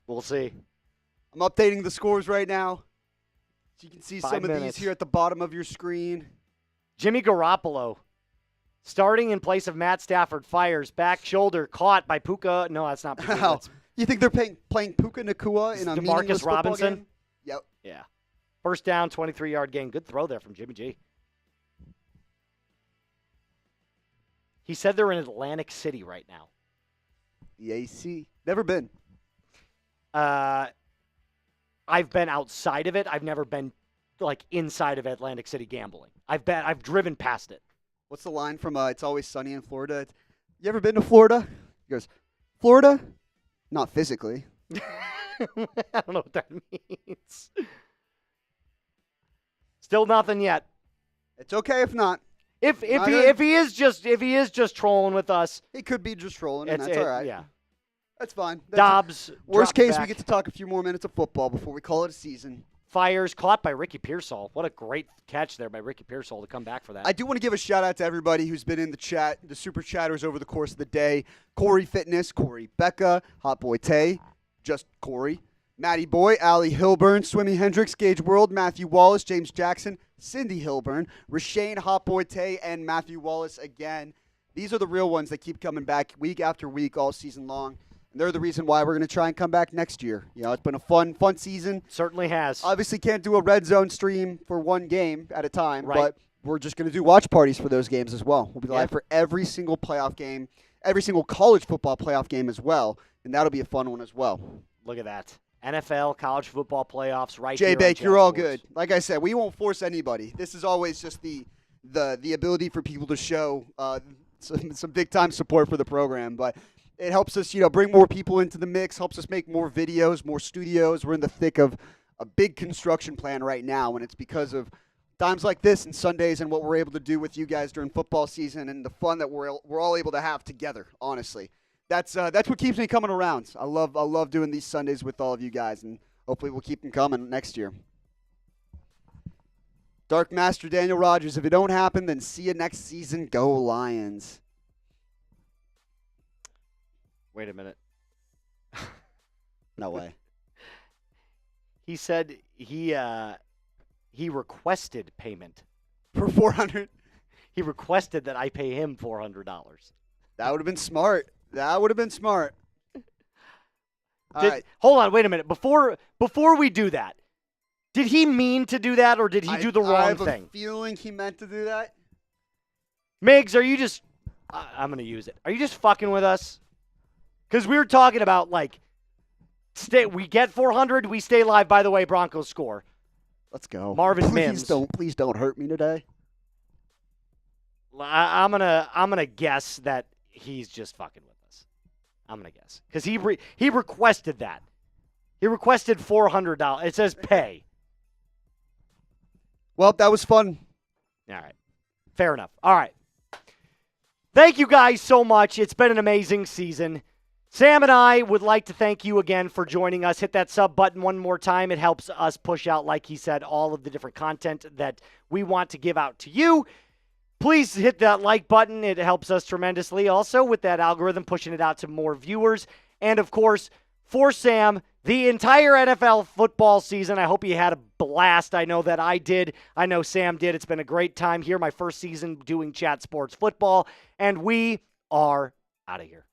We'll see. I'm updating the scores right now. So you can see 5 some of minutes. these here at the bottom of your screen. Jimmy Garoppolo, starting in place of Matt Stafford, fires back shoulder caught by Puka. No, that's not Puka. Wow. That's You think they're playing Puka Nakua in a DeMarcus meaningless football Robinson? game? Yep. yeah. First down, 23-yard gain. Good throw there from Jimmy G. He said they're in Atlantic City right now. The AC. Never been. I've been outside of it. I've never been like inside of Atlantic City gambling. I've driven past it. What's the line from It's Always Sunny in Florida? You ever been to Florida? He goes, Florida? Not physically. I don't know what that means. Still nothing yet. It's okay if not. If Not he good. if he is just trolling with us, He could be just trolling, and it's that's all right. yeah. That's fine. That's Dobbs. worst dropped case, we back, get to talk a few more minutes of football before we call it a season. fires caught by Ricky Pearsall. What a great catch there by Ricky Pearsall to come back for that. I do want to give a shout out to everybody who's been in the chat, the super chatters over the course of the day. Corey Fitness, Corey Becca, Hot Boy Tay, just Corey, Matty Boy, Allie Hilburn, Swimmy Hendricks, Gage World, Matthew Wallace, James Jackson, Cindy Hilburn, Rashane, Hot Boy Tay, and Matthew Wallace again. These are the real ones that keep coming back week after week all season long. And they're the reason why we're going to try and come back next year. You know, it's been a fun season. Certainly has. Obviously can't do a red zone stream for one game at a time, Right. but we're just going to do watch parties for those games as well. We'll be Yeah. live for every single playoff game, every single college football playoff game as well, and that'll be a fun one as well. Look at that. NFL, college football playoffs right here. Jay on Bake, Chat you're all Sports. good. Like I said, we won't force anybody. This is always just the ability for people to show some big time support for the program, but it helps us, bring more people into the mix, helps us make more videos, more studios. We're in the thick of a big construction plan right now, and it's because of times like this and Sundays and what we're able to do with you guys during football season and the fun that we're all able to have together, honestly. That's what keeps me coming around. I love doing these Sundays with all of you guys, and hopefully we'll keep them coming next year. Dark Master Daniel Rogers, if it don't happen, then see you next season. Go Lions. Wait a minute. No way. He said he requested payment. For 400. He requested that I pay him $400. That would have been smart. All right. Hold on, wait a minute. Before we do that, did he mean to do that or did he do the I wrong have thing? a feeling he meant to do that. Miggs, are you just I'm going to use it. Are you just fucking with us? Cuz we were talking about we get 400, we stay live. By the way, Broncos score. Let's go. Marvin Mims. Please don't hurt me today. I'm gonna guess that he's just fucking with us. I'm gonna guess because he requested that. He requested $400. It says pay. Well, that was fun. All right, fair enough. All right, thank you guys so much. It's been an amazing season. Sam and I would like to thank you again for joining us. Hit that sub button one more time. It helps us push out, like he said, all of the different content that we want to give out to you. Please hit that like button. It helps us tremendously. Also, with that algorithm, pushing it out to more viewers. And, of course, for Sam, the entire NFL football season, I hope you had a blast. I know that I did. I know Sam did. It's been a great time here. My first season doing Chat Sports Football. And we are out of here.